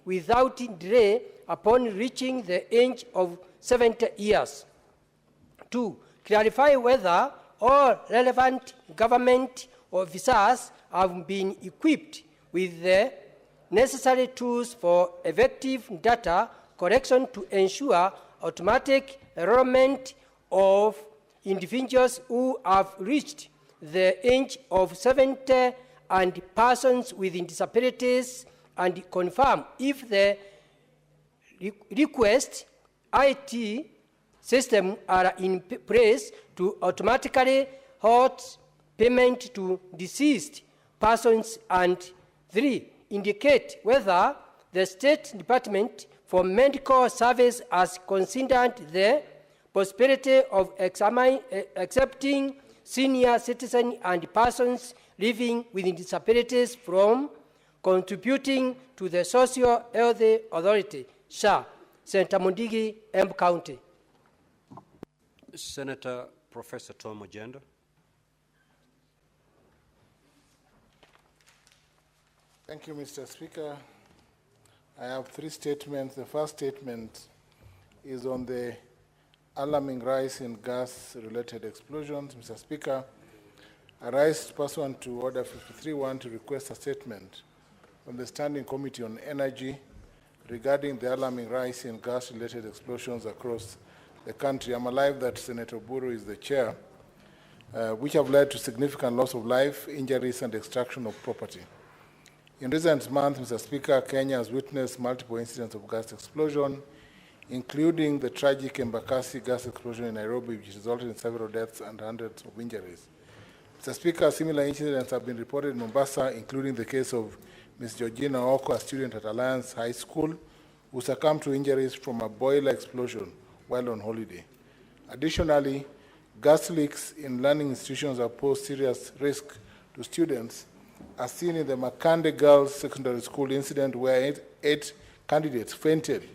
without delay upon reaching the age of 70 years. 2. Clarify whether all relevant government officers have been equipped with the necessary tools for effective data collection to ensure automatic enrollment of individuals who have reached the age of 70 and persons with disabilities, and confirm if the request IT systems are in place to automatically halt payment to deceased persons. And 3, indicate whether the State Department for Medical Service has considered the possibility of accepting senior citizens and persons living with disabilities from contributing to the Social Health Authority, SHA. Senator Mundigi, Embu County. Senator Professor Tom Ojenda. Thank you, Mr. Speaker. I have 3 statements. The first statement is on the alarming rise in gas-related explosions. Mr. Speaker, I rise pursuant to Order 53.1 to request a statement from the Standing Committee on Energy regarding the alarming rise in gas-related explosions across the country. I'm alive that Senator Buru is the chair, which have led to significant loss of life, injuries, and extraction of property. In recent months, Mr. Speaker, Kenya has witnessed multiple incidents of gas explosion, including the tragic Embakasi gas explosion in Nairobi, which resulted in several deaths and hundreds of injuries. Mr. Speaker, similar incidents have been reported in Mombasa, including the case of Ms. Georgina Oko, a student at Alliance High School, who succumbed to injuries from a boiler explosion while on holiday. Additionally, gas leaks in learning institutions have posed serious risk to students, as seen in the Makande Girls Secondary School incident, where 8 candidates fainted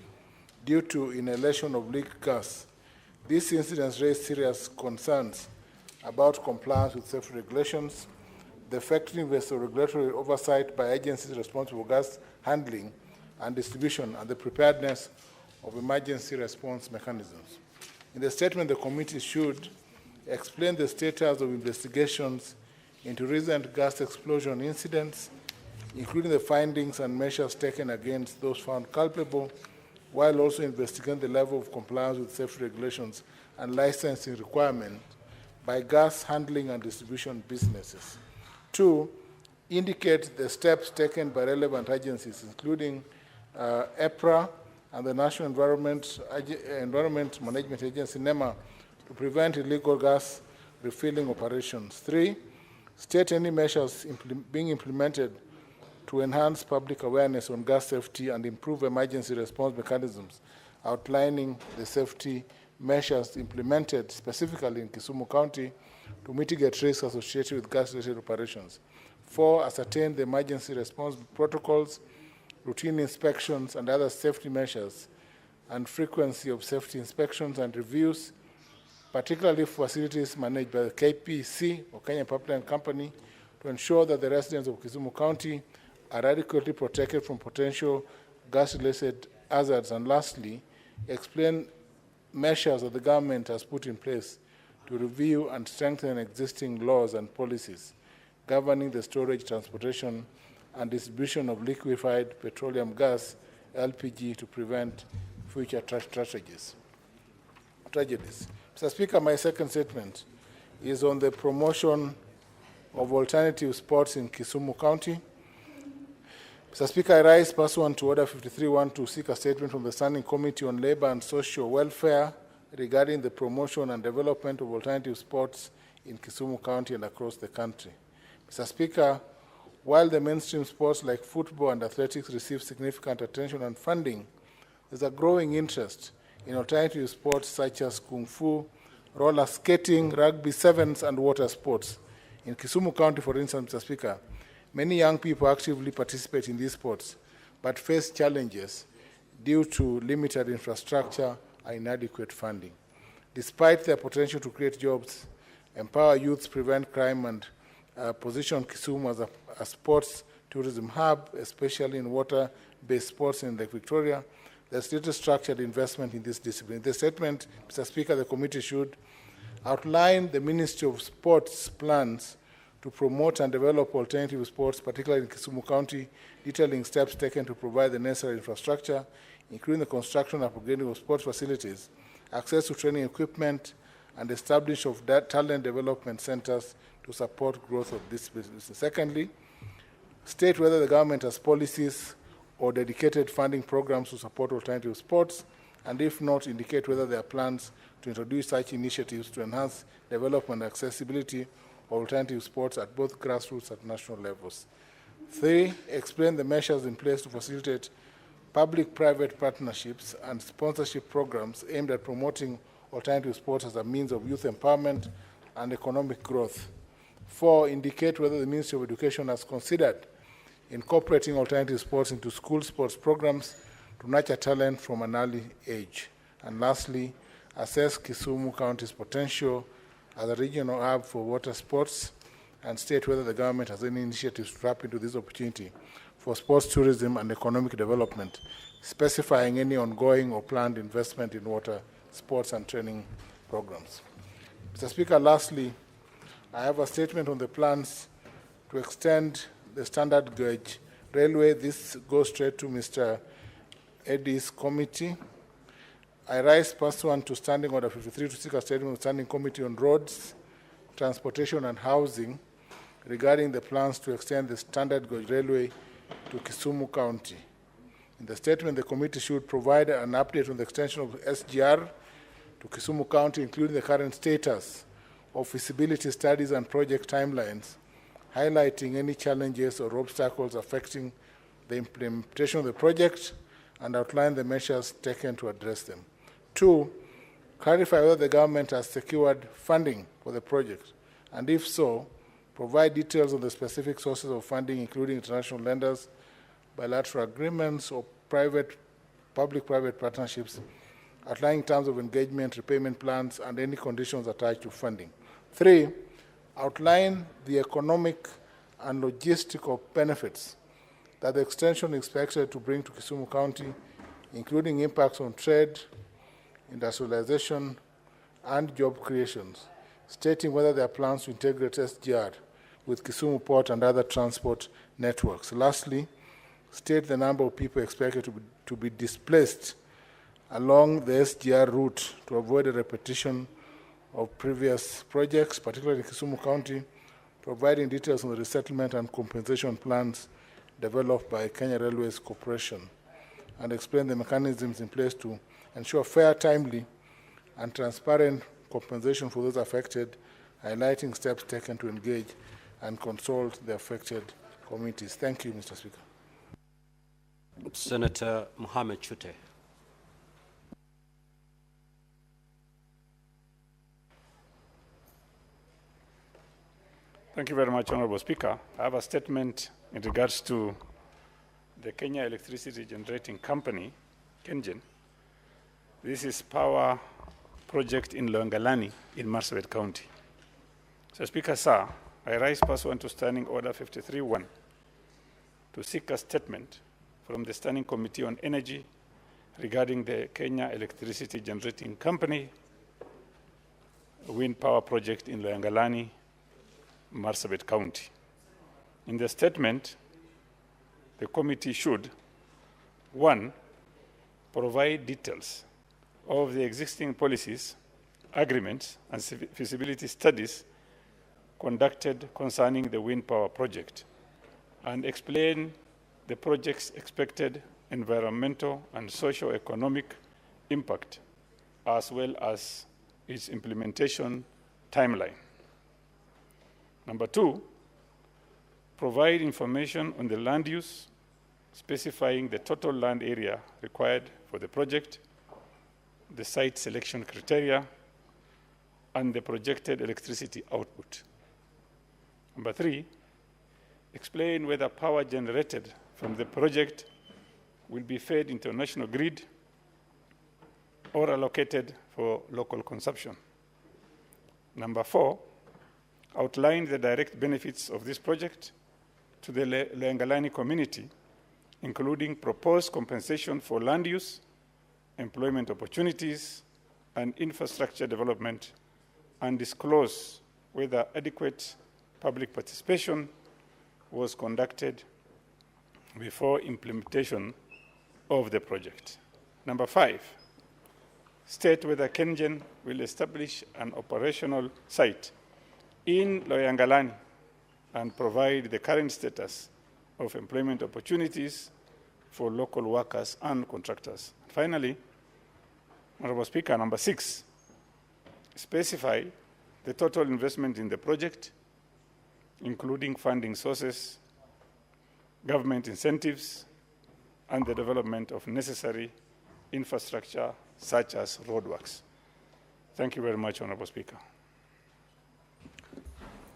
due to inhalation of leaked gas. These incidents raised serious concerns about compliance with safety regulations, the effectiveness of regulatory oversight by agencies responsible for gas handling and distribution, and the preparedness of emergency response mechanisms. In the statement, the committee should explain the status of investigations into recent gas explosion incidents, including the findings and measures taken against those found culpable, while also investigating the level of compliance with safety regulations and licensing requirements by gas handling and distribution businesses. 2, indicate the steps taken by relevant agencies, including EPRA and the National Environment Management Agency, NEMA, to prevent illegal gas refilling operations. 3, state any measures being implemented to enhance public awareness on gas safety and improve emergency response mechanisms, outlining the safety measures implemented specifically in Kisumu County to mitigate risks associated with gas-related operations. 4, ascertain the emergency response protocols, routine inspections, and other safety measures, and frequency of safety inspections and reviews, particularly for facilities managed by the KPC, or Kenya Pipeline Company, to ensure that the residents of Kisumu County are adequately protected from potential gas-related hazards. And lastly, explain measures that the government has put in place to review and strengthen existing laws and policies governing the storage, transportation, and distribution of liquefied petroleum gas, LPG, to prevent future tragedies. Mr. Speaker, my second statement is on the promotion of alternative sports in Kisumu County. Mr. Speaker, I rise pursuant to Order 53.1 to seek a statement from the Standing Committee on Labour and Social Welfare regarding the promotion and development of alternative sports in Kisumu County and across the country. Mr. Speaker, while the mainstream sports like football and athletics receive significant attention and funding, there's a growing interest in alternative sports such as kung fu, roller skating, rugby sevens, and water sports. In Kisumu County, for instance, Mr. Speaker, many young people actively participate in these sports, but face challenges due to limited infrastructure and inadequate funding. Despite their potential to create jobs, empower youths, prevent crime, and position Kisumu as a sports tourism hub, especially in water land-based sports in Lake Victoria. There's little structured investment in this discipline. In the statement, Mr. Speaker, the committee should outline the Ministry of Sports plans to promote and develop alternative sports, particularly in Kisumu County, detailing steps taken to provide the necessary infrastructure, including the construction and upgrading of sports facilities, access to training equipment, and establish of talent development centers to support growth of this business. Secondly, state whether the government has policies or dedicated funding programs to support alternative sports, and if not, indicate whether there are plans to introduce such initiatives to enhance development and accessibility of alternative sports at both grassroots and national levels. 3, explain the measures in place to facilitate public-private partnerships and sponsorship programs aimed at promoting alternative sports as a means of youth empowerment and economic growth. 4, indicate whether the Ministry of Education has considered incorporating alternative sports into school sports programs to nurture talent from an early age. And lastly, assess Kisumu County's potential as a regional hub for water sports and state whether the government has any initiatives to tap into this opportunity for sports tourism and economic development, specifying any ongoing or planned investment in water sports and training programs. Mr. Speaker, lastly, I have a statement on the plans to extend the standard gauge railway. This goes straight to Mr. Eddy's committee. I rise pursuant to Standing Order 53 to seek a statement of the Standing Committee on Roads, Transportation and Housing regarding the plans to extend the standard gauge railway to Kisumu County. In the statement, the committee should provide an update on the extension of SGR to Kisumu County, including the current status of feasibility studies and project timelines, highlighting any challenges or obstacles affecting the implementation of the project and outline the measures taken to address them. 2, clarify whether the government has secured funding for the project, and if so, provide details on the specific sources of funding, including international lenders, bilateral agreements, or public-private partnerships, outlining terms of engagement, repayment plans, and any conditions attached to funding. 3, outline the economic and logistical benefits that the extension is expected to bring to Kisumu County, including impacts on trade, industrialization, and job creations, stating whether there are plans to integrate SGR with Kisumu Port and other transport networks. Lastly, state the number of people expected to be displaced along the SGR route to avoid a repetition of previous projects, particularly in Kisumu County, providing details on the resettlement and compensation plans developed by Kenya Railways Corporation, and explain the mechanisms in place to ensure fair, timely, and transparent compensation for those affected, highlighting steps taken to engage and consult the affected communities. Thank you, Mr. Speaker. Senator Mohamed Chute. Thank you very much, Honorable Speaker. I have a statement in regards to the Kenya Electricity Generating Company, KENGEN. This is power project in Loangalani in Marsabit County. So, Speaker, sir, I rise pursuant to Standing Order 53-1 to seek a statement from the Standing Committee on Energy regarding the Kenya Electricity Generating Company wind power project in Loangalani, Marsabit County. In the statement, the committee should, 1, provide details of the existing policies, agreements, and feasibility studies conducted concerning the wind power project, and explain the project's expected environmental and socio-economic impact, as well as its implementation timeline. Number 2, provide information on the land use, specifying the total land area required for the project, the site selection criteria, and the projected electricity output. Number 3, explain whether power generated from the project will be fed into a national grid or allocated for local consumption. Number 4, outline the direct benefits of this project to the Loangalani community, including proposed compensation for land use, employment opportunities, and infrastructure development, and disclose whether adequate public participation was conducted before implementation of the project. Number 5, state whether KenGen will establish an operational site in Loyangalani and provide the current status of employment opportunities for local workers and contractors. Finally, Honorable Speaker, number 6, specify the total investment in the project, including funding sources, government incentives, and the development of necessary infrastructure such as roadworks. Thank you very much, Honorable Speaker.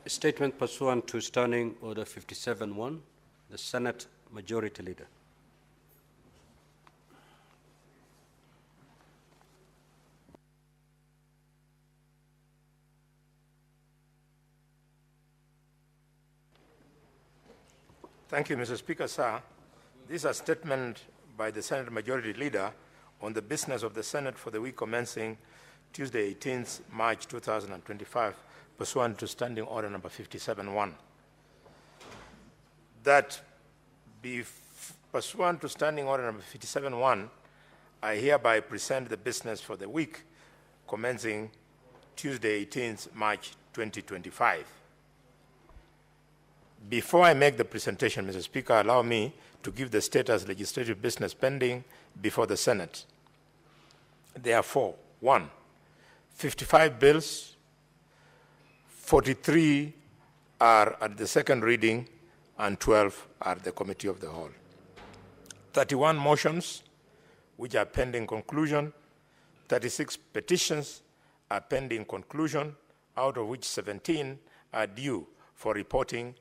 A statement pursuant to Standing Order 57-1, the Senate Majority Leader. Thank you, Mr. Speaker, sir. This is a statement by the Senate Majority Leader on the business of the Senate for the week commencing Tuesday, 18th March 2025, pursuant to Standing Order number 57-1. That pursuant to Standing Order number 57-1, I hereby present the business for the week commencing Tuesday, 18th March 2025. Before I make the presentation, Mr. Speaker, allow me to give the status legislative business pending before the Senate. Therefore, 1, 55 bills, 43 are at the second reading, and 12 are the committee of the whole. 31 motions, which are pending conclusion. 36 petitions are pending conclusion, out of which 17 are due for reporting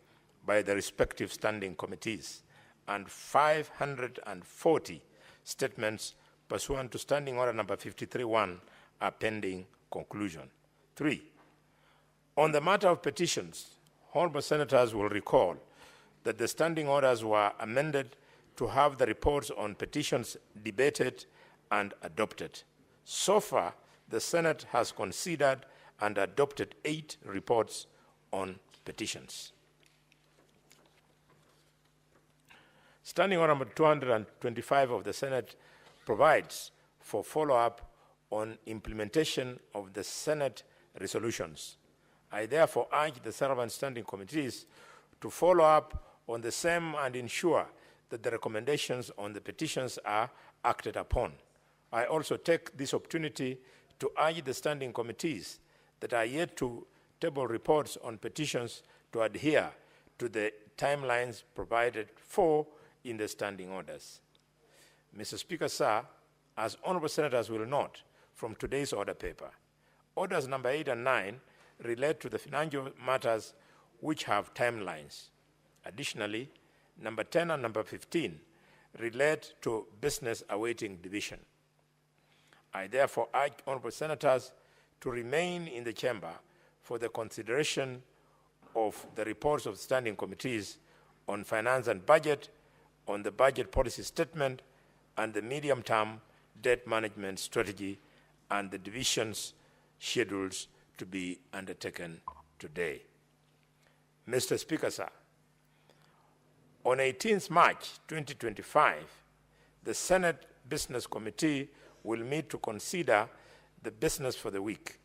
by the respective standing committees, and 540 statements pursuant to Standing Order number 53-1 are pending conclusion. 3, on the matter of petitions, honorable senators will recall that the standing orders were amended to have the reports on petitions debated and adopted. So far, the Senate has considered and adopted 8 reports on petitions. Standing Order number 225 of the Senate provides for follow-up on implementation of the Senate resolutions. I therefore urge the relevant standing committees to follow up on the same and ensure that the recommendations on the petitions are acted upon. I also take this opportunity to urge the standing committees that are yet to table reports on petitions to adhere to the timelines provided for in the standing orders. Mr. Speaker, sir, as honorable senators will note from today's order paper, orders number 8 and 9 relate to the financial matters which have timelines. Additionally, number 10 and number 15 relate to business awaiting division. I therefore urge honorable senators to remain in the chamber for the consideration of the reports of standing committees on finance and budget, on the budget policy statement, and the medium-term debt management strategy, and the divisions schedules to be undertaken today. Mr. Speaker, sir, on 18th March 2025, the Senate Business Committee will meet to consider the business for the week.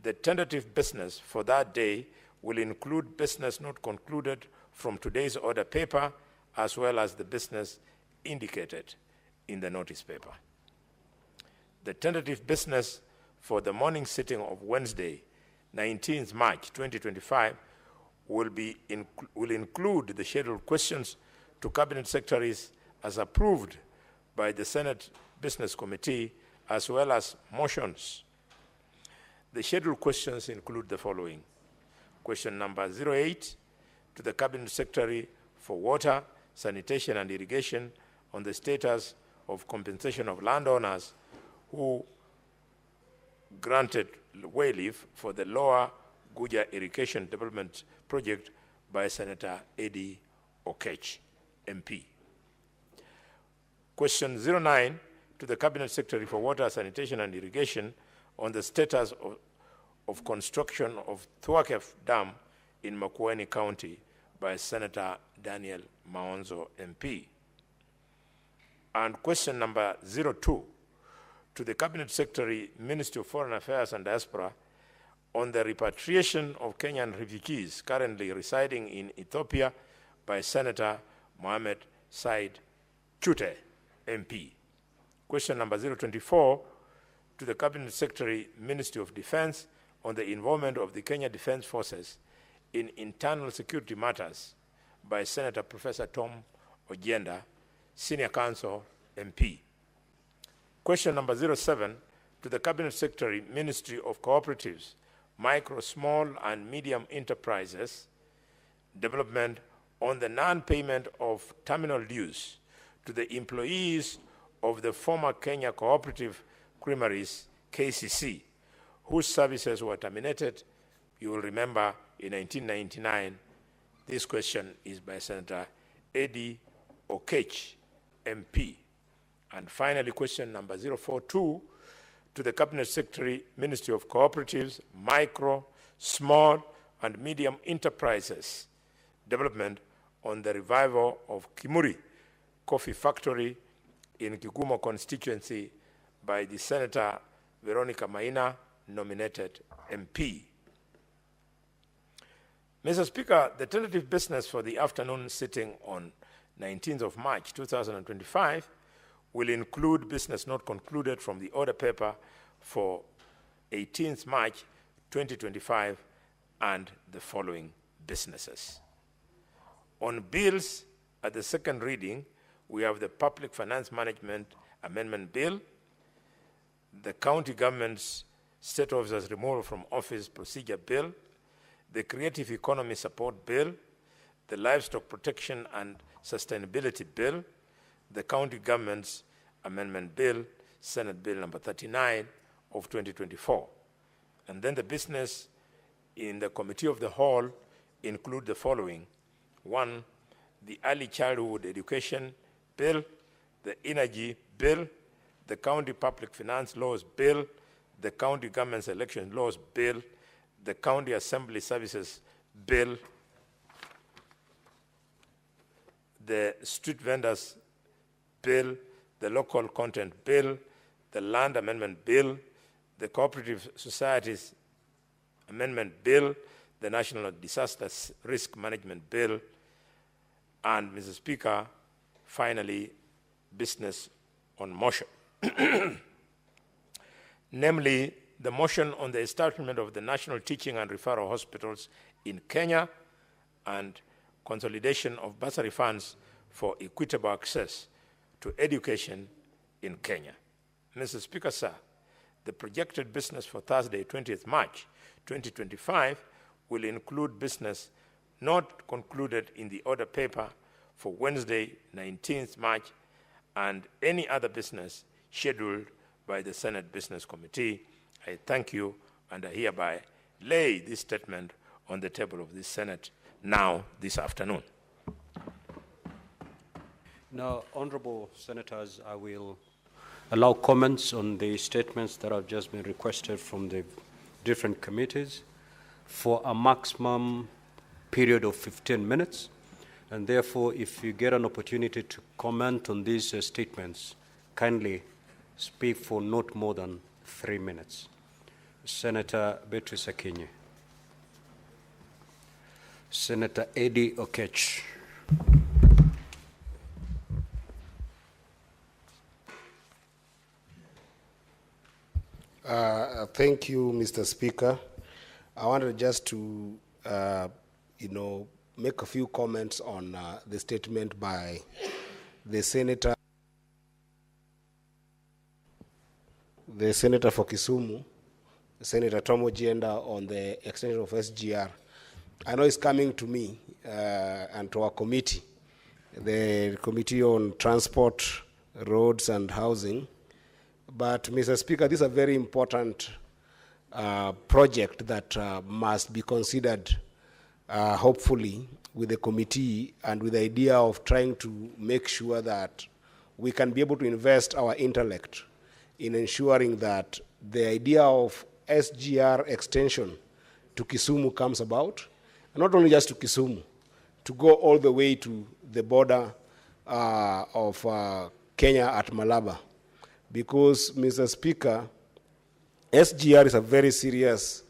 The tentative business for that day will include business not concluded from today's order paper, as well as the business indicated in the notice paper. The tentative business for the morning sitting of Wednesday, 19th March 2025, will include the scheduled questions to Cabinet Secretaries as approved by the Senate Business Committee, as well as motions. The scheduled questions include the following. Question number 08 to the Cabinet Secretary for Water, Sanitation and Irrigation on the status of compensation of landowners who granted wayleave for the Lower Guja Irrigation Development Project by Senator Eddie Okech, MP. Question 09 to the Cabinet Secretary for Water, Sanitation and Irrigation on the status of construction of Thwakef Dam in Makueni County by Senator Daniel Maonzo, MP. And question number 02 to the Cabinet Secretary, Ministry of Foreign Affairs and Diaspora on the repatriation of Kenyan refugees currently residing in Ethiopia by Senator Mohamed Said Chute, MP. Question number 024 to the Cabinet Secretary, Ministry of Defense on the involvement of the Kenya Defense Forces in internal security matters by Senator Professor Tom Ojienda, Senior Counsel, MP. Question number 07 to the Cabinet Secretary, Ministry of Cooperatives, Micro, Small and Medium Enterprises Development on the non-payment of terminal dues to the employees of the former Kenya Cooperative Creameries, KCC, whose services were terminated, you will remember, in 1999. This question is by Senator Eddie Okech, MP. And finally, question number 042 to the Cabinet Secretary, Ministry of Cooperatives, Micro, Small and Medium Enterprises Development on the revival of Kimuri Coffee Factory in Kisumu constituency by the Senator Veronica Maina, nominated MP. Mr. Speaker, the tentative business for the afternoon sitting on 19th of March 2025 will include business not concluded from the order paper for 18th March 2025 and the following businesses. On bills at the second reading, we have the Public Finance Management Amendment Bill, the County Government's State Officers Removal from Office Procedure Bill, the Creative Economy Support Bill, the Livestock Protection and Sustainability Bill, the County Government's Amendment Bill, Senate Bill number 39 of 2024. And then the business in the Committee of the Whole include the following. 1, the Early Childhood Education Bill, the Energy Bill, the County Public Finance Laws Bill, the County Government's Election Laws Bill, the County Assembly Services Bill, the Street Vendors Bill, the Local Content Bill, the Land Amendment Bill, the Cooperative Societies Amendment Bill, the National Disaster Risk Management Bill, and, Mr. Speaker, finally, business on motion. Namely, the motion on the establishment of the National Teaching and Referral Hospitals in Kenya and consolidation of bursary funds for equitable access to education in Kenya. Mr. Speaker, sir, the projected business for Thursday, 20th March 2025 will include business not concluded in the order paper for Wednesday, 19th March, and any other business scheduled by the Senate Business Committee. I thank you, and I hereby lay this statement on the table of the Senate now this afternoon. Now, honorable senators, I will allow comments on the statements that have just been requested from the different committees for a maximum period of 15 minutes. And therefore, if you get an opportunity to comment on these statements, kindly speak for not more than 3 minutes. Senator Beatrice Akinyi. Senator Eddie Okech. Thank you, Mr. Speaker. I wanted just to, make a few comments on the statement by the Senator for Kisumu, Senator Tom Ojienda, on the extension of SGR. I know it's coming to me and to our committee, the Committee on Transport, Roads and Housing. But, Mr. Speaker, this is a very important project that must be considered, hopefully, with the committee and with the idea of trying to make sure that we can be able to invest our intellect in ensuring that the idea of SGR extension to Kisumu comes about, and not only just to Kisumu, to go all the way to the border of Kenya at Malaba. Because, Mr. Speaker, SGR is a very serious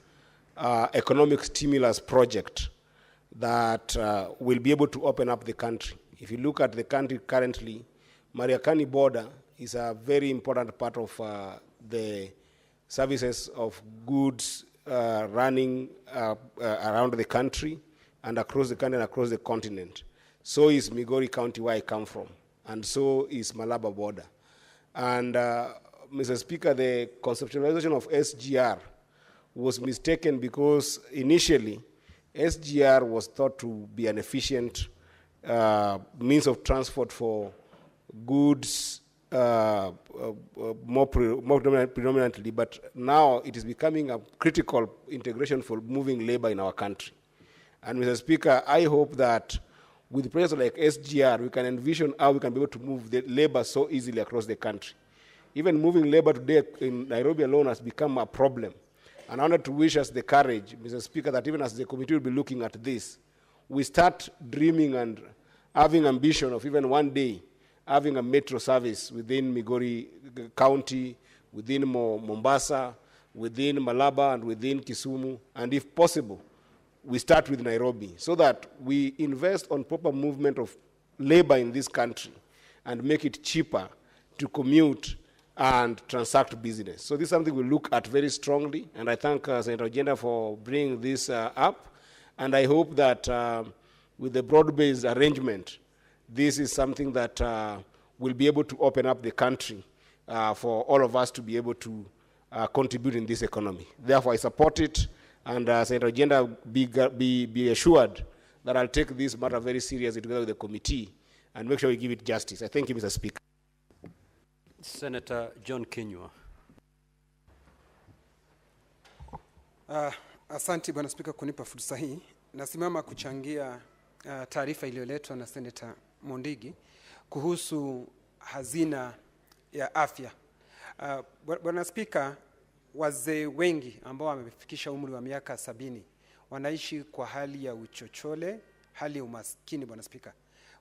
economic stimulus project that will be able to open up the country. If you look at the country currently, Mariakani border is a very important part of the services of goods running around the country and across the country and across the continent. So is Migori County, where I come from, and so is Malaba border. And Mr. Speaker, the conceptualization of SGR was mistaken because initially SGR was thought to be an efficient means of transport for goods more predominantly, but now it is becoming a critical integration for moving labor in our country. And Mr. Speaker, I hope that with projects like SGR, we can envision how we can be able to move the labor so easily across the country. Even moving labor today in Nairobi alone has become a problem. And I wanted to wish us the courage, Mr. Speaker, that even as the committee will be looking at this, we start dreaming and having ambition of even one day having a metro service within Migori County, within Mombasa, within Malaba, and within Kisumu, and if possible, we start with Nairobi, so that we invest on proper movement of labor in this country and make it cheaper to commute and transact business. So this is something we look at very strongly, and I thank Senator Ojenda for bringing this up, and I hope that with the broad-based arrangement, this is something that will be able to open up the country for all of us to be able to contribute in this economy. Therefore, I support it, and Senator Ojenda, be assured that I'll take this matter very seriously together with the committee and make sure we give it justice. I thank you, Mr. Speaker. Senator John Kinyua. Asante Bwana Spika kunipa fursa hii. Nasimama kuchangia taarifa iliyoletwa na Senator Mondigi kuhusu hazina ya afya. Bwana Spika, wazee wengi ambao wamefikisha umri wa miaka 70 wanaishi kwa hali ya uchochole, hali ya umaskini, Bwana Spika.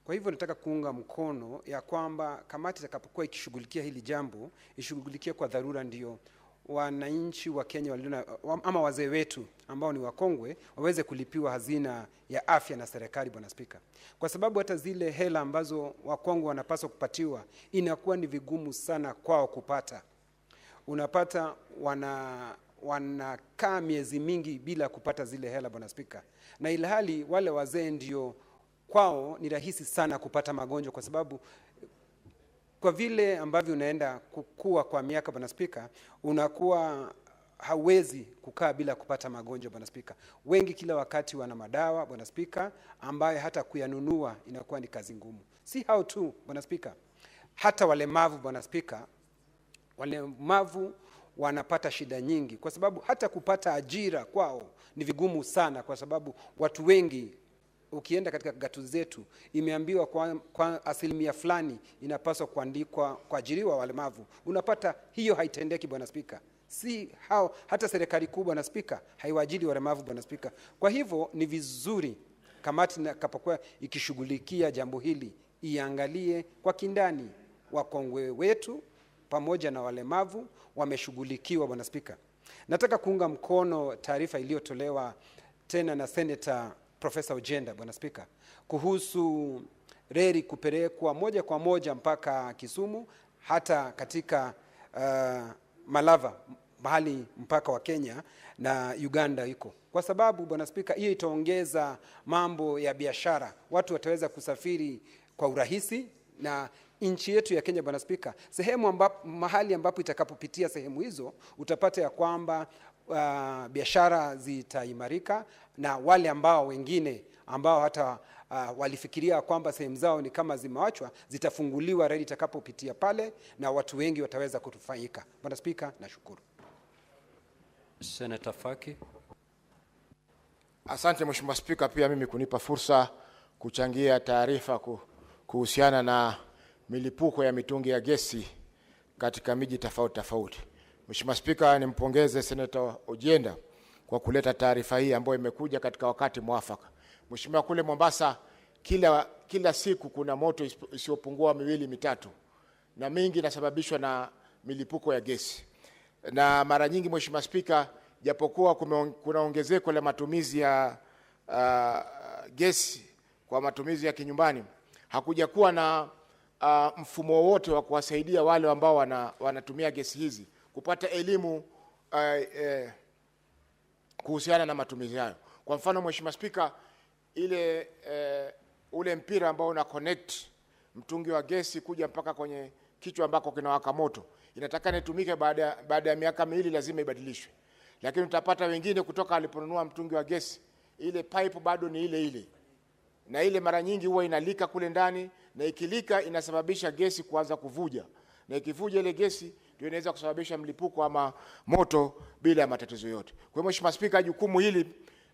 Kwa hivyo nataka kuunga mkono ya kwamba kamati itakapokuwa ikishughulikia hili jambo, ishughulikie kwa dharura, ndio wananchi wa Kenya ama wazee wetu ambao ni wakongwe waweze kulipiwa hazina ya afya na serikali, Bwana Spika. Kwa sababu hata zile hela ambazo wakongwe wanapaswa kupatiwa inakuwa ni vigumu sana kwao kupata. Unapata wanakaa miezi mingi bila kupata zile hela, Bwana Spika. Na ilhali wale wazee ndio kwao ni rahisi sana kupata magonjwa, kwa sababu kwa vile ambavyo unaenda kukua kwa miaka, Bwana Spika, unakuwa hauwezi kukaa bila kupata magonjwa, Bwana Spika. Wengi kila wakati wana madawa, Bwana Spika, ambaye hata kuyanunua inakuwa ni kazi ngumu. Si hao tu, Bwana Spika, hata walemavu, Bwana Spika, walemavu wanapata shida nyingi, kwa sababu hata kupata ajira kwao ni vigumu sana, kwa sababu watu wengi, ukienda katika gatuzi zetu, imeambiwa kwa asilimia fulani inapaswa kuandikwa kuajiriwa walemavu. Unapata hiyo haitendeki, Bwana Spika. Si hao, hata serikali kubwa, Bwana Spika, haiwaajiri walemavu, Bwana Spika. Kwa hivyo ni vizuri kamati itakapokuwa ikishughulikia jambo hili iangalie kwa kindani wakongwe wetu pamoja na walemavu wameshughulikiwa, Bwana Spika. Nataka kuunga mkono taarifa iliyotolewa tena na Senator Professor Ojenda, Bwana Spika, kuhusu reli kupelekwa moja kwa moja mpaka Kisumu, hata katika Malava, mahali mpaka wa Kenya na Uganda iko. Kwa sababu, Bwana Spika, hiyo itaongeza mambo ya biashara. Watu wataweza kusafiri kwa urahisi, na nchi yetu ya Kenya, Bwana Spika, mahali ambapo itakapopitia sehemu hizo, utapata ya kwamba biashara zitaimarika, na wale ambao wengine ambao hata walifikiria kwamba sehemu zao ni kama zimewachwa, zitafunguliwa reli itakapopitia pale, na watu wengi wataweza kunufaika. Bwana Spika, nashukuru. Senator Faki. Asante Mheshimiwa Spika, pia mimi kunipa fursa kuchangia taarifa kuhusiana na milipuko ya mitungi ya gesi katika miji tofauti tofauti. Mheshimiwa Spika, nimpongeze Senator Ojienda kwa kuleta taarifa hii ambayo imekuja katika wakati mwafaka. Mheshimiwa, kule Mombasa kila siku kuna moto isiyopungua 2-3 na mingi inasababishwa na milipuko ya gesi. Na mara nyingi Mheshimiwa Spika, japokuwa kuna ongezeko la matumizi ya gesi kwa matumizi ya kinyumbani, hakuja kuwa na mfumo wote wa kuwasaidia wale ambao wanatumia gesi hizi kupata elimu kuhusiana na matumizi hayo. Kwa mfano Mheshimiwa Spika, ule mpira ambao una connect mtungi wa gesi kuja mpaka kwenye kichwa ambako kinawaka moto, inatakana itumike baada ya miaka 2 lazima ibadilishwe. Lakini utapata wengine kutoka aliponunua mtungi wa gesi, ile pipe bado ni ile. Na ile mara nyingi huwa inalika kule ndani, na ikilika inasababisha gesi kuanza kuvuja. Na ikivuja ile gesi ndio inaweza kusababisha mlipuko ama moto bila matatizo yote. Kwa hiyo Mheshimiwa Spika, jukumu hili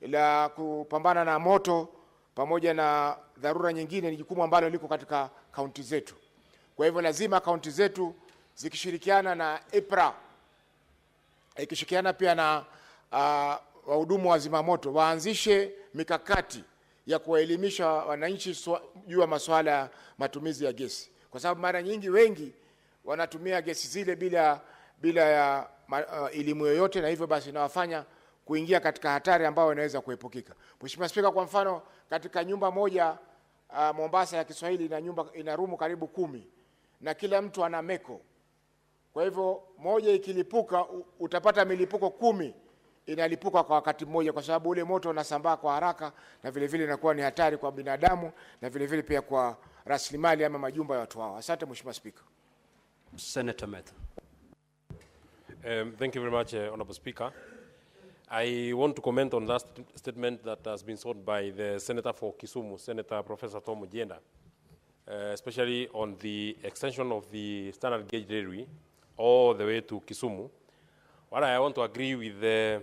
la kupambana na moto pamoja na dharura nyingine ni jukumu ambalo liko katika kaunti zetu. Kwa hivyo lazima kaunti zetu zikishirikiana na EPRA, ikishirikiana pia na wahudumu wa zimamoto, waanzishe mikakati ya kuwaelimisha wananchi juu ya masuala ya matumizi ya gesi. Kwa sababu mara nyingi wengi wanatumia gesi zile bila ya elimu yoyote, na hivyo basi inawafanya kuingia katika hatari ambayo inaweza kuepukika. Mheshimiwa Spika, kwa mfano katika nyumba moja Mombasa ya Kiswahili ina rumu karibu 10 na kila mtu ana meko. Kwa hivyo moja ikilipuka utapata milipuko 10 inalipuka kwa wakati mmoja, kwa sababu ule moto unasambaa kwa haraka na vile vile inakuwa ni hatari kwa binadamu na vile vile pia kwa rasilimali ama majumba ya watu hao. Asante Mheshimiwa Spika. Senator Methu. Thank you very much, Honorable Speaker. I want to comment on that statement that has been sought by the Senator for Kisumu, Senator Professor Tom Ojienda, especially on the extension of the standard gauge railway all the way to Kisumu. What I want to agree with the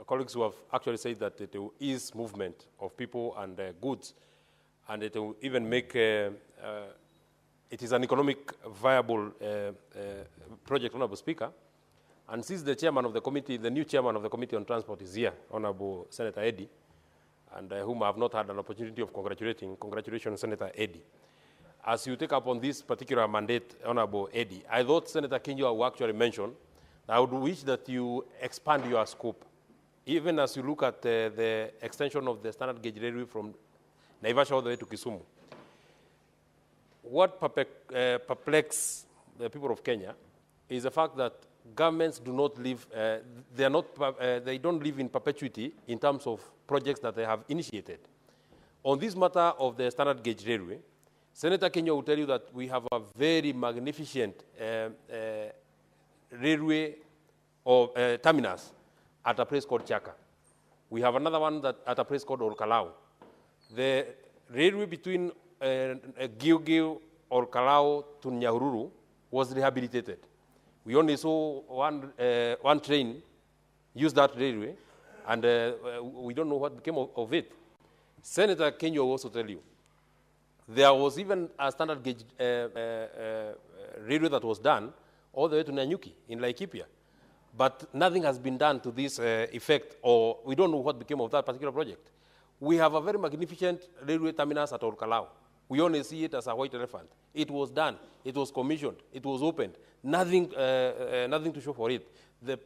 colleagues who have actually said that it will ease movement of people and goods, and it will even make it is an economic viable project, Honorable Speaker. And since the chairman of the committee, the new chairman of the Committee on Transport is here, Honorable Senator Eddy, and whom I have not had an opportunity of congratulating. Congratulations, Senator Eddy. As you take up on this particular mandate, Honorable Eddy, I thought Senator Kinjo would actually mention that I would wish that you expand your scope, even as you look at the extension of the standard gauge railway from Naivasha all the way to Kisumu. What perplexes the people of Kenya is the fact that governments do not live, they don't live in perpetuity in terms of projects that they have initiated. On this matter of the standard gauge railway, Senator Kenya will tell you that we have a very magnificent railway or terminus at a place called Chaka. We have another one at a place called Olkalau. The railway between Gilgil or Kalau to Nyahururu was rehabilitated. We only saw one train use that railway, and we don't know what became of it. Senator Kenya will also tell you, there was even a standard gauge railway that was done all the way to Nanyuki in Laikipia. But nothing has been done to this effect, or we don't know what became of that particular project. We have a very magnificent railway terminus at Olkalau. We only see it as a white elephant. It was done, it was commissioned, it was opened. Nothing to show for it. The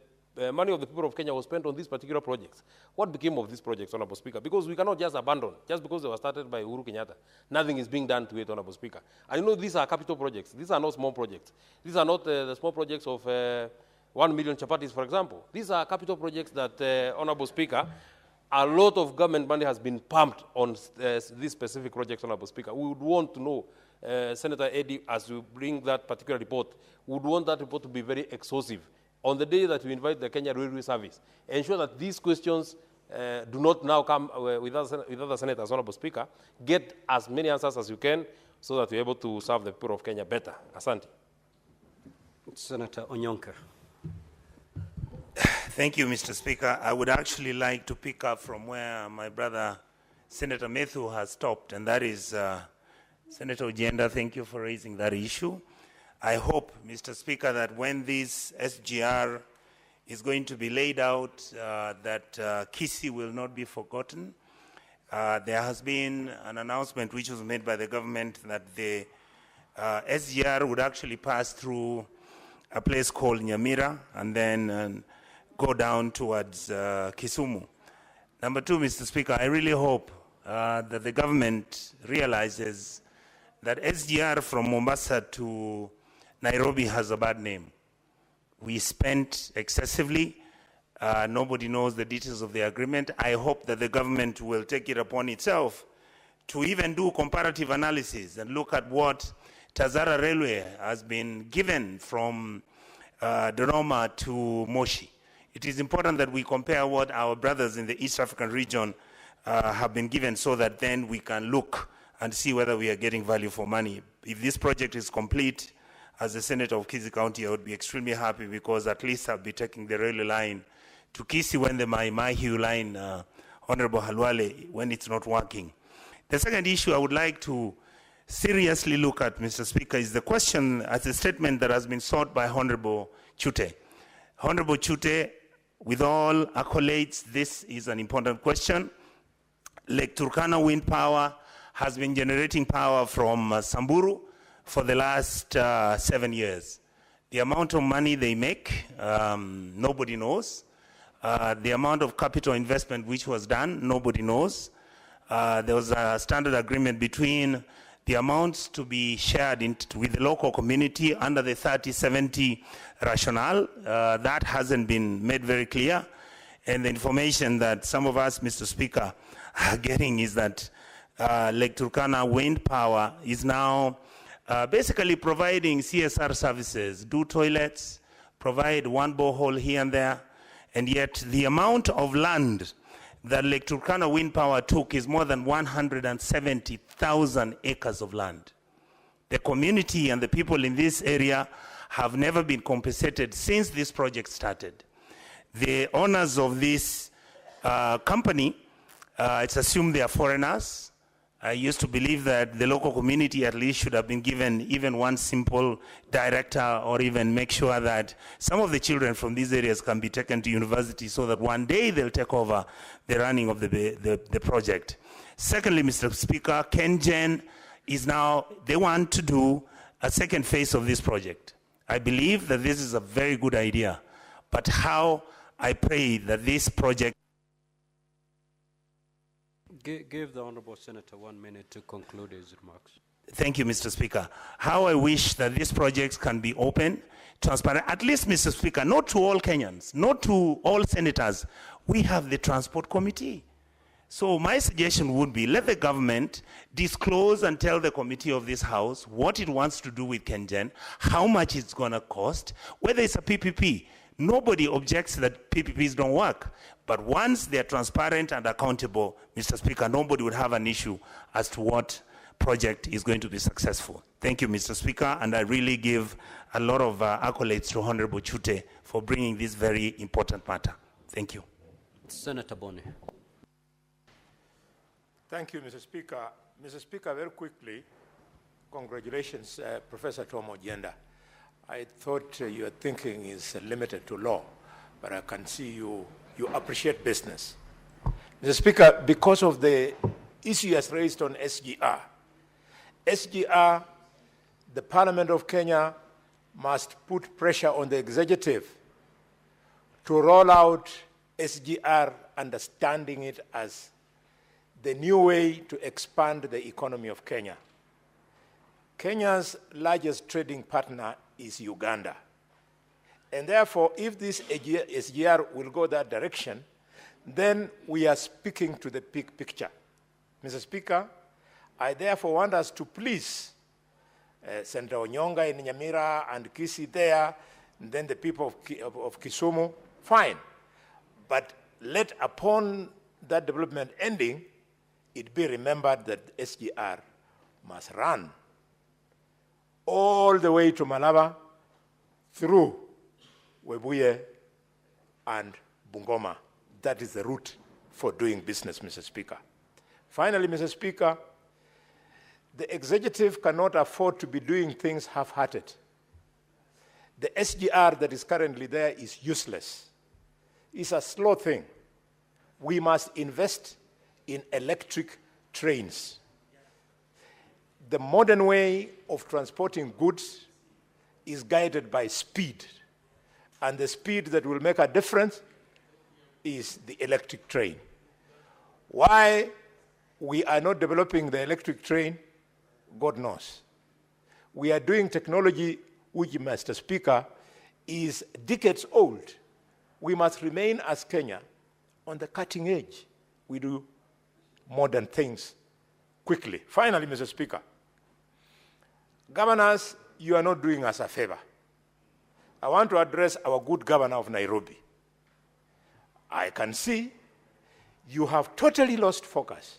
money of the people of Kenya was spent on these particular projects. What became of these projects, Honorable Speaker? Because we cannot just abandon, just because they were started by Uhuru Kenyatta. Nothing is being done to it, Honorable Speaker. And you know, these are capital projects. These are not small projects. These are not the small projects of 1 million chapatis, for example. These are capital projects that, Honorable Speaker, a lot of government money has been pumped on these specific projects, Honorable Speaker. We would want to know, Senator Eddy, as you bring that particular report, we would want that report to be very exhaustive. On the day that we invite the Kenya Railway Service, ensure that these questions do not now come with other senators, Honorable Speaker. Get as many answers as you can so that we're able to serve the people of Kenya better. Asante. Senator Onyonka. Thank you, Mr. Speaker. I would actually like to pick up from where my brother Senator Methu has stopped, and that is Senator Ojenda, thank you for raising that issue. I hope, Mr. Speaker, that when this SGR is going to be laid out, that Kisii will not be forgotten. There has been an announcement which was made by the government that the SGR would actually pass through a place called Nyamira and then go down towards Kisumu. Number two, Mr. Speaker, I really hope that the government realizes that SGR from Mombasa to Nairobi has a bad name. We spent excessively. Nobody knows the details of the agreement. I hope that the government will take it upon itself to even do comparative analysis and look at what Tazara Railway has been given from Dodoma to Moshi. It is important that we compare what our brothers in the East African region have been given so that then we can look and see whether we are getting value for money. If this project is complete, as the Senator of Kisii County, I would be extremely happy because at least I'll be taking the railway line to Kisii when the Mai Hiu line, Honorable Halwale, when it's not working. The second issue I would like to seriously look at, Mr. Speaker, is the question as a statement that has been sought by Honorable Chute. Honorable Chute, with all accolades, this is an important question. Lake Turkana wind power has been generating power from Samburu for the last 7 years. The amount of money they make, nobody knows. The amount of capital investment which was done, nobody knows. There was a standard agreement between the amounts to be shared with the local community under the 30-70 rationale. That hasn't been made very clear. And the information that some of us, Mr. Speaker, are getting is that Lake Turkana wind power is now basically providing CSR services, do toilets, provide one borehole here and there, and yet the amount of land that Lake Turkana wind power took is more than 170,000 acres of land. The community and the people in this area have never been compensated since this project started. The owners of this company, it's assumed they are foreigners. I used to believe that the local community at least should have been given even one simple director or even make sure that some of the children from these areas can be taken to university so that one day they'll take over the running of the project. Secondly, Mr. Speaker, KenGen is now, they want to do a second phase of this project. I believe that this is a very good idea, but how I pray that this project Give the Honourable Senator 1 minute to conclude his remarks. Thank you, Mr. Speaker. How I wish that these projects can be open, transparent, at least, Mr. Speaker, not to all Kenyans, not to all senators. We have the Transport Committee. So my suggestion would be let the government disclose and tell the committee of this House what it wants to do with KenGen, how much it's going to cost, whether it's a PPP. Nobody objects that PPPs don't work. But once they're transparent and accountable, Mr. Speaker, nobody would have an issue as to what project is going to be successful. Thank you, Mr. Speaker, and I really give a lot of accolades to Honorable Chute for bringing this very important matter. Thank you. Senator Boni. Thank you, Mr. Speaker. Mr. Speaker, very quickly, congratulations, Professor Tom Ojenda. I thought your thinking is limited to law, but I can see you appreciate business. Mr. Speaker, because of the issue as raised on SGR, the Parliament of Kenya must put pressure on the executive to roll out SGR, understanding it as the new way to expand the economy of Kenya. Kenya's largest trading partner is Uganda. And therefore, if this SGR will go that direction, then we are speaking to the big picture. Mr. Speaker, I therefore want us to please Senator Onyonga in Nyamira and Kisii there, and then the people of Kisumu, fine. But let upon that development ending, it be remembered that SGR must run all the way to Malaba through Webuye and Bungoma. That is the route for doing business, Mr. Speaker. Finally, Mr. Speaker, The executive cannot afford to be doing things half-hearted. The SGR that is currently there is useless. It's a slow thing. We must invest in electric trains. The modern way of transporting goods is guided by speed. And the speed that will make a difference is the electric train. Why we are not developing the electric train, God knows. We are doing technology which, Mr. Speaker, is decades old. We must remain as Kenya on the cutting edge. We do modern things quickly. Finally, Mr. Speaker, governors, you are not doing us a favor. I want to address our good governor of Nairobi. I can see you have totally lost focus.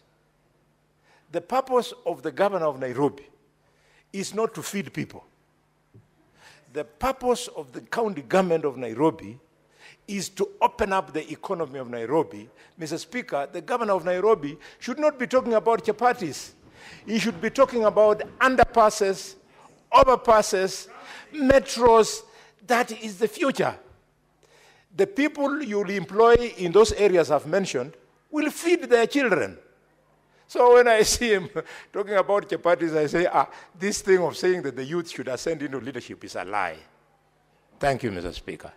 The purpose of the governor of Nairobi is not to feed people. The purpose of the county government of Nairobi is to open up the economy of Nairobi. Mr. Speaker, the governor of Nairobi should not be talking about chapatis. He should be talking about underpasses, overpasses, metros. That is the future. The people you will employ in those areas I've mentioned will feed their children. So when I see him talking about chapatis, I say, this thing of saying that the youth should ascend into leadership is a lie. Thank you, Mr. Speaker.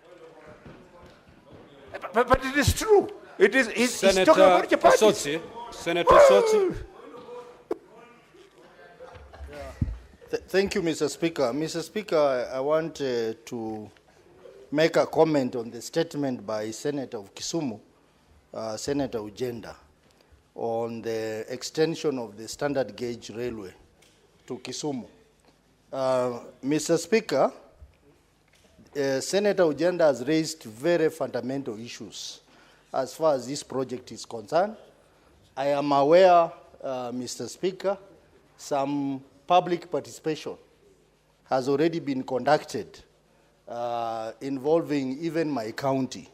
But it is true. He's talking about chapatis. Senator Sotsi. Thank you, Mr. Speaker. Mr. Speaker, I want to make a comment on the statement by Senator of Kisumu, Senator Ujenda, on the extension of the standard gauge railway to Kisumu. Mr. Speaker, Senator Ujenda has raised very fundamental issues as far as this project is concerned. I am aware, Mr. Speaker, some public participation has already been conducted involving even my county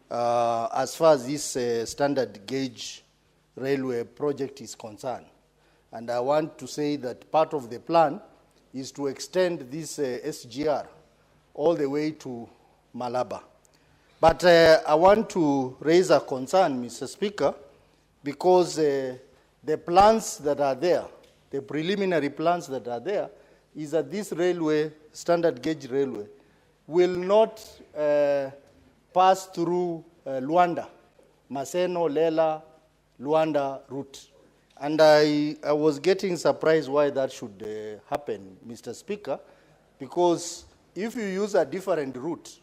as far as this standard gauge railway project is concerned. And I want to say that part of the plan is to extend this SGR all the way to Malaba. But I want to raise a concern, Mr. Speaker, because the plans that are there, the preliminary plans that are there, is that this railway, standard gauge railway, will not pass through Luanda, Maseno, Lela, Luanda route. And I was getting surprised why that should happen, Mr. Speaker, because if you use a different route,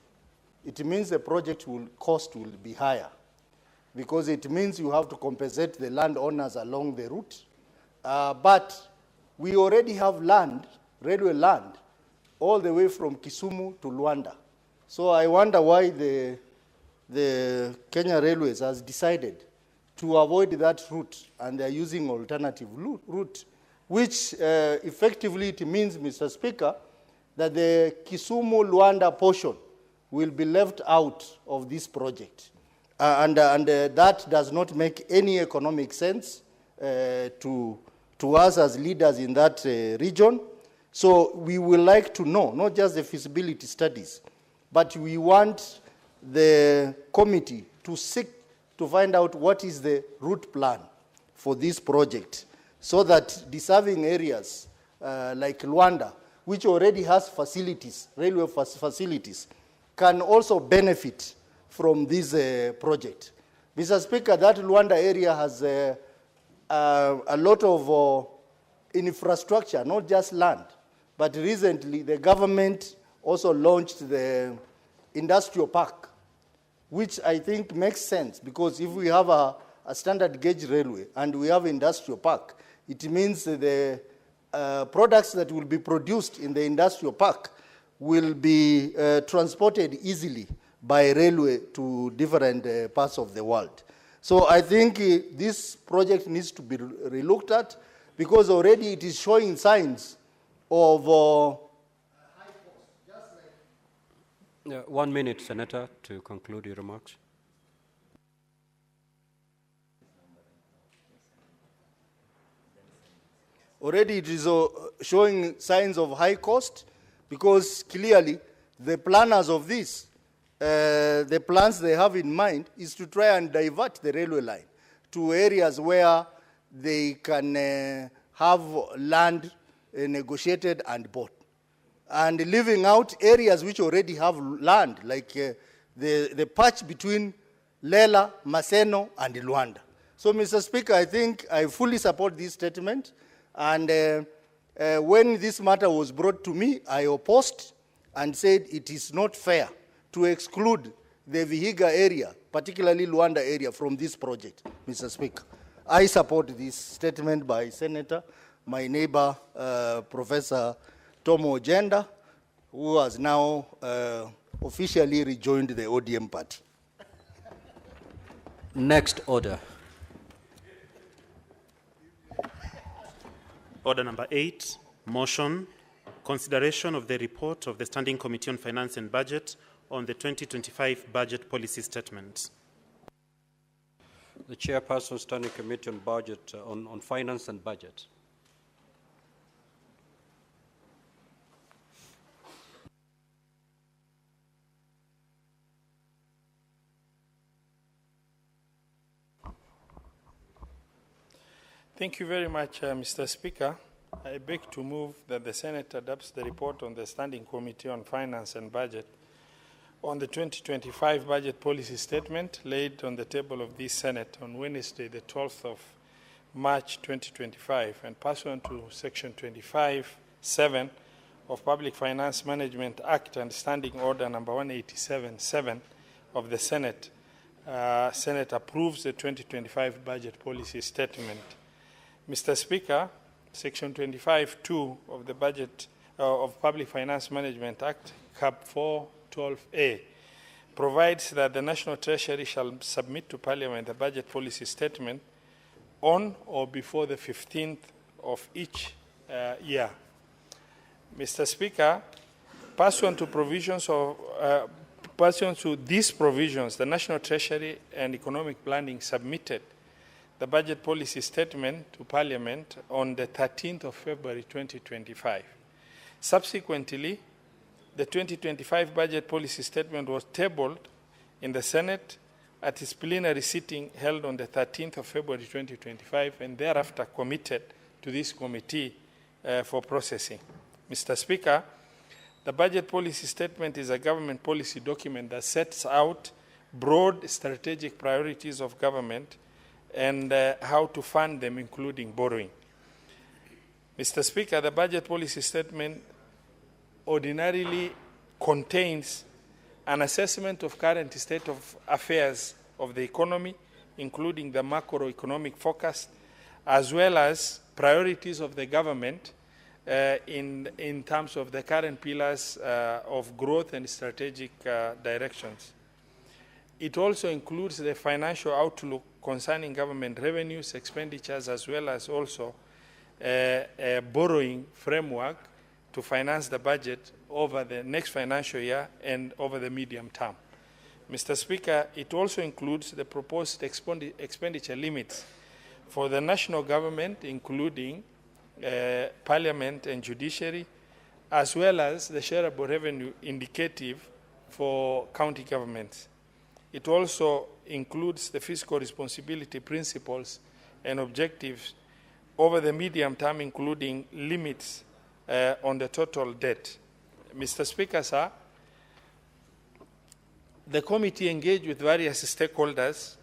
it means the project cost will be higher, because it means you have to compensate the landowners along the route. But we already have land, railway land, all the way from Kisumu to Luanda. So I wonder why the Kenya Railways has decided to avoid that route, and they're using alternative route, which effectively it means, Mr. Speaker, that the Kisumu-Luanda portion will be left out of this project. And that does not make any economic sense to us as leaders in that region. So we would like to know, not just the feasibility studies, but we want the committee to seek to find out what is the route plan for this project, so that deserving areas like Luanda, which already has facilities, railway facilities, can also benefit from this project. Mr. Speaker, that Luanda area has a lot of infrastructure, not just land, but recently the government also launched the industrial park, which I think makes sense, because if we have a standard gauge railway and we have industrial park, it means the products that will be produced in the industrial park will be transported easily by railway to different parts of the world. So I think this project needs to be relooked at, because already it is showing signs of 1 minute, Senator, to conclude your remarks. already it is showing signs of high cost, because clearly the planners of this, the plans they have in mind is to try and divert the railway line to areas where they can have land negotiated and bought, and leaving out areas which already have land, like the patch between Lela, Maseno, and Luanda. So, Mr. Speaker, I think I fully support this statement, and when this matter was brought to me, I opposed and said it is not fair to exclude the Vihiga area, particularly Luanda area, from this project, Mr. Speaker. I support this statement by Senator, my neighbor, Professor Tomo Ojenda, who has now officially rejoined the ODM party. Next order. Order number 8, motion, consideration of the report of the Standing Committee on Finance and Budget on the 2025 Budget Policy Statement. The Chairperson, Standing Committee on Budget, on Finance and Budget. Thank you very much, Mr. Speaker. I beg to move that the Senate adopts the report on the Standing Committee on Finance and Budget on the 2025 Budget Policy Statement laid on the table of this Senate on Wednesday, the 12th of March 2025, and pursuant to Section 25(7) of Public Finance Management Act and Standing Order number 187(7) of the Senate, Senate approves the 2025 Budget Policy Statement. Mr. Speaker, Section 25(2) of the Budget of Public Finance Management Act, Cap 412A, provides that the National Treasury shall submit to Parliament the Budget Policy Statement on or before the 15th of each year. Mr. Speaker, pursuant to provisions of pursuant to these provisions, the National Treasury and Economic Planning submitted the Budget Policy Statement to Parliament on the 13th of February 2025. Subsequently, the 2025 Budget Policy Statement was tabled in the Senate at its plenary sitting held on the 13th of February 2025 and thereafter committed to this committee for processing. Mr. Speaker, the Budget Policy Statement is a government policy document that sets out broad strategic priorities of government and how to fund them, including borrowing. Mr. Speaker, the Budget Policy Statement ordinarily contains an assessment of current state of affairs of the economy, including the macroeconomic forecast, as well as priorities of the government in terms of the current pillars of growth and strategic directions. It also includes the financial outlook concerning government revenues, expenditures, as well as also a borrowing framework to finance the budget over the next financial year and over the medium term. Mr. Speaker, it also includes the proposed expenditure limits for the national government, including Parliament and Judiciary, as well as the shareable revenue indicative for county governments. It also includes the fiscal responsibility principles and objectives over the medium term, including limits on the total debt. Mr. Speaker, sir, the committee engaged with various stakeholders,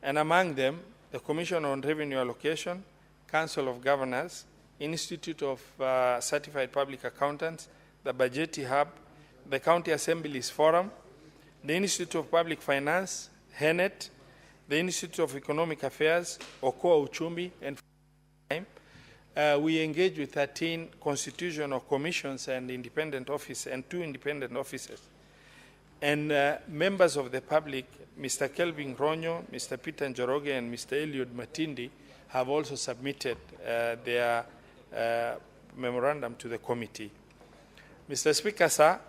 and among them, the Commission on Revenue Allocation, Council of Governors, Institute of Certified Public Accountants, the Budgetary Hub, the County Assemblies Forum, the Institute of Public Finance, HENET, the Institute of Economic Affairs, Okoa Uchumi, and we engage with 13 constitutional commissions and independent office and 2 independent offices. And members of the public, Mr. Kelvin Ronyo, Mr. Peter Njoroge, and Mr. Eliud Matindi have also submitted their memorandum to the committee. Mr. Speaker, sir,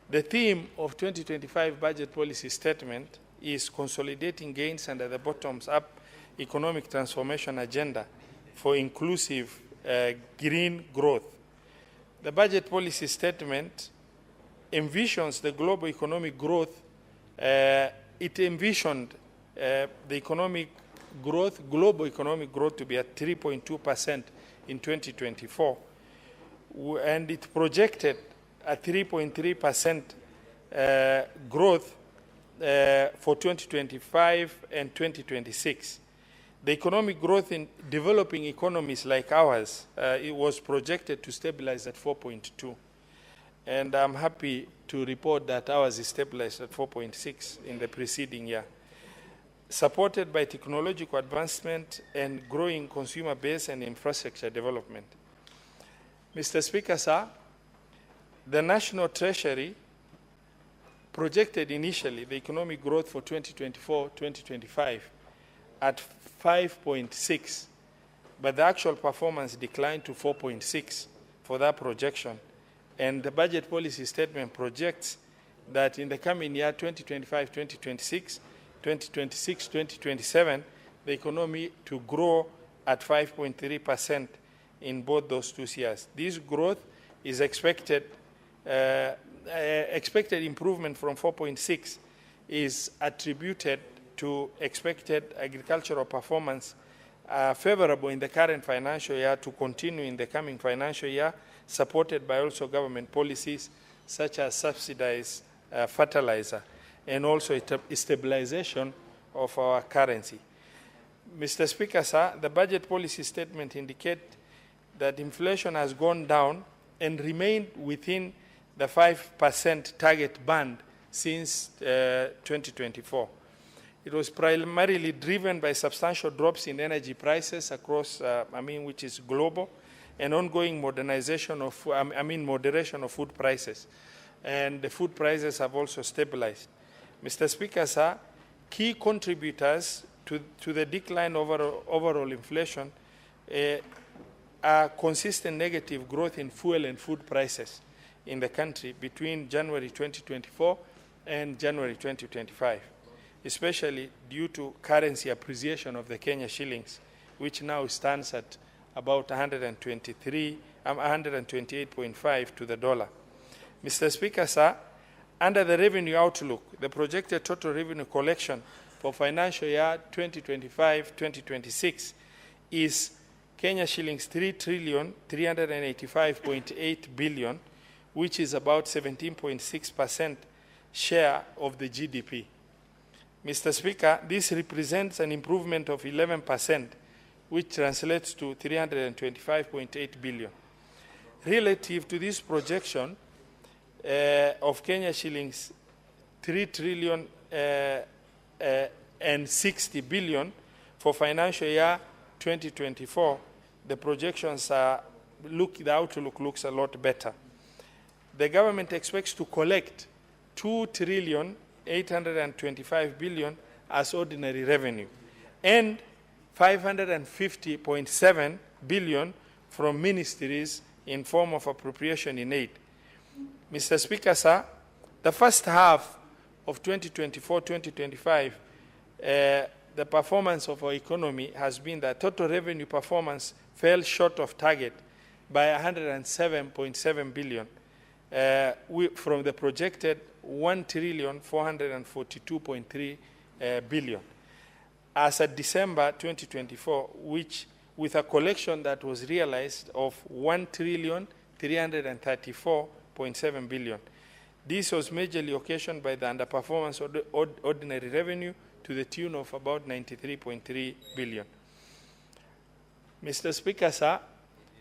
the theme of 2025 Budget Policy Statement is consolidating gains under the bottoms-up economic transformation agenda for inclusive green growth. The budget policy statement envisions the global economic growth. It envisioned the global economic growth to be at 3.2% in 2024. And it projected a 3.3% growth for 2025 and 2026. The economic growth in developing economies like ours, it was projected to stabilize at 4.2. And I'm happy to report that ours is stabilized at 4.6 in the preceding year. Supported by technological advancement and growing consumer base and infrastructure development. Mr. Speaker, sir, the National Treasury projected initially the economic growth for 2024-2025 at 5.6, but the actual performance declined to 4.6 for that projection. And the budget policy statement projects that in the coming year, 2025-2026, 2026-2027, the economy to grow at 5.3% in both those 2 years. This growth is expected improvement from 4.6 is attributed to expected agricultural performance favorable in the current financial year to continue in the coming financial year, supported by also government policies such as subsidized fertilizer and also stabilization of our currency. Mr. Speaker, sir, the budget policy statement indicates that inflation has gone down and remained within the 5% target band since 2024. It was primarily driven by substantial drops in energy prices across, which is global, and ongoing moderation of food prices. And the food prices have also stabilized. Mr. Speaker, sir, key contributors to the decline overall inflation are consistent negative growth in fuel and food prices in the country between January 2024 and January 2025, especially due to currency appreciation of the Kenya shillings, which now stands at about 128.5 to the dollar. Mr. Speaker, sir, under the revenue outlook, the projected total revenue collection for financial year 2025-2026 is Kenya shillings 3,385.8 billion, which is about 17.6% share of the GDP. Mr. Speaker, this represents an improvement of 11%, which translates to 325.8 billion. Relative to this projection of Kenya shillings 3,060 billion for financial year 2024, the projections are the outlook looks a lot better. The government expects to collect 2,825 billion as ordinary revenue and 550.7 billion from ministries in form of appropriation in aid. Mr. Speaker, sir, the first half of 2024-2025, the performance of our economy has been that total revenue performance fell short of target by 107.7 billion from the projected 1,442.3 billion. As at December 2024, which with a collection that was realized of 1,334.7 billion. This was majorly occasioned by the underperformance of the ordinary revenue to the tune of about 93.3 billion. Mr. Speaker, sir,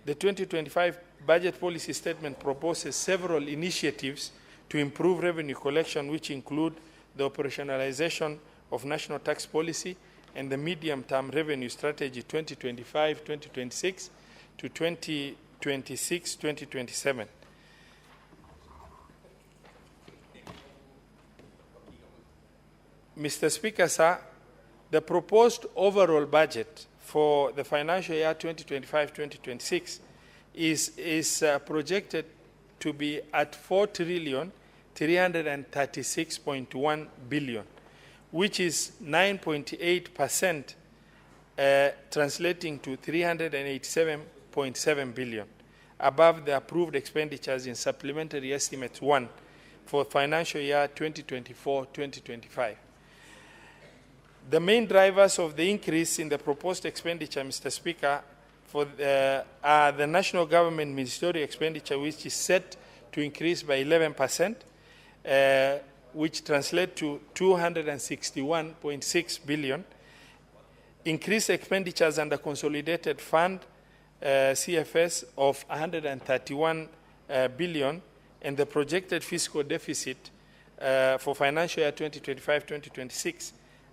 the 2025 budget policy statement proposes several initiatives to improve revenue collection, which include the operationalization of national tax policy and the medium-term revenue strategy 2025-2026 to 2026-2027. Mr. Speaker, sir, the proposed overall budget for the financial year 2025-2026 is projected to be at 4,336.1 billion, which is 9.8%, translating to 2.7 billion, above the approved expenditures in Supplementary Estimate 1 for financial year 2024-2025. The main drivers of the increase in the proposed expenditure, Mr. Speaker, are the national government ministerial expenditure, which is set to increase by 11%, which translates to 261.6 billion. Increased expenditures under consolidated fund, CFS, of 131 billion, and the projected fiscal deficit for financial year 2025-2026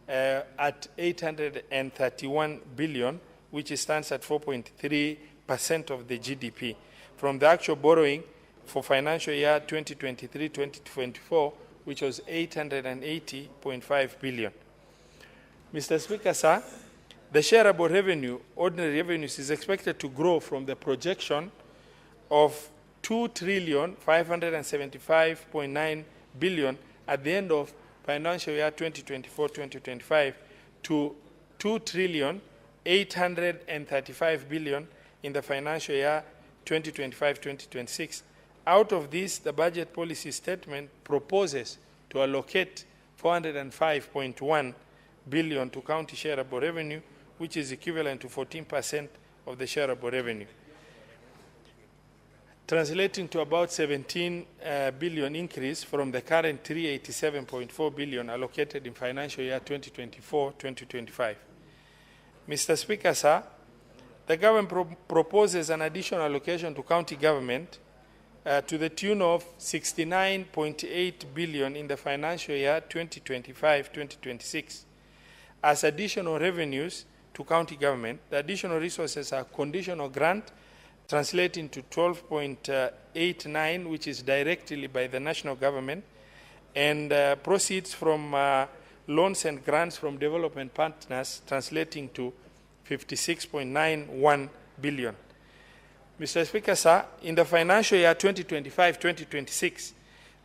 at 831 billion, which stands at 4.3% of the GDP, from the actual borrowing for financial year 2023-2024, which was 880.5 billion. Mr. Speaker, sir, the shareable revenue, ordinary revenues, is expected to grow from the projection of 2,575.9 billion at the end of financial year 2024-2025 to 2,835 billion in the financial year 2025-2026. Out of this, the budget policy statement proposes to allocate 405.1 billion to county shareable revenue, which is equivalent to 14% of the shareable revenue, translating to about 17 billion increase from the current 387.4 billion allocated in financial year 2024-2025. Mr. Speaker, sir, the government proposes an additional allocation to county government to the tune of 69.8 billion in the financial year 2025-2026 as additional revenues to county government. The additional resources are conditional grant, translating to 12.89, which is directly by the national government, and proceeds from loans and grants from development partners, translating to 56.91 billion. Mr. Speaker, sir, in the financial year 2025-2026,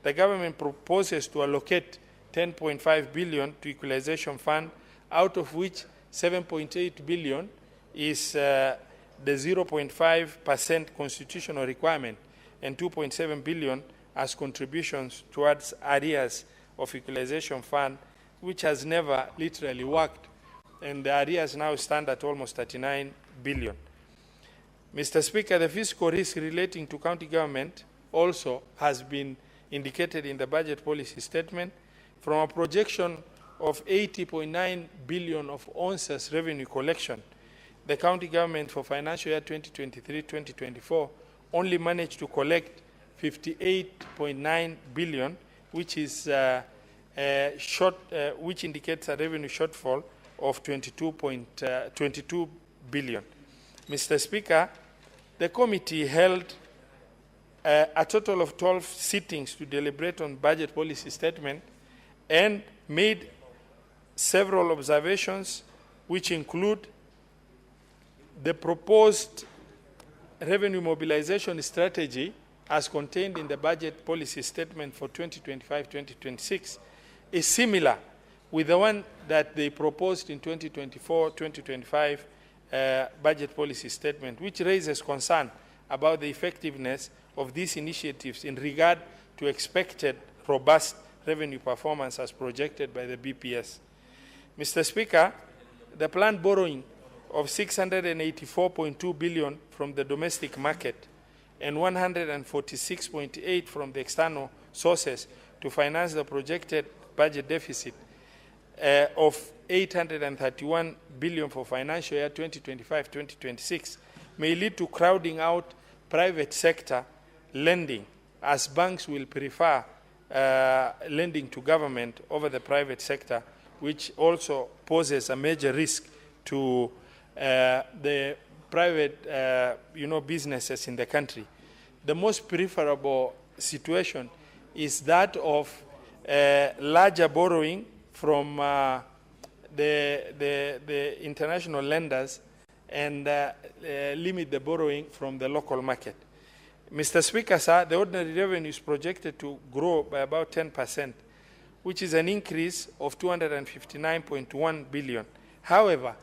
the government proposes to allocate 10.5 billion to equalization fund, out of which 7.8 billion is the 0.5% constitutional requirement, and 2.7 billion as contributions towards arrears of equalization fund, which has never literally worked, and the arrears now stand at almost 39 billion. Mr. Speaker, the fiscal risk relating to county government also has been indicated in the budget policy statement. From a projection of 80.9 billion of ONSA's revenue collection, the county government for financial year 2023-2024 only managed to collect 58.9 billion, which is which indicates a revenue shortfall of 22 billion. Mr. Speaker, the committee held a total of 12 sittings to deliberate on budget policy statement and made several observations, which include the proposed revenue mobilization strategy as contained in the budget policy statement for 2025-2026 is similar with the one that they proposed in 2024-2025 budget policy statement, which raises concern about the effectiveness of these initiatives in regard to expected robust revenue performance as projected by the BPS. Mr. Speaker, the planned borrowing of 684.2 billion from the domestic market and 146.8 from the external sources to finance the projected budget deficit of 831 billion for financial year 2025-2026 may lead to crowding out private sector lending, as banks will prefer lending to government over the private sector, which also poses a major risk to the private businesses in the country. The most preferable situation is that of larger borrowing from the international lenders and limit the borrowing from the local market. Mr. Speaker, sir, the ordinary revenue is projected to grow by about 10%, which is an increase of 259.1 billion. However,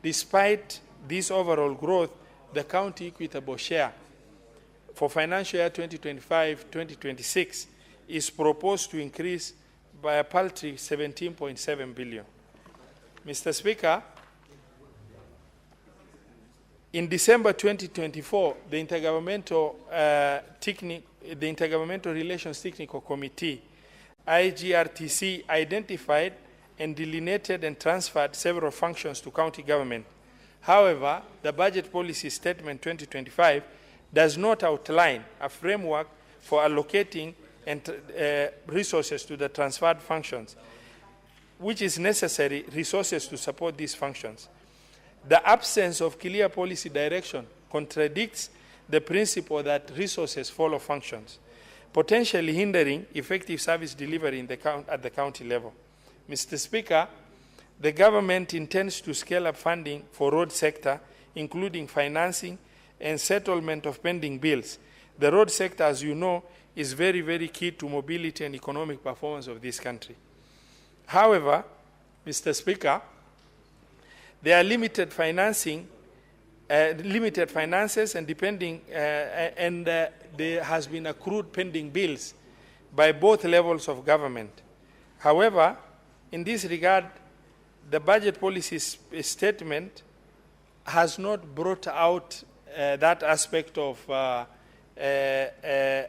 despite this overall growth, the county equitable share for financial year 2025-2026 is proposed to increase by a paltry 17.7 billion. Mr. Speaker, in December 2024, the Intergovernmental Relations Technical Committee, IGRTC, identified and delineated and transferred several functions to county government. However, the Budget Policy Statement 2025 does not outline a framework for allocating resources to the transferred functions, which is necessary resources to support these functions. The absence of clear policy direction contradicts the principle that resources follow functions, potentially hindering effective service delivery at the county level. Mr. Speaker, the government intends to scale up funding for road sector, including financing and settlement of pending bills. The road sector, as you know, is very, very key to mobility and economic performance of this country. However, Mr. Speaker, there are limited finances and there has been accrued pending bills by both levels of government. However, in this regard, the budget policy statement has not brought out that aspect of the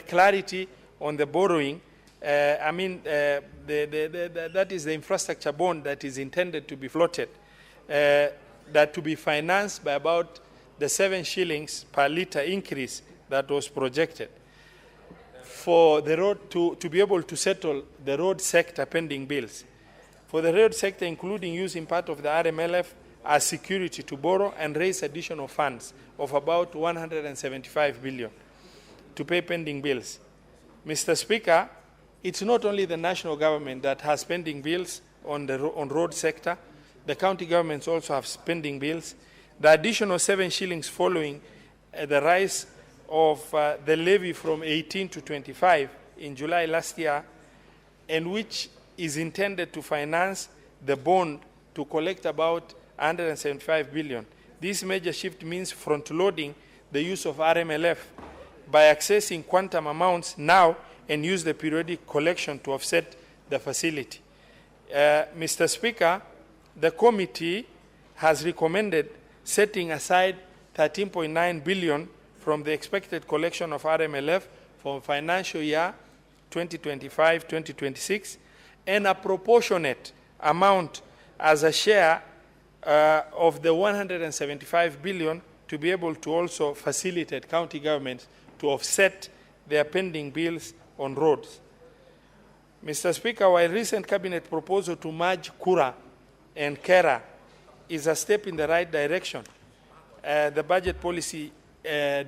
clarity on the borrowing. That is the infrastructure bond that is intended to be floated, that to be financed by about the 7 shillings per litre increase that was projected for the road to be able to settle the road sector pending bills. For the road sector, including using part of the RMLF as security to borrow and raise additional funds of about 175 billion to pay pending bills. Mr. Speaker, it's not only the national government that has pending bills on the road sector. The county governments also have pending bills. The additional 7 shillings following the rise of the levy from 18 to 25 in July last year, and which is intended to finance the bond to collect about 175 billion. This major shift means front-loading the use of RMLF by accessing quantum amounts now and use the periodic collection to offset the facility. Mr. Speaker, the committee has recommended setting aside 13.9 billion from the expected collection of RMLF for financial year 2025-2026 and a proportionate amount as a share of the 175 billion to be able to also facilitate county governments to offset their pending bills on roads. Mr. Speaker, while recent cabinet proposal to merge Kura and Kera is a step in the right direction, the budget policy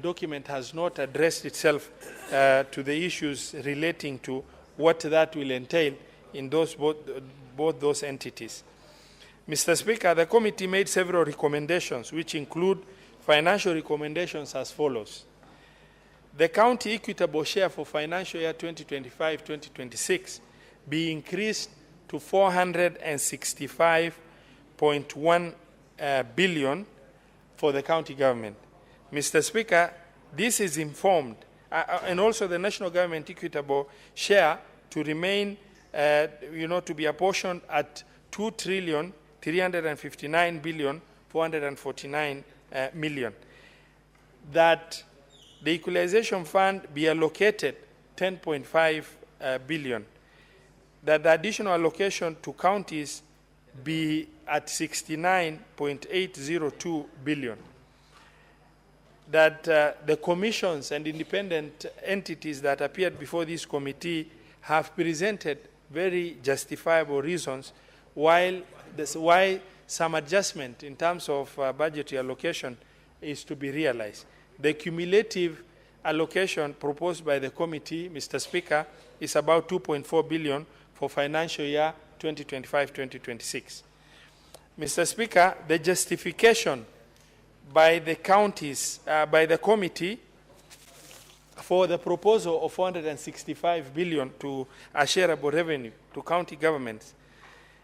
document has not addressed itself to the issues relating to what that will entail in both those entities. Mr. Speaker, the committee made several recommendations, which include financial recommendations as follows. The county equitable share for financial year 2025-2026 be increased to 465.1 billion for the county government. Mr. Speaker, this is informed, and also the national government equitable share to remain, to be apportioned at 2,359,449 million. That the equalization fund be allocated 10.5 billion. That the additional allocation to counties be at 69.802 billion. That the commissions and independent entities that appeared before this committee have presented very justifiable reasons why some adjustment in terms of budgetary allocation is to be realized. The cumulative allocation proposed by the committee, Mr. Speaker, is about 2.4 billion for financial year 2025-2026. Mr. Speaker, the justification by the counties, by the committee for the proposal of 465 billion to a shareable revenue to county governments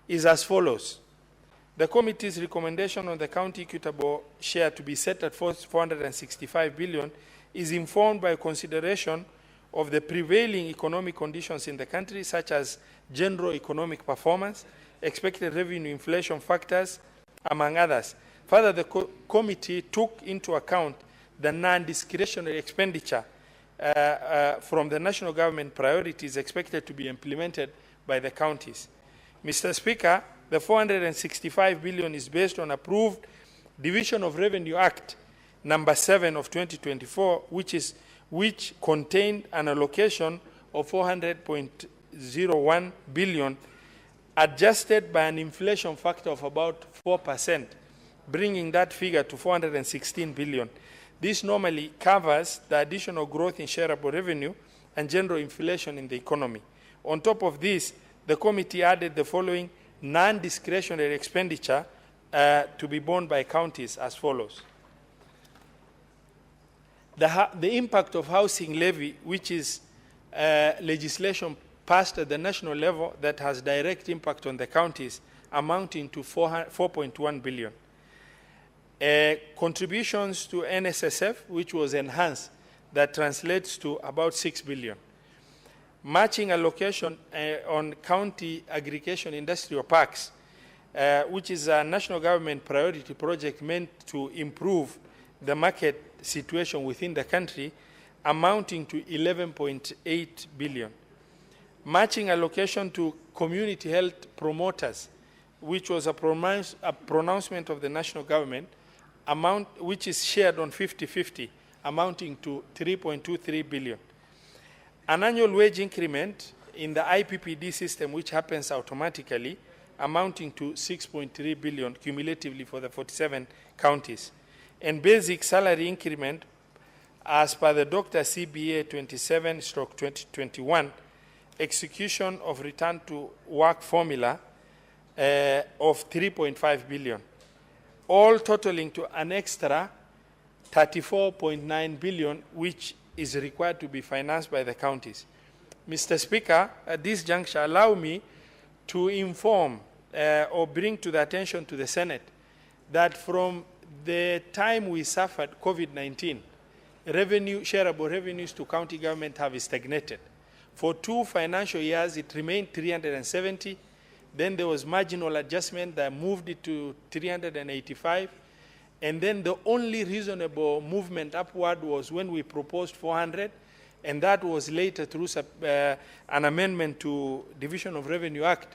is as follows. The committee's recommendation on the county equitable share to be set at 465 billion is informed by consideration of the prevailing economic conditions in the country, such as general economic performance, expected revenue inflation factors, among others. Further, the committee took into account the non-discretionary expenditure from the national government priorities expected to be implemented by the counties. Mr. Speaker, the 465 billion is based on approved Division of Revenue Act number 7 of 2024, which contained an allocation of 400.01 billion, adjusted by an inflation factor of about 4%, bringing that figure to 416 billion. This normally covers the additional growth in shareable revenue and general inflation in the economy. On top of this, the committee added the following non-discretionary expenditure to be borne by counties as follows. The impact of housing levy, which is legislation passed at the national level that has direct impact on the counties, amounting to 4.1 billion. Contributions to NSSF, which was enhanced, that translates to about 6 billion. Matching allocation on county aggregation industrial parks, which is a national government priority project meant to improve the market situation within the country, amounting to 11.8 billion. Matching allocation to community health promoters, which was a pronouncement of the national government, which is shared on 50-50, amounting to 3.23 billion. An annual wage increment in the IPPD system, which happens automatically, amounting to 6.3 billion cumulatively for the 47 counties. And basic salary increment, as per the Dr. CBA 27/2021, execution of return to work formula of 3.5 billion, all totaling to an extra 34.9 billion, which is required to be financed by the counties. Mr. Speaker, at this juncture, allow me to inform or bring to the attention to the Senate that from the time we suffered COVID-19, shareable revenues to county government have stagnated. For 2 financial years, it remained 370. Then there was marginal adjustment that moved it to 385. And then the only reasonable movement upward was when we proposed 400, and that was later through an amendment to Division of Revenue Act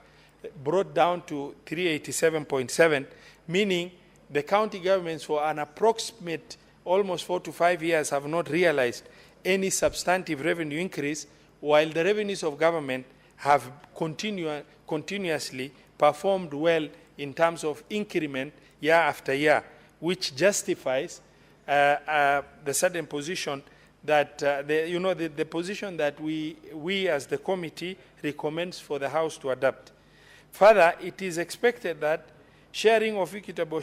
brought down to 387.7, meaning the county governments for an approximate almost 4 to 5 years have not realized any substantive revenue increase, while the revenues of government have continuously performed well in terms of increment year after year, which justifies the certain position that, the position that we as the committee recommends for the House to adopt. Further, it is expected that sharing of equitable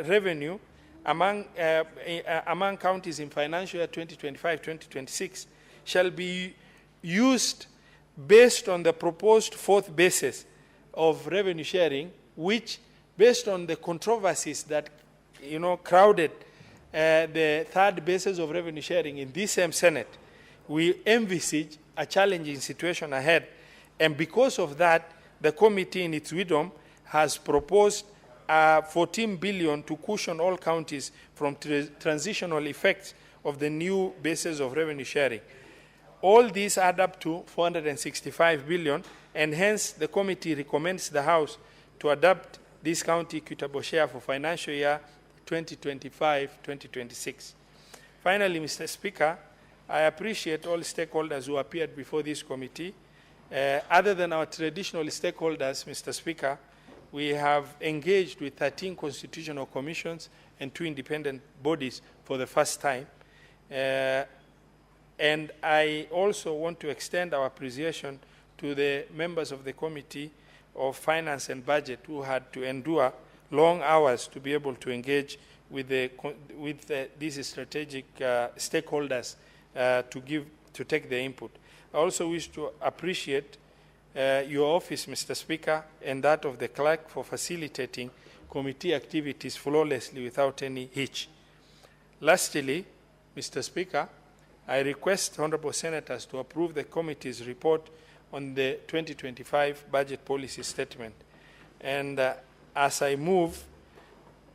revenue among counties in financial year 2025-2026 shall be used based on the proposed 4th basis of revenue sharing, which, based on the controversies that crowded the 3rd basis of revenue sharing in this same Senate, we envisage a challenging situation ahead. And because of that, the committee in its wisdom has proposed 14 billion to cushion all counties from transitional effects of the new basis of revenue sharing. All these add up to 465 billion, and hence the committee recommends the House to adopt this county equitable share for financial year 2025-2026. Finally, Mr. Speaker, I appreciate all stakeholders who appeared before this committee. Other than our traditional stakeholders, Mr. Speaker, we have engaged with 13 constitutional commissions and 2 independent bodies for the first time. And I also want to extend our appreciation to the members of the Committee of Finance and Budget who had to endure long hours to be able to engage with these strategic stakeholders to take their input. I also wish to appreciate your office, Mr. Speaker, and that of the clerk for facilitating committee activities flawlessly without any hitch. Lastly, Mr. Speaker, I request honorable senators to approve the committee's report on the 2025 budget policy statement. And as I move,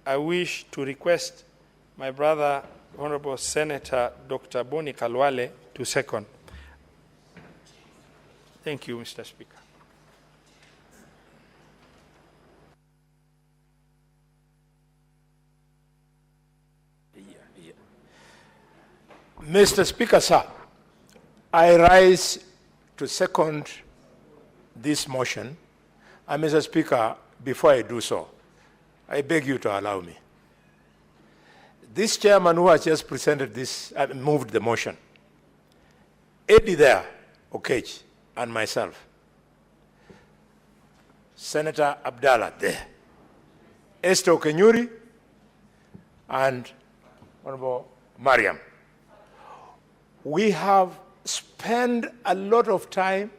I wish to request my brother, Honorable Senator Dr. Boni Kalwale, to second. Thank you, Mr. Speaker. Mr. Speaker, sir, I rise to second this motion. And Mr. Speaker, before I do so, I beg you to allow me. This chairman who has just presented this, moved the motion, Eddie there, Okech, and myself, Senator Abdallah there, Esther Okenyuri, and Honorable Mariam. We have spent a lot of time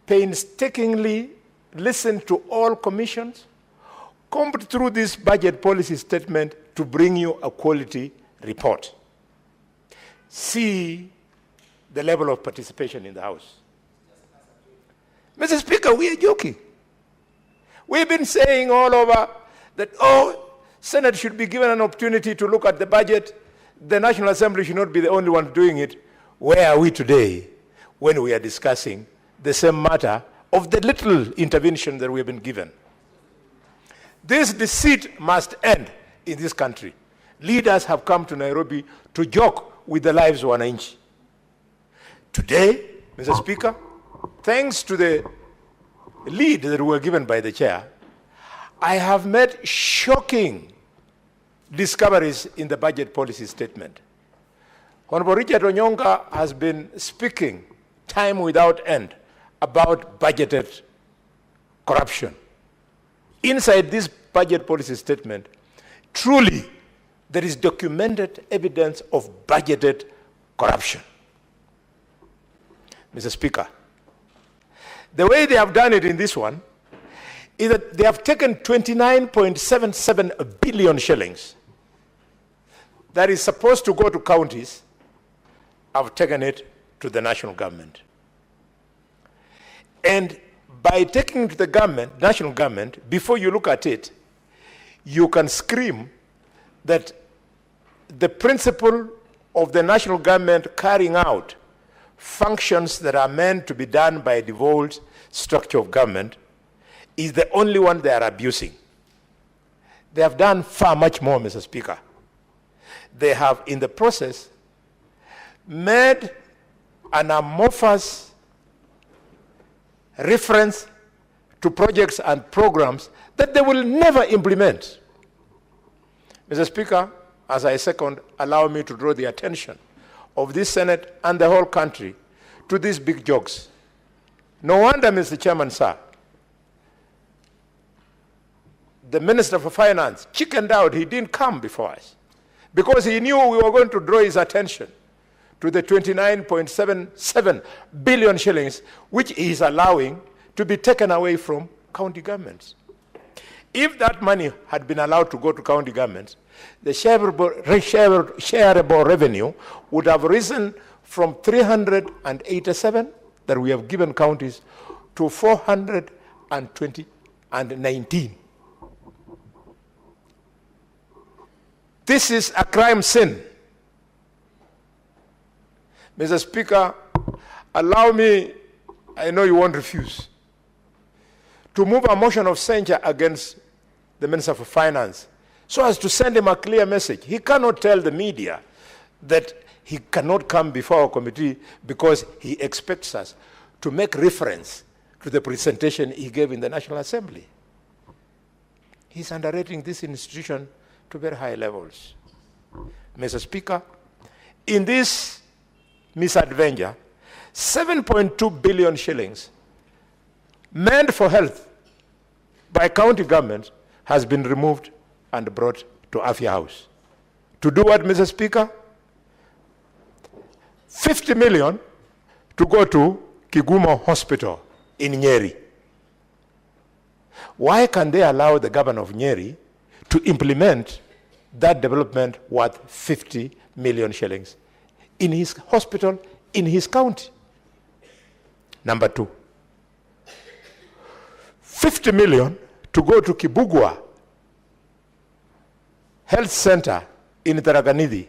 painstakingly listened to all commissions, combed through this budget policy statement to bring you a quality report. See the level of participation in the House. Mr. Speaker, we are joking. We've been saying all over that, oh, Senate should be given an opportunity to look at the budget. The National Assembly should not be the only one doing it. Where are we today when we are discussing the same matter of the little intervention that we have been given? This deceit must end in this country. Leaders have come to Nairobi to joke with the lives of wananchi. Today, Mr. Speaker, thanks to the lead that we were given by the chair, I have made shocking discoveries in the budget policy statement. Honorable Richard Onyonga has been speaking time without end about budgeted corruption. Inside this budget policy statement, truly, there is documented evidence of budgeted corruption. Mr. Speaker, the way they have done it in this one is that they have taken 29.77 billion shillings that is supposed to go to counties, have taken it to the national government. And by taking it to the government, national government, before you look at it, you can scream that the principle of the national government carrying out functions that are meant to be done by a devolved structure of government is the only one they are abusing. They have done far much more, Mr. Speaker. They have, in the process, made an amorphous reference to projects and programs that they will never implement. Mr. Speaker, as I second, allow me to draw the attention of this Senate and the whole country to these big jokes. No wonder, Mr. Chairman, sir, the Minister for Finance chickened out. He didn't come before us because he knew we were going to draw his attention to the 29.77 billion shillings, which he is allowing to be taken away from county governments. If that money had been allowed to go to county governments, the shareable revenue would have risen from 387 that we have given counties to 419. This is a crime sin. Mr. Speaker, allow me, I know you won't refuse, to move a motion of censure against the Minister for Finance so as to send him a clear message. He cannot tell the media that he cannot come before our committee because he expects us to make reference to the presentation he gave in the National Assembly. He's underrating this institution to very high levels. Mr. Speaker, in this misadventure, 7.2 billion shillings meant for health by county government has been removed and brought to Afya House. To do what, Mr. Speaker? 50 million to go to Kisumu Hospital in Nyeri. why can they allow the governor of Nyeri to implement that development worth 50 million shillings in his hospital, in his county? Number two, 50 million to go to Kibugwa Health Center in Tharaka-Nithi.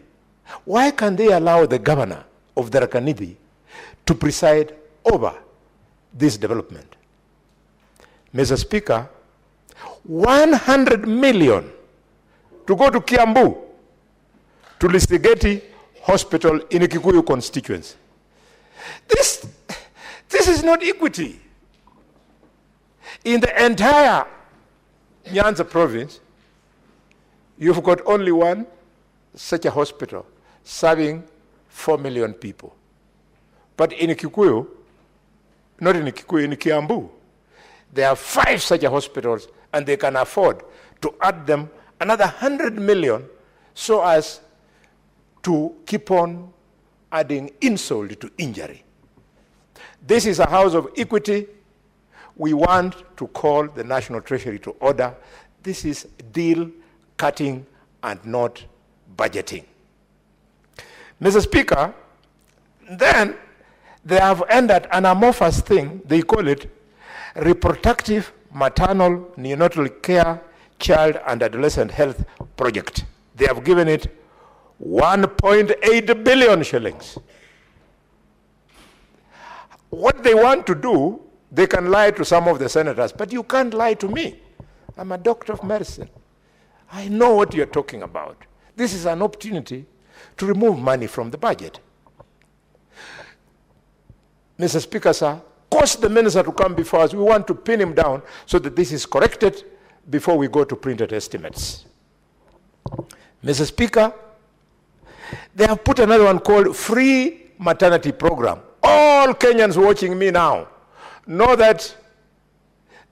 Why can they allow the governor of Tharaka-Nithi to preside over this development? Mr. Speaker, 100 million to go to Kiambu, to Listigeti Hospital in Kikuyu constituency. This is not equity. In the entire Nyanza province, you've got only one such a hospital serving 4 million people. But in Kikuyu, not in Kikuyu, in Kiambu, there are 5 such hospitals, and they can afford to add them another 100 million so as to keep on adding insult to injury. This is a house of equity. We want to call the National Treasury to order. This is deal cutting and not budgeting. Mr. Speaker, then they have ended an amorphous thing. They call it Reproductive Maternal Neonatal Care Child and Adolescent Health Project. They have given it 1.8 billion shillings. What they want to do, they can lie to some of the senators, but you can't lie to me. I'm a doctor of medicine. I know what you're talking about. This is an opportunity to remove money from the budget. Mr. Speaker, sir, cause the minister to come before us. We want to pin him down so that this is corrected before we go to printed estimates. Mr. Speaker, they have put another one called Free Maternity Program. All Kenyans watching me now know that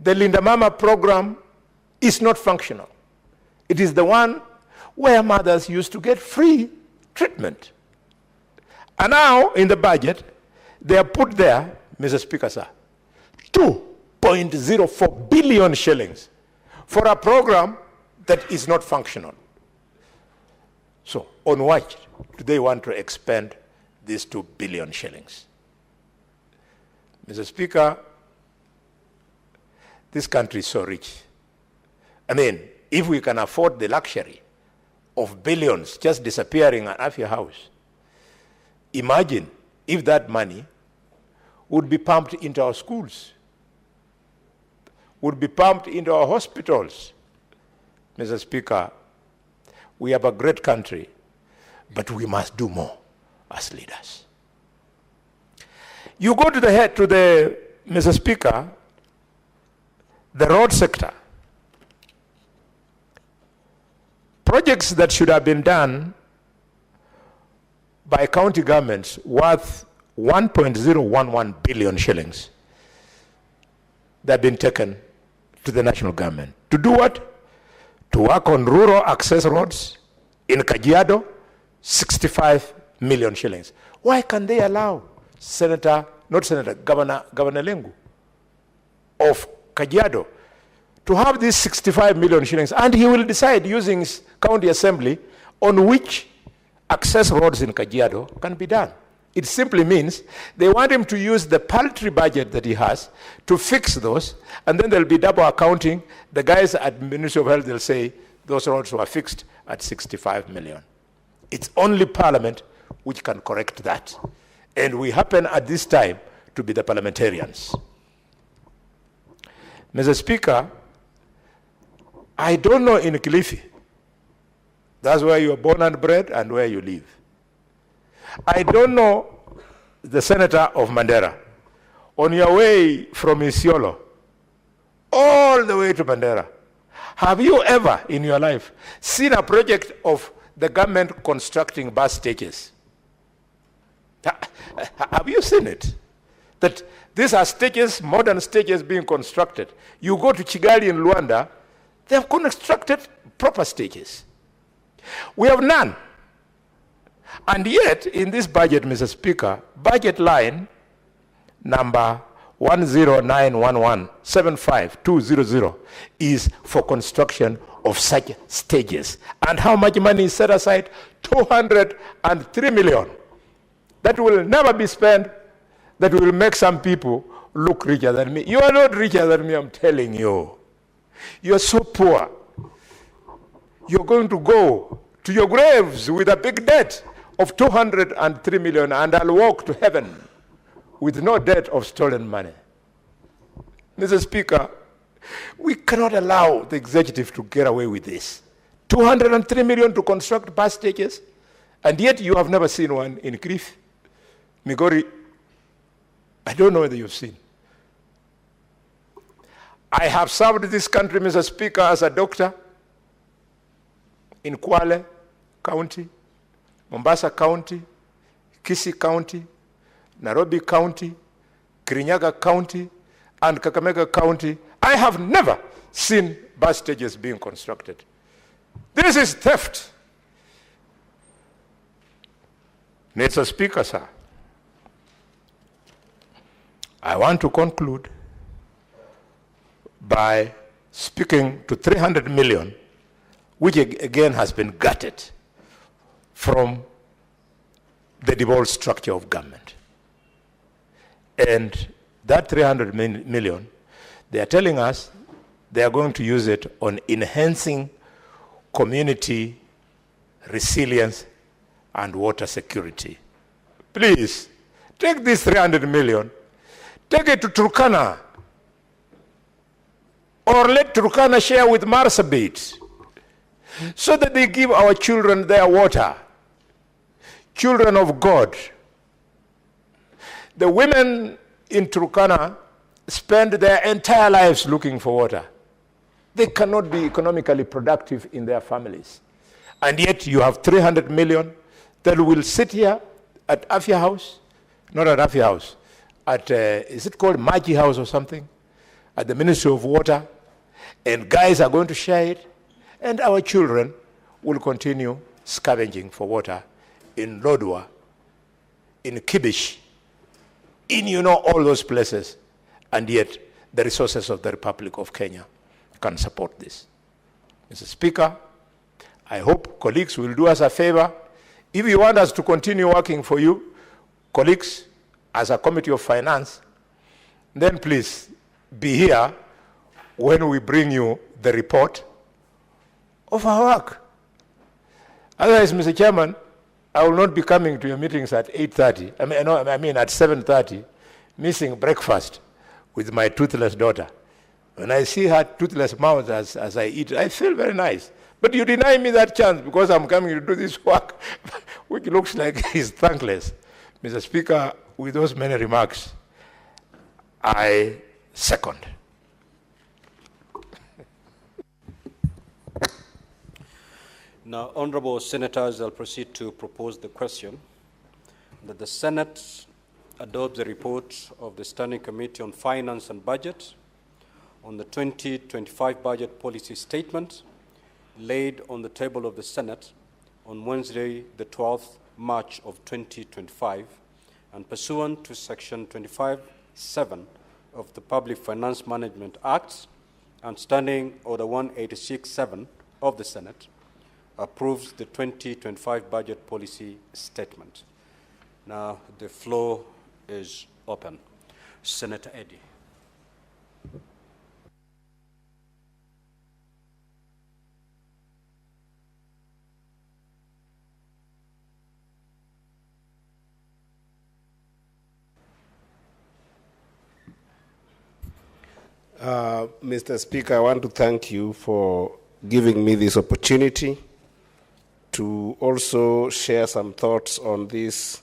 the Linda Mama program is not functional. It is the one where mothers used to get free treatment. And now, in the budget, they have put there, Mr. Speaker, sir, 2.04 billion shillings for a program that is not functional. So, on what do they want to expend these 2 billion shillings? Mr. Speaker, this country is so rich. I mean, if we can afford the luxury of billions just disappearing out of your house, imagine if that money would be pumped into our schools, would be pumped into our hospitals. Mr. Speaker, we have a great country, but we must do more as leaders. You go to Mr. Speaker, the road sector. Projects that should have been done by county governments worth 1.011 billion shillings that have been taken to the national government. To do what? To work on rural access roads in Kajiado, 65 million shillings. Why can they allow Governor Lengu of Kajiado to have these 65 million shillings, and he will decide using his county assembly on which access roads in Kajiado can be done. It simply means they want him to use the paltry budget that he has to fix those, and then there'll be double accounting. The guys at Ministry of Health, they'll say those roads were fixed at 65 million. It's only Parliament which can correct that. And we happen at this time to be the parliamentarians. Mr. Speaker, I don't know in Kilifi. That's where you are born and bred and where you live. I don't know the senator of Mandera. On your way from Isiolo all the way to Mandera, have you ever in your life seen a project of the government constructing bus stages? Have you seen it? That these are stages, modern stages being constructed. You go to Kigali in Luanda, they have constructed proper stages. We have none. And yet, in this budget, Mr. Speaker, budget line number 10911-75200 is for construction of such stages. And how much money is set aside? 203 million. That will never be spent. That will make some people look richer than me. You are not richer than me, I'm telling you. You are so poor. You're going to go to your graves with a big debt of 203 million, and I'll walk to heaven with no debt of stolen money. Mr. Speaker, we cannot allow the executive to get away with this. 203 million to construct bus stages, and yet you have never seen one in Cliff, Migori. I don't know whether you've seen. I have served this country, Mr. Speaker, as a doctor in Kwale County, Mombasa County, Kisii County, Nairobi County, Kirinyaga County, and Kakamega County. I have never seen bus stages being constructed. This is theft. Mr. Speaker, sir, I want to conclude by speaking to 300 million, which again has been gutted from the devolved structure of government. And that 300 million, they are telling us they are going to use it on enhancing community resilience and water security. Please, take this 300 million, take it to Turkana, or let Turkana share with Marsabit, so that they give our children their water. Children of God. The women in Turkana spend their entire lives looking for water. They cannot be economically productive in their families. And yet you have 300 million that will sit here at Afya House, not at Afya House, at, is it called Maji House or something? At the Ministry of Water, and guys are going to share it, and our children will continue scavenging for water in Lodwar, in Kibish, in all those places, and yet the resources of the Republic of Kenya can support this. Mr. Speaker, I hope colleagues will do us a favor. If you want us to continue working for you, colleagues, as a Committee of Finance, then please be here when we bring you the report of our work. Otherwise, Mr. Chairman, I will not be coming to your meetings at 8:30. I mean at 7:30, missing breakfast with my toothless daughter. When I see her toothless mouth as I eat, I feel very nice. But you deny me that chance because I'm coming to do this work, which looks like it's thankless. Mr. Speaker, with those many remarks, I second. Now, honorable senators, I'll proceed to propose the question that the Senate adopt the report of the Standing Committee on Finance and Budget on the 2025 budget policy statement laid on the table of the Senate on Wednesday, the 12th March of 2025, and pursuant to Section 25(7) of the Public Finance Management Act and Standing Order 186(7) of the Senate, approves the 2025 budget policy statement. Now, the floor is open. Senator Eddy. Mr. Speaker, I want to thank you for giving me this opportunity to also share some thoughts on this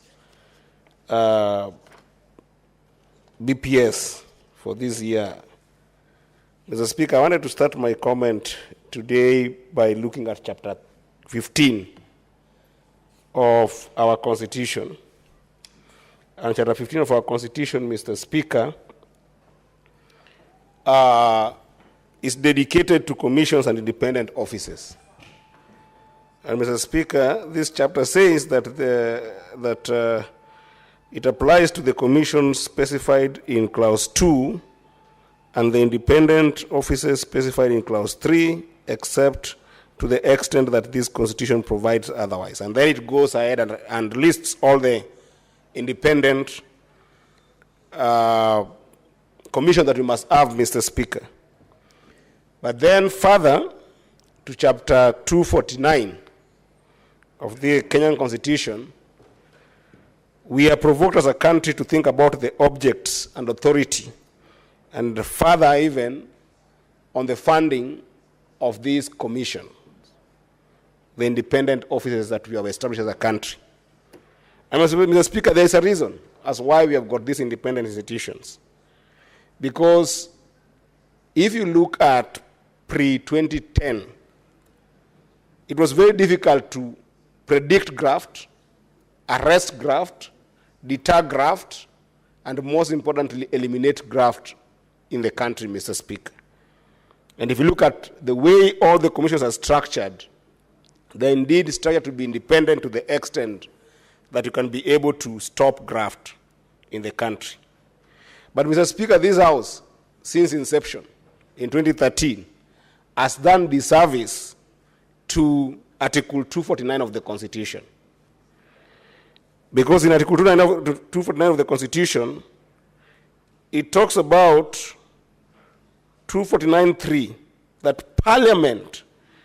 BPS for this year. Mr. Speaker, I wanted to start my comment today by looking at chapter 15 of our Constitution. And chapter 15 of our Constitution, Mr. Speaker, is dedicated to commissions and independent offices. And Mr. Speaker, this chapter says that It applies to the commissions specified in clause 2 and the independent offices specified in clause 3, except to the extent that this constitution provides otherwise. And then it goes ahead and lists all the independent commission that we must have, Mr. Speaker. But then further to chapter 249 of the Kenyan Constitution, we are provoked as a country to think about the objects and authority, and further even on the funding of these commissions, the independent offices that we have established as a country. And Mr. Speaker, there is a reason as why we have got these independent institutions. Because if you look at pre-2010, it was very difficult to predict graft, arrest graft, deter graft, and most importantly, eliminate graft in the country, Mr. Speaker. And if you look at the way all the commissions are structured, they're indeed structured to be independent to the extent that you can be able to stop graft in the country. But, Mr. Speaker, this House, since inception in 2013, has done disservice to Article 249 of the Constitution. Because in Article 249 of the Constitution, it talks about 249.3, that Parliament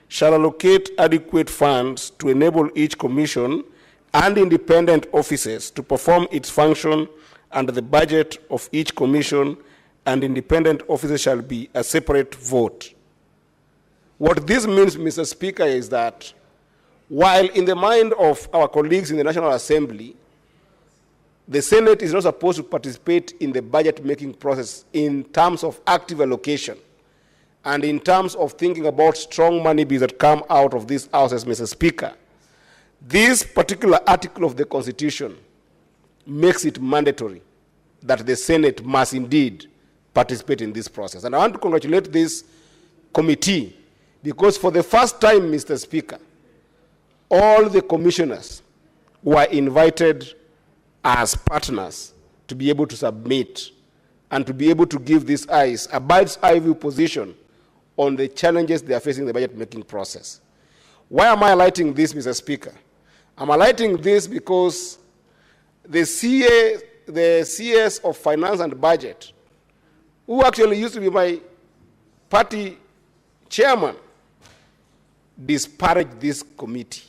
shall allocate adequate funds to enable each commission and independent offices to perform its function under the budget of each commission, and independent offices shall be a separate vote. What this means, Mr. Speaker, is that while in the mind of our colleagues in the National Assembly, the Senate is not supposed to participate in the budget-making process in terms of active allocation and in terms of thinking about strong money bills that come out of these houses, Mr. Speaker, this particular article of the Constitution makes it mandatory that the Senate must indeed participate in this process. And I want to congratulate this committee because for the first time, Mr. Speaker, all the commissioners were invited as partners to be able to submit and to be able to give these eyes a bird's-eye view position on the challenges they are facing in the budget-making process. Why am I highlighting this, Mr. Speaker? I'm highlighting this because the CS of Finance and Budget, who actually used to be my party chairman, disparaged this committee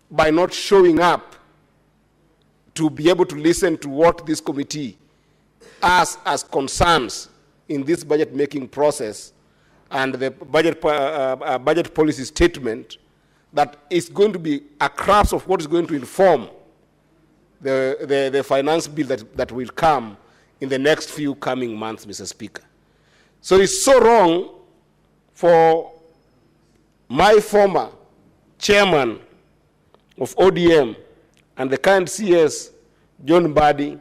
by not showing up to be able to listen to what this committee has as concerns in this budget-making process and the budget policy statement that is going to be a crux of what is going to inform the finance bill that will come in the next few coming months, Mr. Speaker. So it's so wrong for my former chairman of ODM and the current CS, John Mbadi,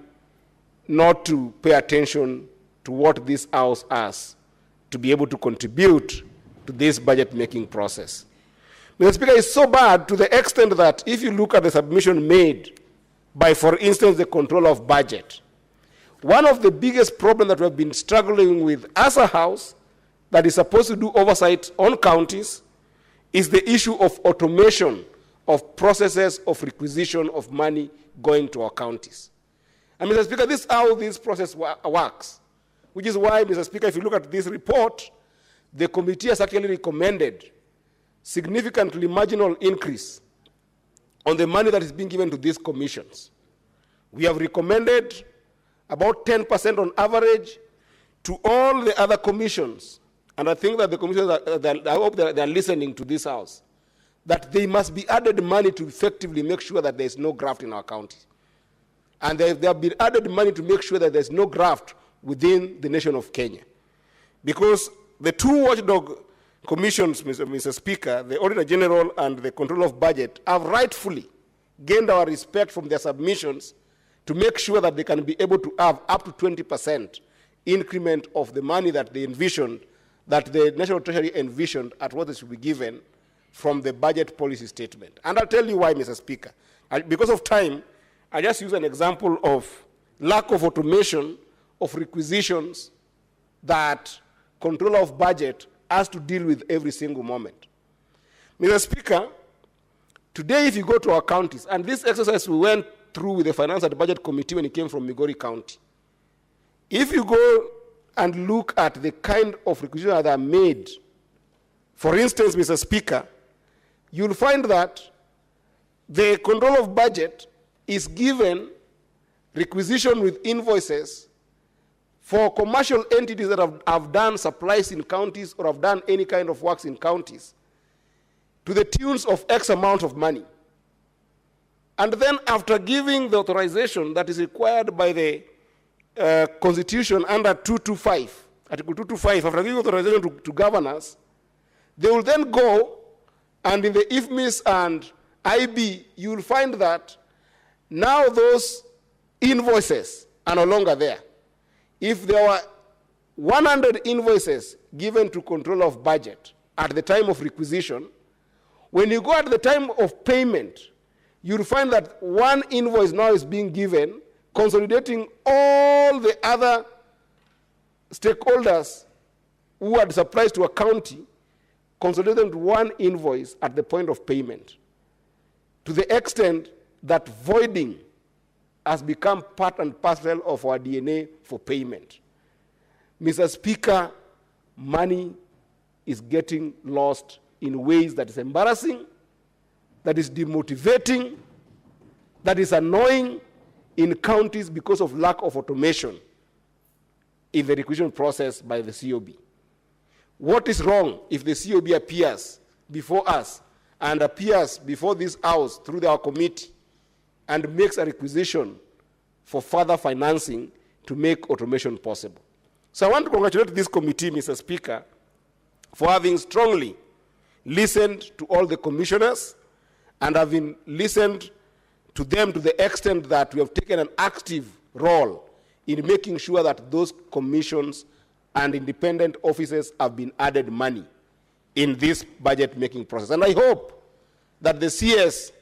not to pay attention to what this House has to be able to contribute to this budget-making process. Mr. Speaker, it's so bad to the extent that if you look at the submission made by, for instance, the control of budget, one of the biggest problems that we have been struggling with as a House that is supposed to do oversight on counties is the issue of automation of processes of requisition of money going to our counties. And Mr. Speaker, this is how this process works, which is why, Mr. Speaker, if you look at this report, the committee has actually recommended significantly marginal increase on the money that is being given to these commissions. We have recommended about 10% on average to all the other commissions, and I think that the commissioners, I hope they are listening to this House, that they must be added money to effectively make sure that there is no graft in our county. And they have been added money to make sure that there is no graft within the nation of Kenya. Because the two watchdog commissions, Mr. Speaker, the Auditor General and the Control of Budget, have rightfully gained our respect from their submissions to make sure that they can be able to have up to 20% increment of the money that they envisioned, that the National Treasury envisioned at what they should be given from the budget policy statement. And I'll tell you why, Mr. Speaker. Because of time, I just use an example of lack of automation of requisitions that controller of budget has to deal with every single moment. Mr. Speaker, today if you go to our counties, and this exercise we went through with the Finance and Budget Committee when it came from Migori County, if you go and look at the kind of requisitions that are made, for instance, Mr. Speaker, you'll find that the control of budget is given requisition with invoices for commercial entities that have done supplies in counties or have done any kind of works in counties to the tunes of X amount of money. And then after giving the authorization that is required by the Constitution under 225, Article 225, after giving authorization to governors, they will then go, and in the IFMIS and IB, you will find that now those invoices are no longer there. If there were 100 invoices given to control of budget at the time of requisition, when you go at the time of payment, you'll find that one invoice now is being given, consolidating all the other stakeholders who had supplies to a county, consolidating to one invoice at the point of payment, to the extent that voiding has become part and parcel of our DNA for payment. Mr. Speaker, money is getting lost in ways that is embarrassing, that is demotivating, that is annoying in counties because of lack of automation in the requisition process by the COB. What is wrong if the COB appears before us and appears before this House through our committee and makes a requisition for further financing to make automation possible? So I want to congratulate this committee, Mr. Speaker, for having strongly listened to all the commissioners and having listened to them to the extent that we have taken an active role in making sure that those commissions and independent offices have been added money in this budget-making process. And I hope that the CS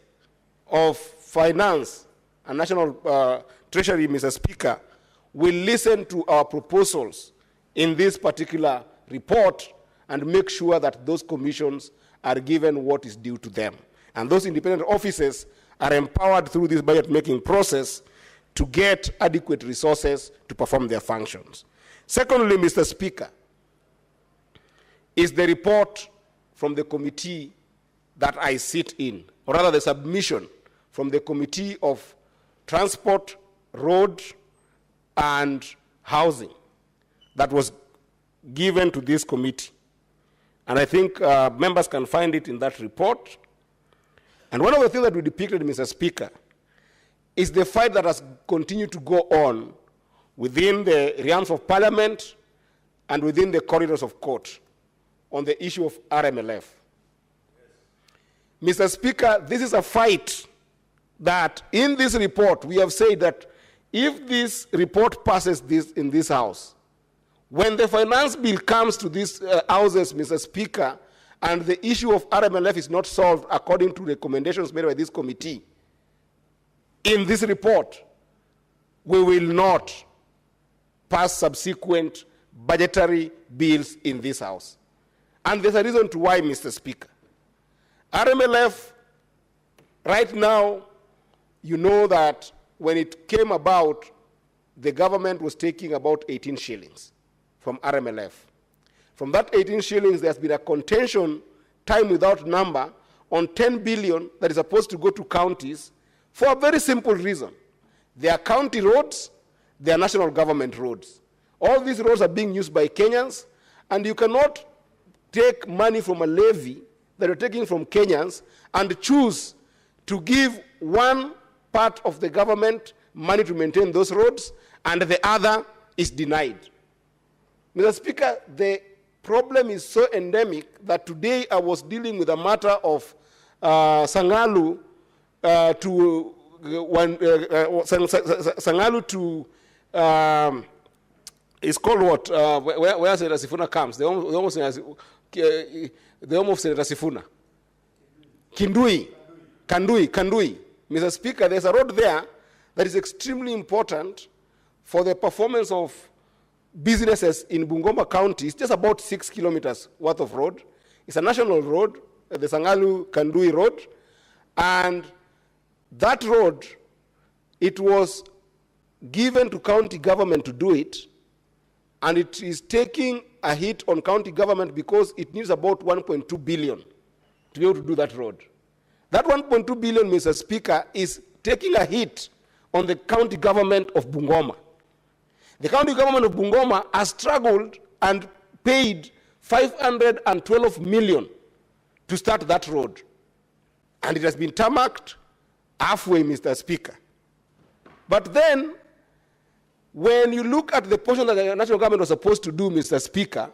of Finance and National Treasury, Mr. Speaker, will listen to our proposals in this particular report and make sure that those commissions are given what is due to them. And those independent offices are empowered through this budget-making process to get adequate resources to perform their functions. Secondly, Mr. Speaker, is the report from the committee that I sit in, or rather the submission from the Committee of Transport, Road, and Housing that was given to this committee. And I think members can find it in that report. And one of the things that we depicted, Mr. Speaker, is the fight that has continued to go on within the realms of Parliament and within the corridors of court on the issue of RMLF. Mr. Speaker, this is a fight that in this report we have said that if this report passes in this House, when the finance bill comes to these houses, Mr. Speaker, and the issue of RMLF is not solved according to recommendations made by this committee, in this report, we will not pass subsequent budgetary bills in this House. And there's a reason to why, Mr. Speaker. RMLF, right now, you know that when it came about, the government was taking about 18 shillings from RMLF. From that 18 shillings, there's been a contention, time without number, on 10 billion that is supposed to go to counties for a very simple reason. They are county roads, they are national government roads. All these roads are being used by Kenyans, and you cannot take money from a levy that you're taking from Kenyans and choose to give one part of the government money to maintain those roads, and the other is denied. Mr. Speaker, the problem is so endemic that today I was dealing with a matter of Sangalu to Sangalu to it's called what? Where Senator Sifuna comes? The home of Senator Sifuna. Kandui. Mr. Speaker, there's a road there that is extremely important for the performance of businesses in Bungoma County. It's just about 6 kilometers worth of road. It's a national road, the Sangalu-Kandui Road, and that road, it was given to county government to do it, and it is taking a hit on county government because it needs about 1.2 billion to be able to do that road. That 1.2 billion, Mr. Speaker, is taking a hit on the county government of Bungoma. The county government of Bungoma has struggled and paid 512 million to start that road. And it has been tarmacked halfway, Mr. Speaker. But then, when you look at the portion that the national government was supposed to do, Mr. Speaker,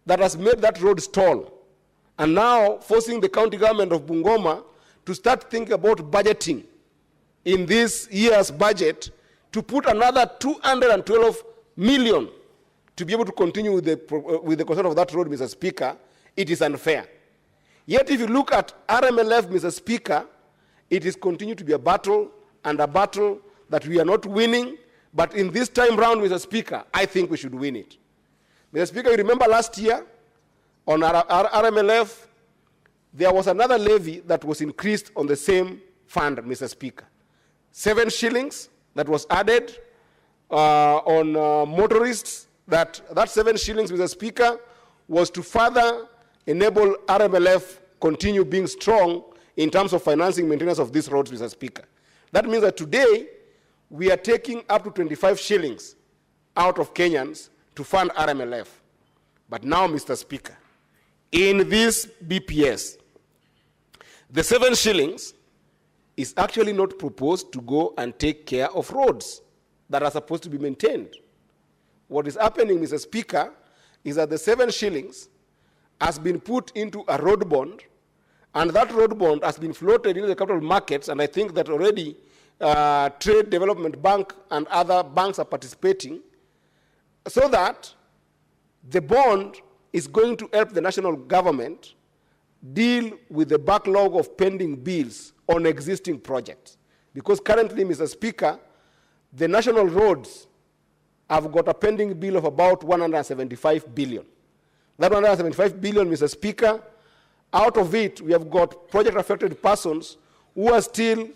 that has made that road stall, and now forcing the county government of Bungoma to start thinking about budgeting in this year's budget to put another 212 million to be able to continue with the construction of that road, Mr. Speaker, it is unfair. Yet if you look at RMLF, Mr. Speaker, it is continued to be a battle, and a battle that we are not winning, but in this time round, Mr. Speaker, I think we should win it. Mr. Speaker, you remember last year on RMLF, there was another levy that was increased on the same fund, Mr. Speaker. 7 shillings that was added on motorists. That 7 shillings, Mr. Speaker, was to further enable RMLF continue being strong in terms of financing maintenance of these roads, Mr. Speaker. That means that today, we are taking up to 25 shillings out of Kenyans to fund RMLF. But now, Mr. Speaker, in this BPS, the 7 shillings is actually not proposed to go and take care of roads that are supposed to be maintained. What is happening, Mr. Speaker, is that the 7 shillings has been put into a road bond, and that road bond has been floated into the capital markets, and I think that already Trade Development Bank and other banks are participating, so that the bond is going to help the national government deal with the backlog of pending bills on existing projects. Because currently, Mr. Speaker, the national roads have got a pending bill of about 175 billion. That 175 billion, Mr. Speaker, out of it, we have got project-affected persons who are still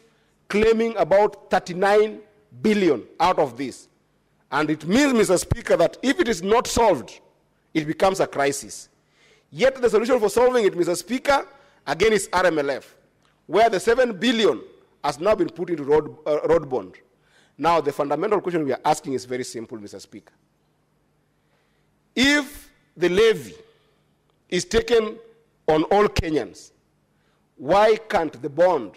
claiming about 39 billion out of this. And it means, Mr. Speaker, that if it is not solved, it becomes a crisis. Yet the solution for solving it, Mr. Speaker, again is RMLF, where the 7 billion has now been put into road bond. Now, the fundamental question we are asking is very simple, Mr. Speaker. If the levy is taken on all Kenyans, why can't the bond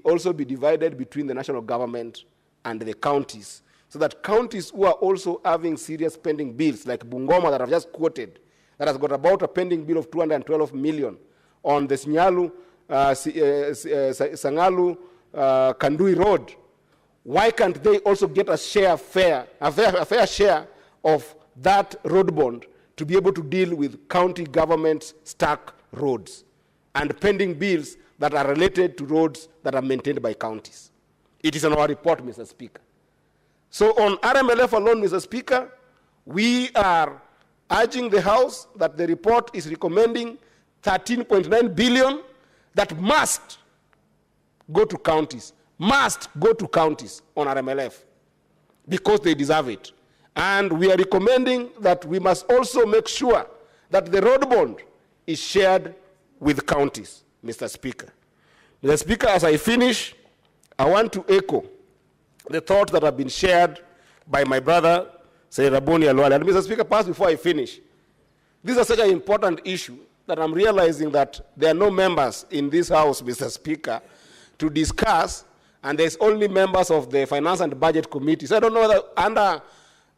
also be divided between the national government and the counties, so that counties who are also having serious pending bills, like Bungoma that I've just quoted, that has got about a pending bill of 212 million on the Sangalu Kandui Road, why can't they also get a fair share of that road bond to be able to deal with county governments' stuck roads and pending bills that are related to roads that are maintained by counties? It is in our report, Mr. Speaker. So on RMLF alone, Mr. Speaker, we are urging the House that the report is recommending 13.9 billion that must go to counties, on RMLF, because they deserve it. And we are recommending that we must also make sure that the road bond is shared with counties, Mr. Speaker. Mr. Speaker, as I finish, I want to echo the thoughts that have been shared by my brother, Senator Boni Alwale. And Mr. Speaker, perhaps before I finish, this is such an important issue that I'm realizing that there are no members in this House, Mr. Speaker, to discuss, and there's only members of the Finance and Budget Committee. So I don't know whether under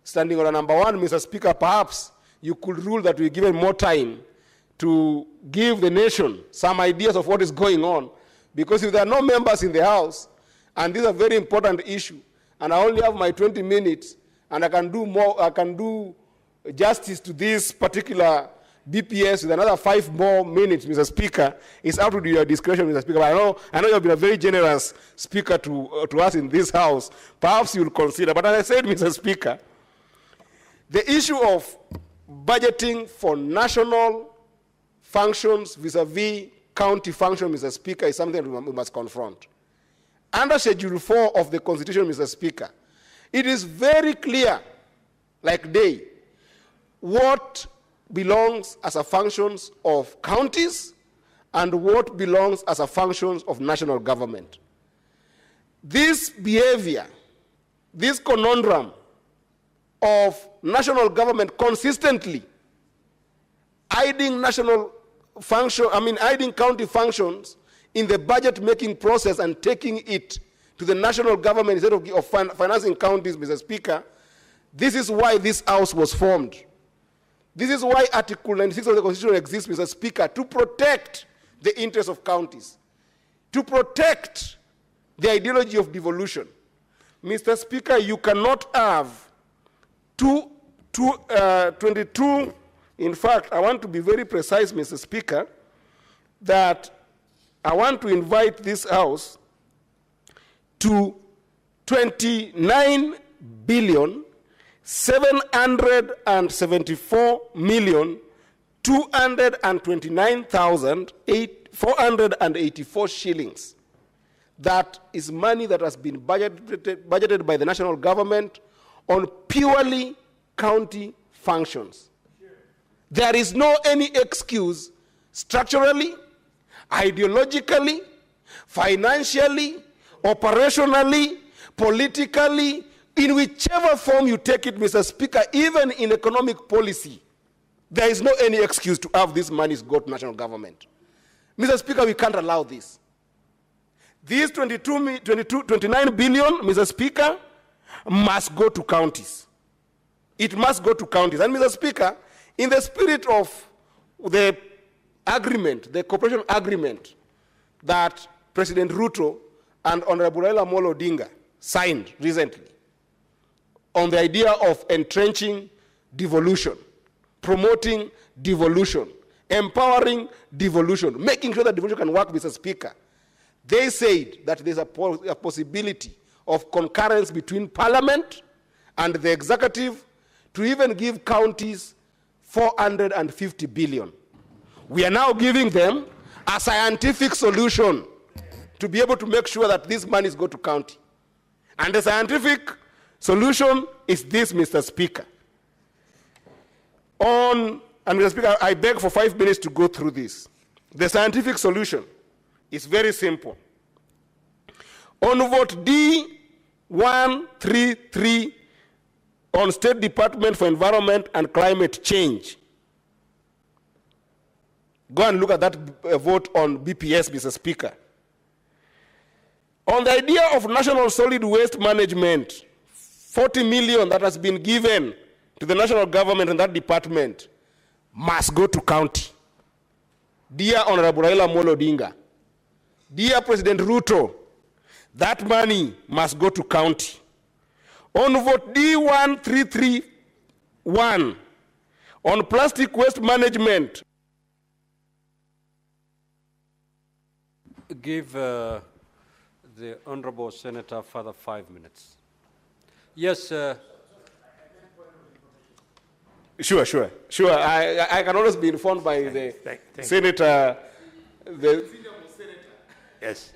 standing order number 1, Mr. Speaker, perhaps you could rule that we're given more time to give the nation some ideas of what is going on, because if there are no members in the House, and this is a very important issue, and I only have my 20 minutes, and I can do justice to this particular BPS with another 5 more minutes, Mr. Speaker, it's up to your discretion, Mr. Speaker. But I know you've been a very generous speaker to us in this House. Perhaps you'll consider. But as I said, Mr. Speaker, the issue of budgeting for national functions vis-a-vis county function, Mr. Speaker, is something we must confront. Under Schedule 4 of the Constitution, Mr. Speaker, it is very clear, like day, what belongs as a functions of counties and what belongs as a functions of national government. This behavior, this conundrum of national government consistently hiding hiding county functions in the budget-making process and taking it to the national government instead of financing counties, Mr. Speaker, this is why this House was formed. This is why Article 96 of the Constitution exists, Mr. Speaker, to protect the interests of counties, to protect the ideology of devolution. Mr. Speaker, you cannot have 22, in fact, I want to be very precise, Mr. Speaker, that I want to invite this House to 29,754,229,484 shillings. That is money that has been budgeted by the national government on purely county functions. There is no any excuse structurally, ideologically, financially, operationally, politically, in whichever form you take it, Mr. Speaker, even in economic policy, there is no any excuse to have these monies go to national government. Mr. Speaker, we can't allow this. These 29 billion, Mr. Speaker, must go to counties. It must go to counties. And Mr. Speaker, in the spirit of the agreement, the cooperation agreement that President Ruto and Honorable Raila Amolo Odinga signed recently on the idea of entrenching devolution, promoting devolution, empowering devolution, making sure that devolution can work, Mr. Speaker. They said that there's a possibility of concurrence between Parliament and the executive to even give counties 450 billion. We are now giving them a scientific solution to be able to make sure that these monies go to county. And the scientific solution is this, Mr. Speaker. And Mr. Speaker, I beg for 5 minutes to go through this. The scientific solution is very simple. On vote D133 on State Department for Environment and Climate Change, go and look at that vote on BPS, Mr. Speaker. On the idea of national solid waste management, 40 million that has been given to the national government and that department must go to county. Dear Honorable Raila Amolo Odinga, dear President Ruto, that money must go to county. On vote D1331 on plastic waste management, give the Honorable Senator further 5 minutes. Yes, Sure. I can always be informed by the Senator. Yes.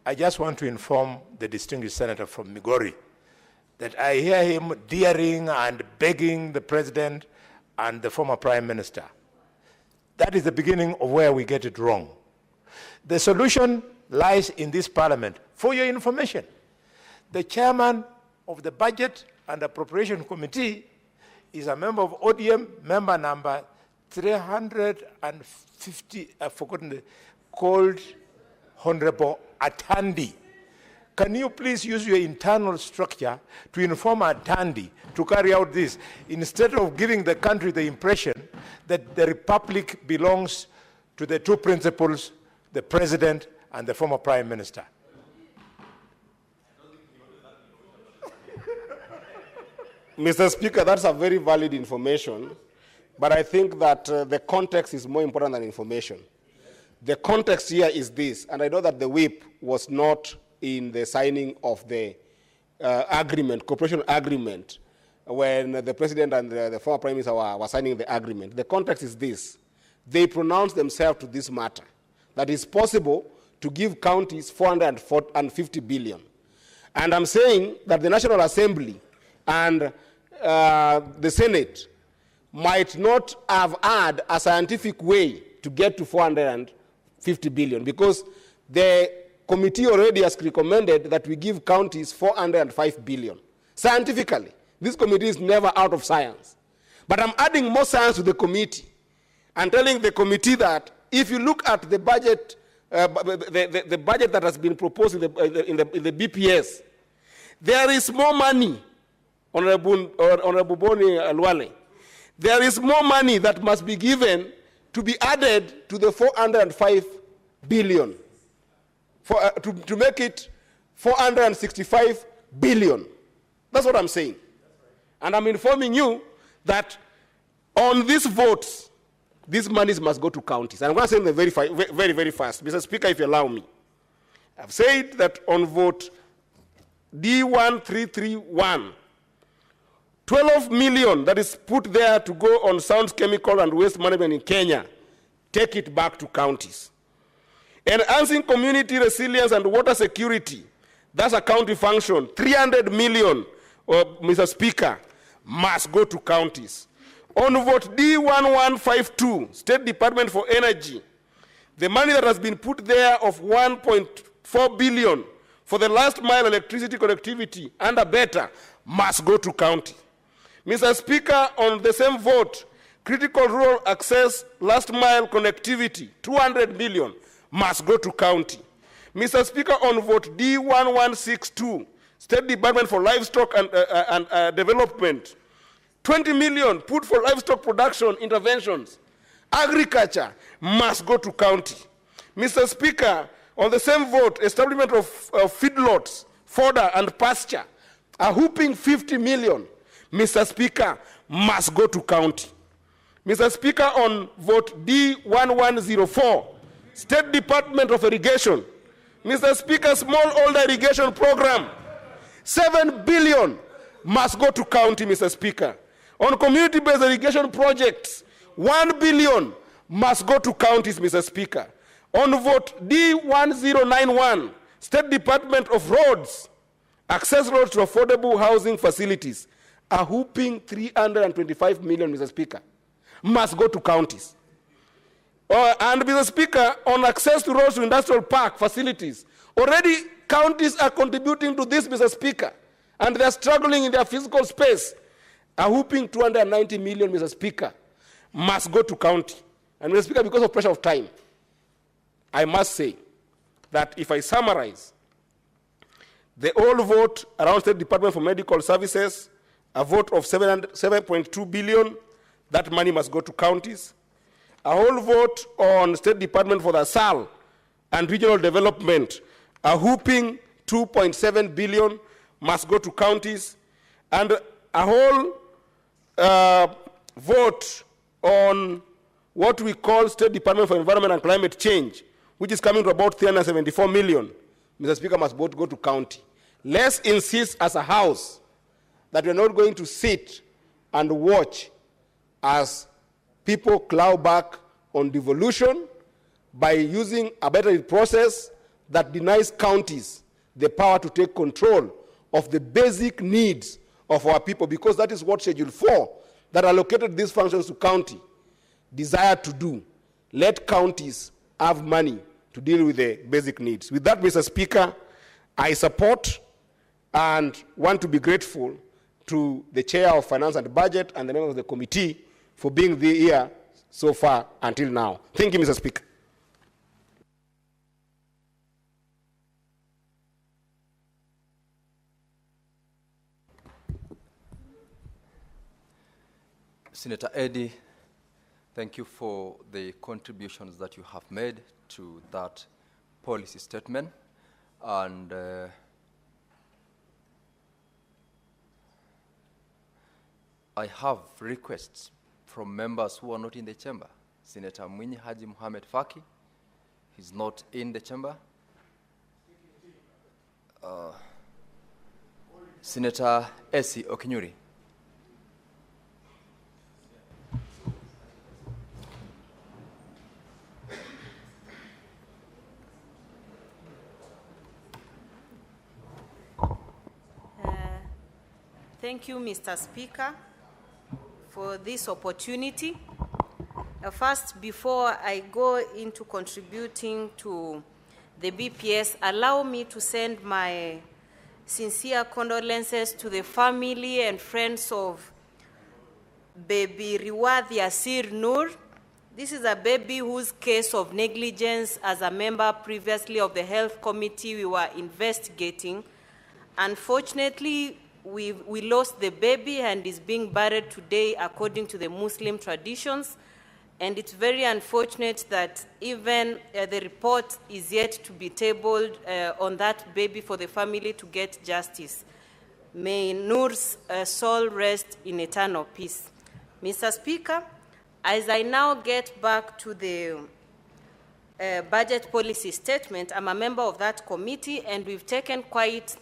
I just want to inform the distinguished senator from Migori that I hear him daring and begging the president and the former prime minister. That is the beginning of where we get it wrong. The solution lies in this parliament. For your information, the chairman of the Budget and Appropriation Committee is a member of ODM, member number 350, I've forgotten, called Honorable Atandi. Can you please use your internal structure to inform Atandi to carry out this, instead of giving the country the impression that the republic belongs to the two principals, the president and the former prime minister? Mr. Speaker, that's a very valid information, but I think that the context is more important than information. The context here is this, and I know that the whip was not in the signing of the cooperation agreement, when the President and the former Prime Minister were signing the agreement. The context is this. They pronounced themselves to this matter, that it's possible to give counties 450 billion. And I'm saying that the National Assembly and the Senate might not have had a scientific way to get to 450 billion, because the committee already has recommended that we give counties 405 billion. Scientifically, this committee is never out of science. But I'm adding more science to the committee and telling the committee that if you look at the budget, the budget that has been proposed in the BPS, there is more money, Honorable Boni Alwale, there is more money that must be given to be added to the 405 billion, to make it 465 billion. That's what I'm saying. And I'm informing you that on these votes, these monies must go to counties. And I'm going to say them very fast. Mr. Speaker, if you allow me. I've said that on vote D1331, 12 million that is put there to go on sound chemical and waste management in Kenya, take it back to counties. Enhancing community resilience and water security, that's a county function. 300 million, Mr. Speaker, must go to counties. On vote D1152, State Department for Energy, the money that has been put there of 1.4 billion for the last mile electricity connectivity and a better must go to county. Mr. Speaker, on the same vote, critical rural access last mile connectivity, 200 million must go to county. Mr. Speaker, on vote D1162, State Department for Livestock and Development, 20 million put for livestock production interventions. Agriculture must go to county. Mr. Speaker, on the same vote, establishment of feedlots, fodder and pasture, a whooping 50 million, Mr. Speaker, must go to county. Mr. Speaker, on vote D1104, State Department of Irrigation, Mr. Speaker, smallholder irrigation program, 7 billion must go to county, Mr. Speaker. On community-based irrigation projects, 1 billion must go to counties, Mr. Speaker. On vote D1091, State Department of Roads, access roads to affordable housing facilities, a whooping 325 million, Mr. Speaker, must go to counties. And Mr. Speaker, on access to roads to industrial park facilities, already counties are contributing to this, Mr. Speaker, and they're struggling in their physical space. A whooping 290 million, Mr. Speaker, must go to county. And Mr. Speaker, because of pressure of time, I must say that if I summarize, the all vote around State Department for Medical Services, a vote of 7.2 billion, that money must go to counties. A whole vote on State Department for the SAL and Regional Development, a whooping 2.7 billion must go to counties. And a whole vote on what we call State Department for Environment and Climate Change, which is coming to about 374 million, Mr. Speaker, must both go to county. Let's insist as a House that we're not going to sit and watch as people claw back on devolution by using a better process that denies counties the power to take control of the basic needs of our people, because that is what Schedule 4 that allocated these functions to county desire to do. Let counties have money to deal with the basic needs. With that, Mr. Speaker, I support and want to be grateful to the Chair of Finance and Budget and the members of the committee for being here so far until now. Thank you, Mr. Speaker. Senator Eddy, thank you for the contributions that you have made to that policy statement. And I have requests from members who are not in the chamber. Senator Mwinyi Haji Mohamed Faki, he's not in the chamber. Senator Esi Okinyuri. Thank you, Mr. Speaker, for this opportunity. First, before I go into contributing to the BPS, allow me to send my sincere condolences to the family and friends of baby Riwadh Yasir Nur. This is a baby whose case of negligence as a member previously of the Health Committee we were investigating. Unfortunately, we lost the baby and is being buried today according to the Muslim traditions. And it's very unfortunate that even the report is yet to be tabled on that baby for the family to get justice. May Nur's soul rest in eternal peace. Mr. Speaker, as I now get back to the budget policy statement, I'm a member of that committee, and we've taken quite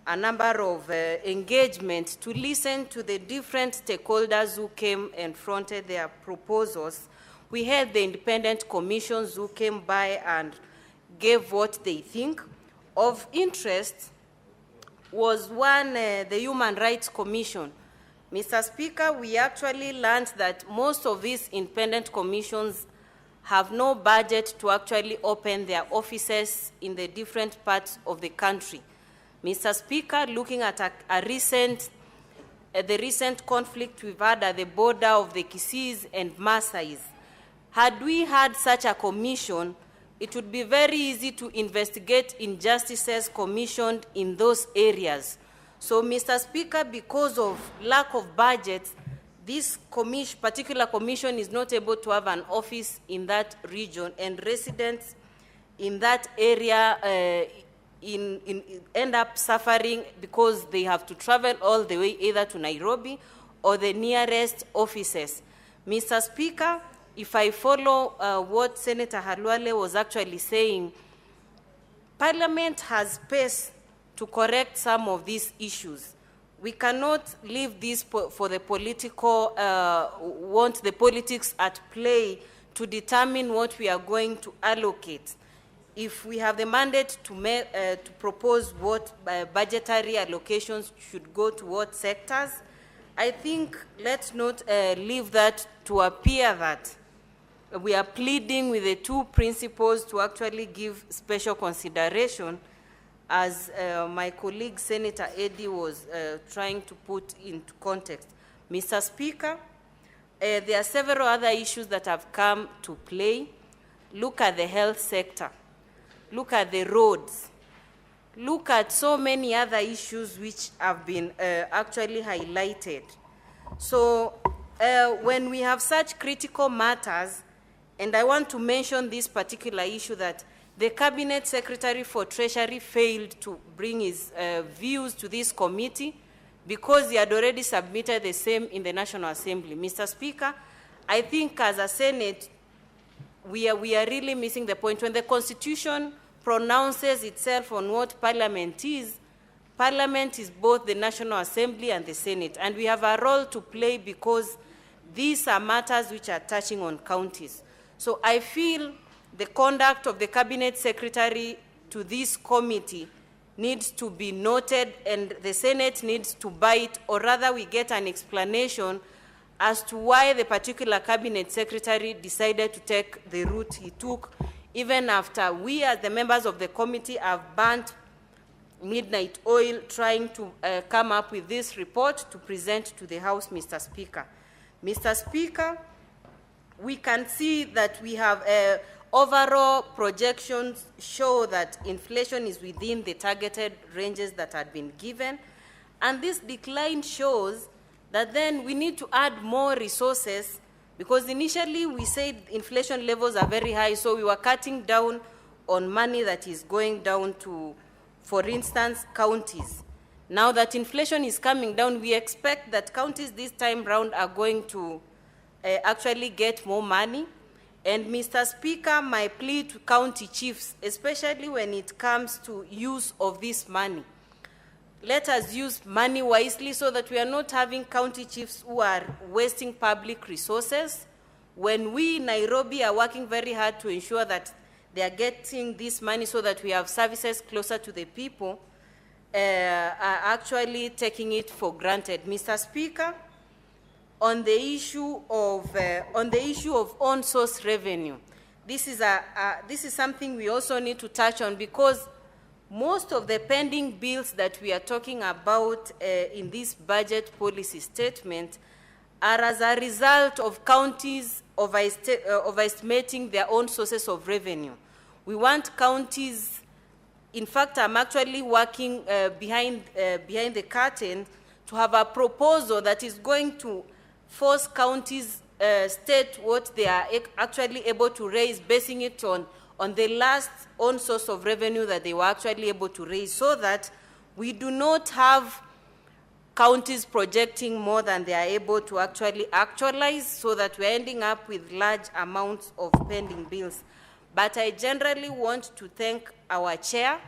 a number of engagements to listen to the different stakeholders who came and fronted their proposals. We had the independent commissions who came by and gave what they think. Of interest was one, the Human Rights Commission. Mr. Speaker, we actually learned that most of these independent commissions have no budget to actually open their offices in the different parts of the country. Mr. Speaker, looking at the recent conflict we've had at the border of the Kisis and Maasais, had we had such a commission, it would be very easy to investigate injustices commissioned in those areas. So, Mr. Speaker, because of lack of budget, this particular commission is not able to have an office in that region, and residents in that area end up suffering because they have to travel all the way either to Nairobi or the nearest offices. Mr. Speaker, if I follow what Senator Halwale was actually saying, Parliament has space to correct some of these issues. We cannot leave this for the political, want the politics at play to determine what we are going to allocate. If we have the mandate to propose what budgetary allocations should go to what sectors, I think let's not leave that to appear that we are pleading with the two principles to actually give special consideration, as my colleague Senator Eddy was trying to put into context. Mr. Speaker, there are several other issues that have come to play. Look at the health sector. Look at the roads. Look at so many other issues which have been actually highlighted. So when we have such critical matters, and I want to mention this particular issue that the Cabinet Secretary for Treasury failed to bring his views to this committee because he had already submitted the same in the National Assembly. Mr. Speaker, I think as a Senate, we are really missing the point. When the Constitution pronounces itself on what Parliament is both the National Assembly and the Senate. And we have a role to play because these are matters which are touching on counties. So I feel the conduct of the Cabinet Secretary to this committee needs to be noted, and the Senate needs to bite, or rather we get an explanation as to why the particular Cabinet Secretary decided to take the route he took, even after we as the members of the committee have burnt midnight oil trying to come up with this report to present to the House, Mr. Speaker. Mr. Speaker, we can see that we have overall projections show that inflation is within the targeted ranges that had been given, and this decline shows that then we need to add more resources, because initially we said inflation levels are very high, so we were cutting down on money that is going down to, for instance, counties. Now that inflation is coming down, we expect that counties this time round are going to actually get more money. And Mr. Speaker, my plea to county chiefs, especially when it comes to use of this money, let us use money wisely so that we are not having county chiefs who are wasting public resources. When we in Nairobi are working very hard to ensure that they are getting this money so that we have services closer to the people, are actually taking it for granted. Mr. Speaker, on the issue of on-source revenue, this is something we also need to touch on, because most of the pending bills that we are talking about in this budget policy statement are as a result of counties overestimating their own sources of revenue. We want counties, in fact, I'm actually working behind the curtain to have a proposal that is going to force counties state what they are actually able to raise, basing it on the last own source of revenue that they were actually able to raise, so that we do not have counties projecting more than they are able to actualize, so that we're ending up with large amounts of pending bills. But I generally want to thank our chair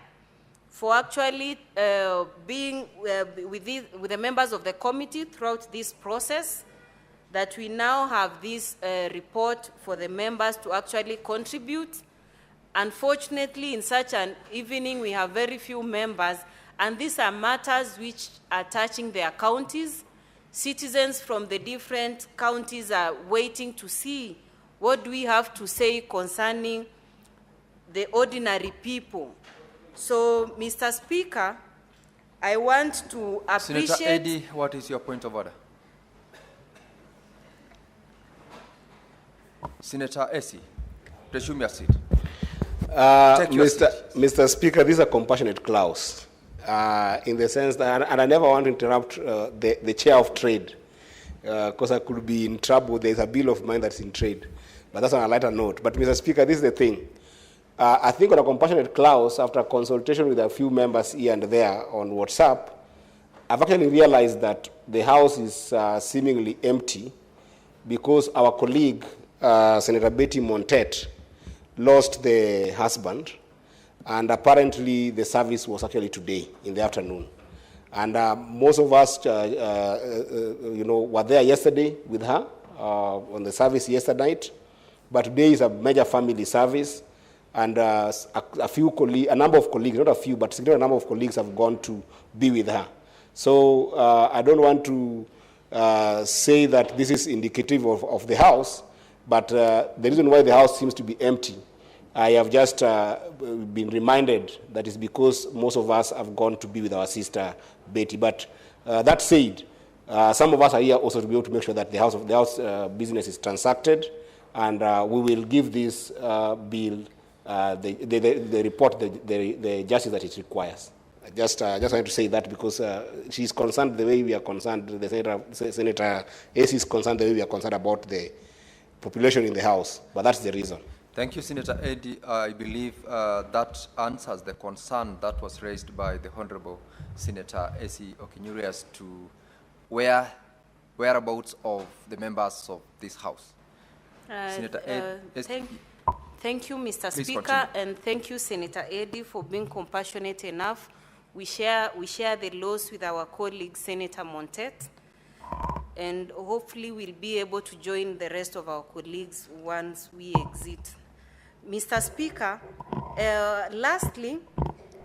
for actually being with the members of the committee throughout this process, that we now have this report for the members to actually contribute. Unfortunately, in such an evening, we have very few members, and these are matters which are touching their counties. Citizens from the different counties are waiting to see what do we have to say concerning the ordinary people. So, Mr. Speaker, I want to appreciate... Senator Eddy, what is your point of order? Senator Essie, resume your seat. Mr. Speaker, this is a compassionate clause in the sense that, and I never want to interrupt the chair of trade, because I could be in trouble. There's a bill of mine that's in trade, but that's on a lighter note. But Mr. Speaker, this is the thing. I think on a compassionate clause, after consultation with a few members here and there on WhatsApp, I've actually realized that the House is seemingly empty because our colleague, Senator Betty Montet, lost the husband, and apparently the service was actually today in the afternoon. And most of us, were there yesterday with her on the service yesterday night, but today is a major family service, and a number of colleagues, not a few, but a significant number of colleagues have gone to be with her. So I don't want to say that this is indicative of the House, but the reason why the House seems to be empty, I have just been reminded that it's because most of us have gone to be with our sister Betty. But that said, some of us are here also to be able to make sure that the House business is transacted, and we will give this bill the report, the justice that it requires. I just wanted to say that because she's concerned the way we are concerned, Senator Essie is concerned the way we are concerned about the population in the House, but that's the reason. Thank you, Senator Eddy. I believe that answers the concern that was raised by the Honorable Senator Essie Okinyuri to whereabouts of the members of this House. Senator Eddy. Thank you, Mr. Please Speaker, continue. and thank you, Senator Eddy, for being compassionate enough. We share the loss with our colleague, Senator Montet, and hopefully we'll be able to join the rest of our colleagues once we exit. Mr. Speaker, lastly,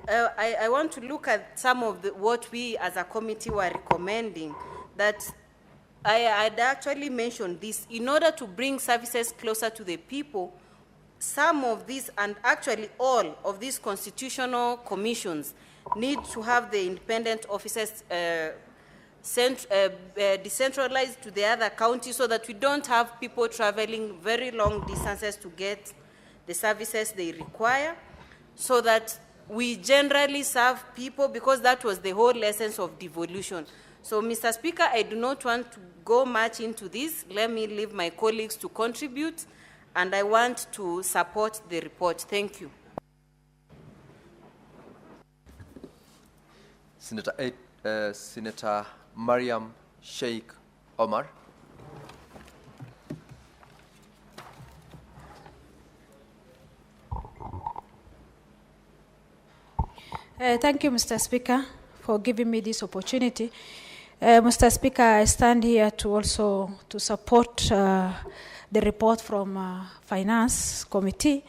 I want to look at some of what we as a committee were recommending, that I had actually mentioned this. In order to bring services closer to the people, some of these, and actually all of these constitutional commissions, need to have the independent officers decentralized to the other counties, so that we don't have people traveling very long distances to get the services they require, so that we generally serve people, because that was the whole essence of devolution. So, Mr. Speaker, I do not want to go much into this. Let me leave my colleagues to contribute, and I want to support the report. Thank you. Senator Senator Mariam Sheikh Omar. Thank you, Mr. Speaker, for giving me this opportunity. Mr. Speaker, I stand here to also to support the report from Finance Committee,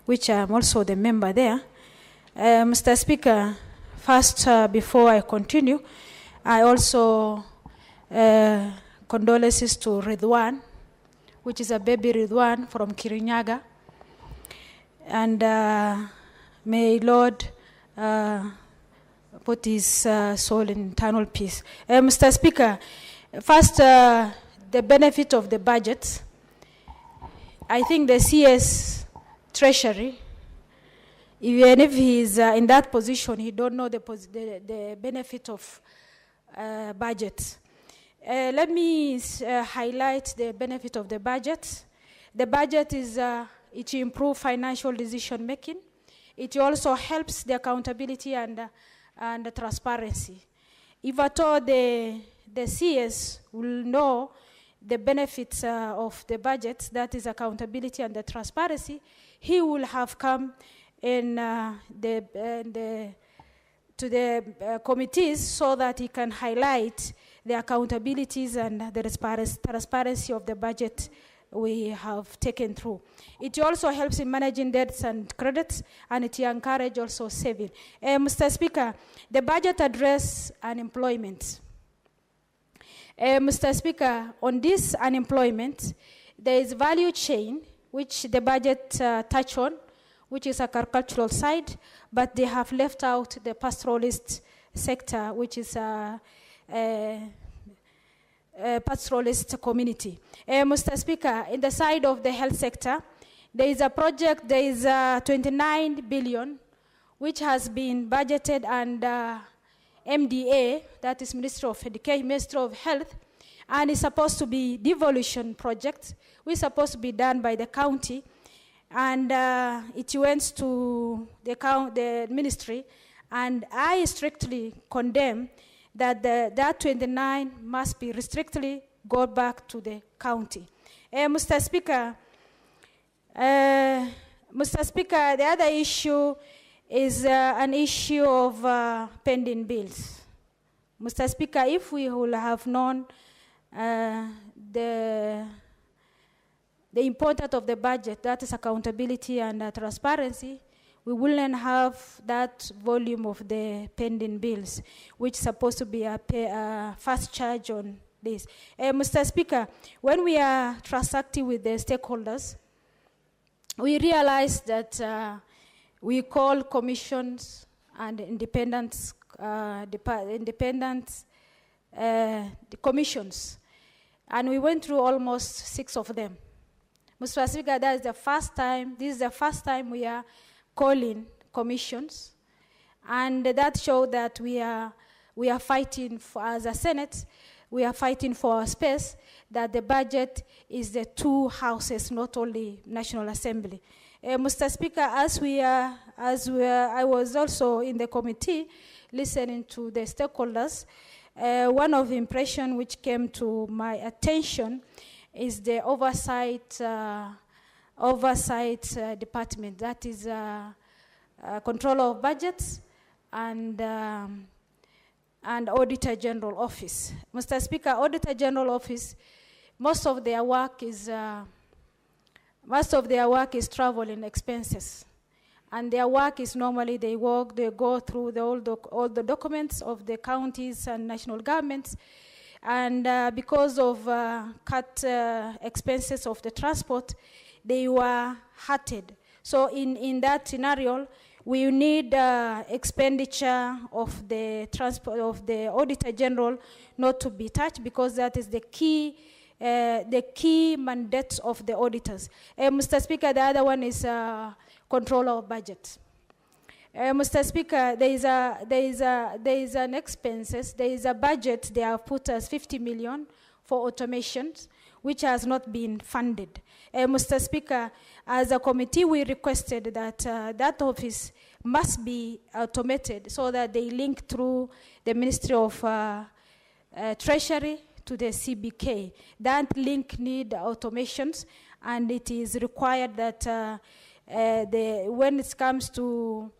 which I'm also the member there. Mr. Speaker, first, before I continue, I also condolences to Ridwan, which is a baby Ridwan from Kirinyaga. And may Lord put his soul in eternal peace. Mr. Speaker, first, the benefit of the budget. I think the CS Treasury, even if he is in that position, he don't know the benefit of budget. Let me highlight the benefit of the budget. The budget is it improves financial decision making. It also helps the accountability and the transparency. If at all the CS will know the benefits of the budget, that is accountability and the transparency, he will have come in to the committees so that he can highlight the accountabilities and the transparency of the budget we have taken through. It also helps in managing debts and credits, and it encourages also saving. Mr. Speaker, the budget addresses unemployment. Mr. Speaker, on this unemployment, there is value chain, which the budget touch on, which is agricultural side, but they have left out the pastoralist sector, which is pastoralist community. Mr. Speaker, in the side of the health sector, there is a project, there is 29 billion, which has been budgeted under MDA, that is Ministry of Education, Ministry of Health, and it's supposed to be devolution project, which is supposed to be done by the county, and it went to the ministry, and I strictly condemn that that 29 must be strictly go back to the county. Mr. Speaker, the other issue is an issue of pending bills. Mr. Speaker, if we will have known the importance of the budget, that is accountability and transparency, we wouldn't have that volume of the pending bills, which is supposed to be a fast charge on this. Mr. Speaker, when we are transacting with the stakeholders, we realize that we call commissions and independent commissions, and we went through almost 6 of them. Mr. Speaker, that is the first time, this is the first time we are calling commissions, and that showed that we are fighting for, as a Senate, we are fighting for our space, that the budget is the 2 houses, not only National Assembly. Mr. Speaker, I was also in the committee listening to the stakeholders. One of the impressions which came to my attention is the oversight department, that is control of budgets and Auditor General Office. Mr. Speaker, Auditor General Office, most of their work is traveling expenses, and their work is normally they go through all the documents of the counties and national governments, and because of cut expenses of the transport, they were hurted. So in that scenario, we need expenditure of the transport of the Auditor General not to be touched, because that is the key mandate of the auditors. Mr. Speaker, the other one is control of budget. Mr. Speaker, there is an expenses. There is a budget. They have put us 50 million for automations, which has not been funded. Mr. Speaker, as a committee, we requested that that office must be automated so that they link through the Ministry of Treasury to the CBK. That link need automations, and it is required that when it comes to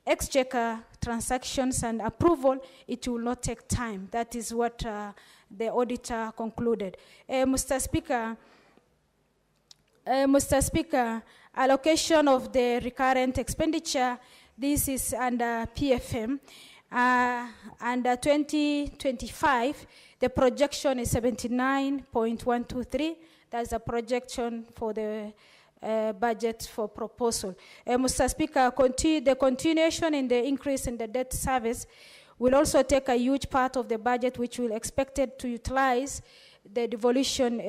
exchequer transactions and approval, it will not take time. That is what the auditor concluded. Mr. Speaker, allocation of the recurrent expenditure, this is under PFM. Under 2025, the projection is 79.123. That's a projection for the budget for proposal. Mr. Speaker, the continuation in the increase in the debt service will also take a huge part of the budget, which will expected to utilize the devolution,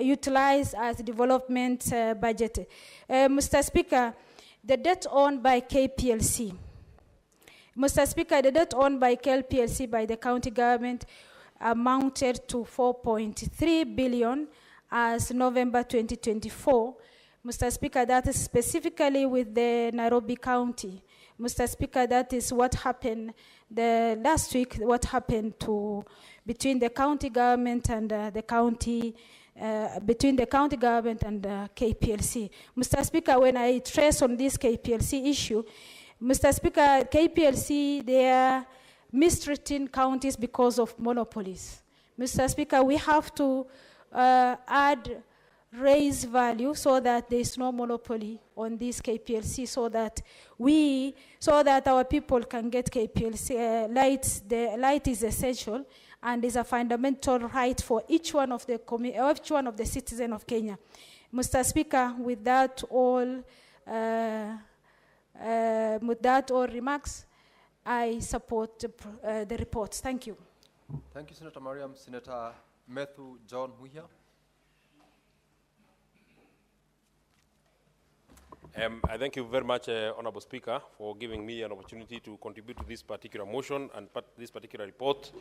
utilize as development budget. Mr. Speaker, the debt owned by KPLC. Mr. Speaker, the debt owned by KPLC by the county government amounted to 4.3 billion as November 2024. Mr. Speaker, that is specifically with the Nairobi County. Mr. Speaker, that is what happened last week, what happened between the county government and between the county government and KPLC. Mr. Speaker, when I trace on this KPLC issue, Mr. Speaker, KPLC, they are mistreating counties because of monopolies. Mr. Speaker, we have to raise value so that there is no monopoly on this KPLC, so that our people can get KPLC lights. The light is essential and is a fundamental right for each one of the citizens of Kenya. Mr. Speaker, with that all remarks, I support the reports. Thank you. Thank you, Senator Mariam. Senator Matthew John Muhia. I thank you very much, Honorable Speaker, for giving me an opportunity to contribute to this particular motion and this particular report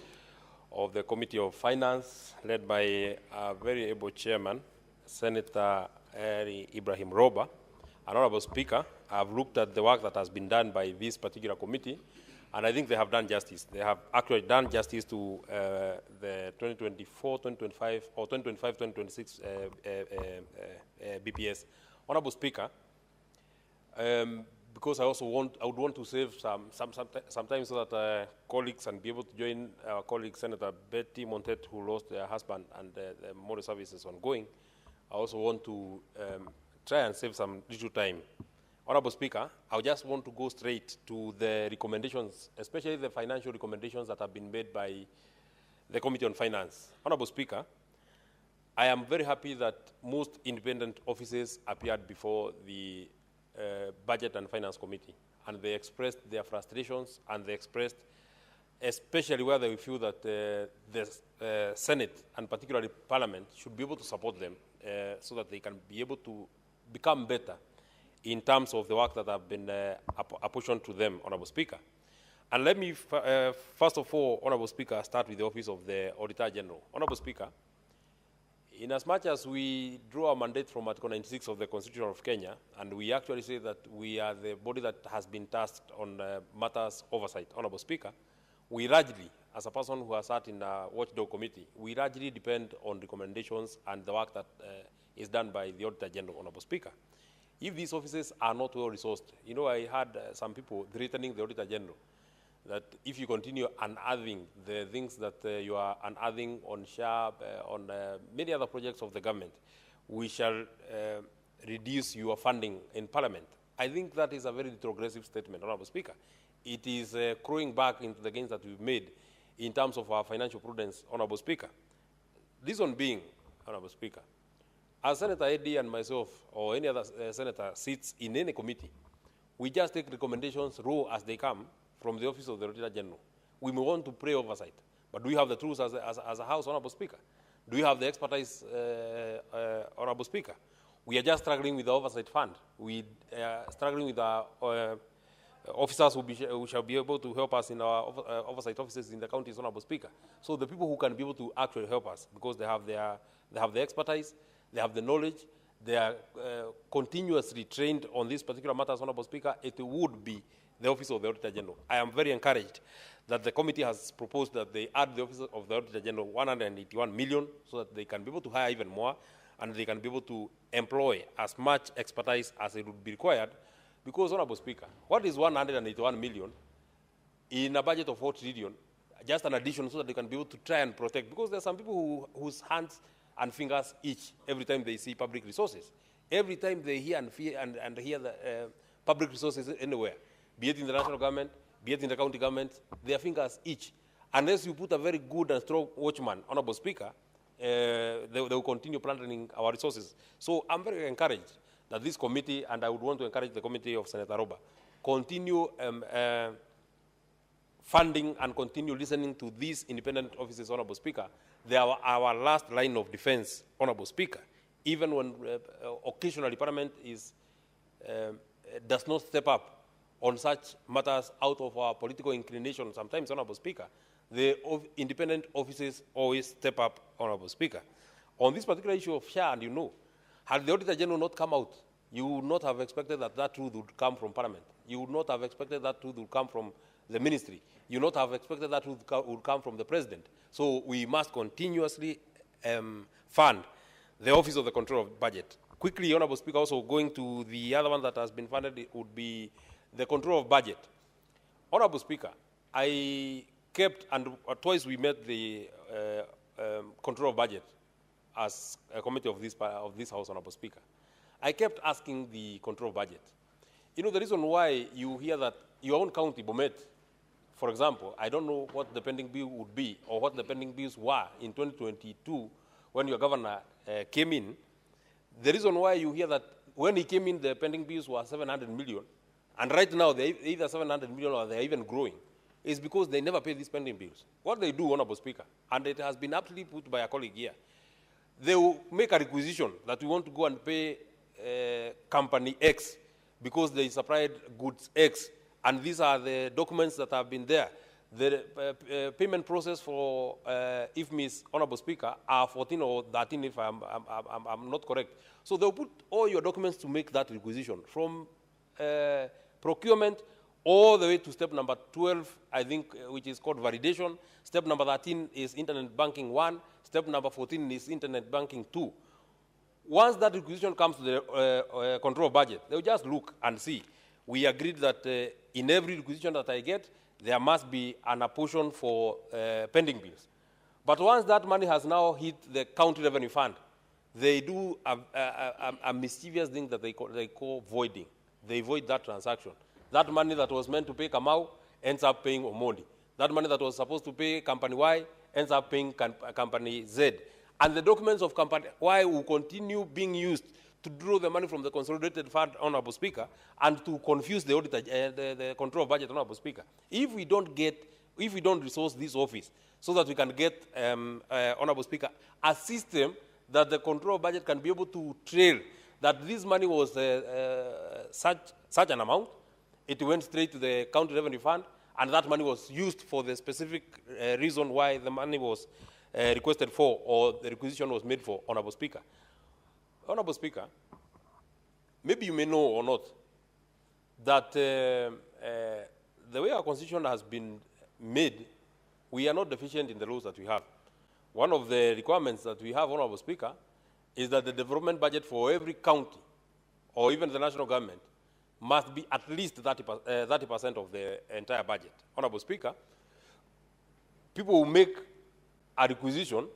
of the Committee of Finance, led by a very able chairman, Senator Ibrahim Roba. And Honorable Speaker, I've looked at the work that has been done by this particular committee, and I think they have done justice. They have actually done justice to the 2024, 2025, or 2025, 2026 BPS. Honorable Speaker, because I would want to save some time so that colleagues and be able to join our colleague Senator Betty Montet, who lost her husband, and the motor services ongoing. I also want to try and save some little time. Honorable Speaker, I just want to go straight to the recommendations, especially the financial recommendations that have been made by the Committee on Finance. Honorable Speaker, I am very happy that most independent offices appeared before the Budget and Finance Committee, and they expressed their frustrations, and they expressed, especially where they feel that the Senate, and particularly Parliament, should be able to support them so that they can be able to become better in terms of the work that have been apportioned to them, Honorable Speaker. And let me, first of all, Honorable Speaker, start with the Office of the Auditor General. Honorable Speaker, in as much as we draw a mandate from Article 96 of the Constitution of Kenya, and we actually say that we are the body that has been tasked on matters oversight, Honorable Speaker, we largely, as a person who has sat in a watchdog committee, we largely depend on recommendations and the work that is done by the Auditor General, Honorable Speaker. If these offices are not well resourced, you know, I had some people threatening the Auditor General that if you continue unearthing the things that you are unearthing on SHARP, on many other projects of the government, we shall reduce your funding in Parliament. I think that is a very retrogressive statement, Honorable Speaker. It is crowing back into the gains that we've made in terms of our financial prudence, Honorable Speaker. This one being, Honorable Speaker, as Senator Eddy and myself or any other senator sits in any committee, we just take recommendations raw as they come from the Office of the Auditor General. We may want to pray oversight, but do we have the tools as a House, Honorable Speaker? Do we have the expertise, Honorable Speaker? We are just struggling with the oversight fund. We are struggling with our officers who shall be able to help us in our oversight offices in the counties, Honorable Speaker. So the people who can be able to actually help us, because they have the expertise, they have the knowledge, they are continuously trained on these particular matters, Honorable Speaker, it would be the Office of the Auditor General. I am very encouraged that the committee has proposed that they add the Office of the Auditor General 181 million so that they can be able to hire even more and they can be able to employ as much expertise as it would be required. Because, Honorable Speaker, what is 181 million in a budget of 4 trillion? Just an addition so that they can be able to try and protect. Because there are some people whose hands and fingers itch every time they see public resources. Every time they hear and hear the public resources anywhere, be it in the national government, be it in the county government, their fingers itch. Unless you put a very good and strong watchman, Honorable Speaker, they will continue plundering our resources. So I'm very encouraged that this committee, and I would want to encourage the committee of Senator Roba, continue funding and continue listening to these independent offices, Honorable Speaker. They are our last line of defense, Honorable Speaker. Even when occasionally Parliament does not step up on such matters out of our political inclination, sometimes, Honorable Speaker, the independent offices always step up, Honorable Speaker. On this particular issue of share, and you know, had the Auditor General not come out, you would not have expected that that truth would come from Parliament. You would not have expected that truth would come from the ministry. You would not have expected that truth would come from the President. So we must continuously fund the Office of the Control of Budget. Quickly, Honorable Speaker, also going to the other one that has been funded, it would be the Control of Budget. Honorable Speaker, I kept, and twice we met the Control of Budget as a committee of this House, Honorable Speaker. I kept asking the Control of Budget. You know, the reason why you hear that your own county, Bomet, for example, I don't know what the pending bill would be or what the pending bills were in 2022 when your governor came in. The reason why you hear that when he came in, the pending bills were 700 million, and right now they're either 700 million or they're even growing, is because they never pay these pending bills. What they do, Honorable Speaker, and it has been aptly put by a colleague here, they will make a requisition that we want to go and pay company X because they supplied goods X, and these are the documents that have been there. The payment process for IFMIS, Honorable Speaker, are 14 or 13 if I'm not correct. So they'll put all your documents to make that requisition from procurement all the way to step number 12, I think, which is called validation. Step number 13 is Internet Banking 1. Step number 14 is Internet Banking 2. Once that requisition comes to the Control of Budget, they'll just look and see. We agreed that in every requisition that I get, there must be an apportion for pending bills. But once that money has now hit the county revenue fund, they do a mischievous thing that they call voiding. They void that transaction. That money that was meant to pay Kamau ends up paying Omondi. That money that was supposed to pay Company Y ends up paying Company Z. And the documents of Company Y will continue being used to draw the money from the consolidated fund, Honorable Speaker, and to confuse the auditor, the Control of Budget, Honorable Speaker. If we don't resource this office so that we can get, Honorable Speaker, a system that the Control of Budget can be able to trail that this money was such an amount, it went straight to the county revenue fund, and that money was used for the specific reason why the money was requested for or the requisition was made for, Honorable Speaker. Honorable Speaker, maybe you may know or not that the way our constitution has been made, we are not deficient in the laws that we have. One of the requirements that we have, Honorable Speaker, is that the development budget for every county or even the national government must be at least 30% of the entire budget. Honorable Speaker, people will make a requisition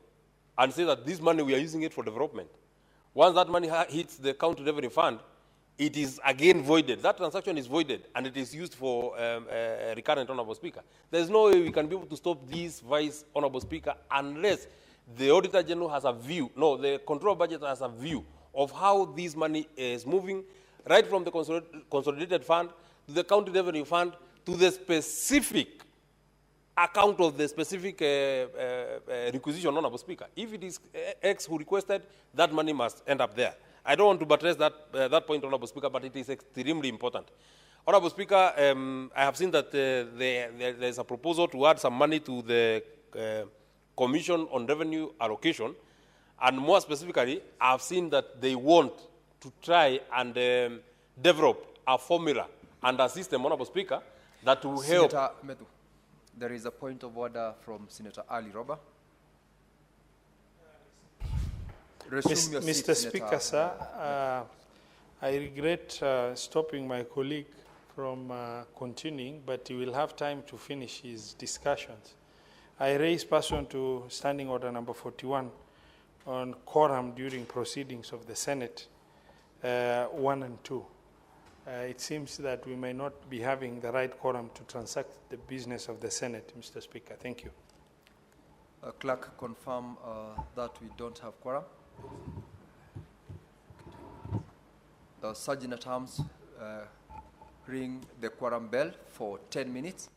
and say that this money we are using it for development. Once that money hits the county revenue fund, it is again voided. That transaction is voided and it is used for recurrent, Honorable Speaker. There's no way we can be able to stop this vice, Honorable Speaker, unless the Auditor General has a view, the Control Budget has a view of how this money is moving, right from the consolidated fund to the county revenue fund to the specific account of the specific requisition, Honorable Speaker. If it is X who requested, that money must end up there. I don't want to buttress that point, Honorable Speaker, but it is extremely important. Honorable Speaker, I have seen that there is a proposal to add some money to the Commission on Revenue Allocation, and more specifically, I have seen that they want to try and develop a formula and a system, Honorable Speaker, that will help. Senator Medu, there is a point of order from Senator Ali Roba. Resume your seat, Mr. Speaker, Senator. sir, I regret stopping my colleague from continuing, but he will have time to finish his discussions. I raise pursuant to Standing Order number 41 on quorum during proceedings of the Senate 1 and 2. It seems that we may not be having the right quorum to transact the business of the Senate, Mr. Speaker. Thank you. Clerk, confirm that we don't have quorum. Sergeant at Arms, ring the quorum bell for 10 minutes.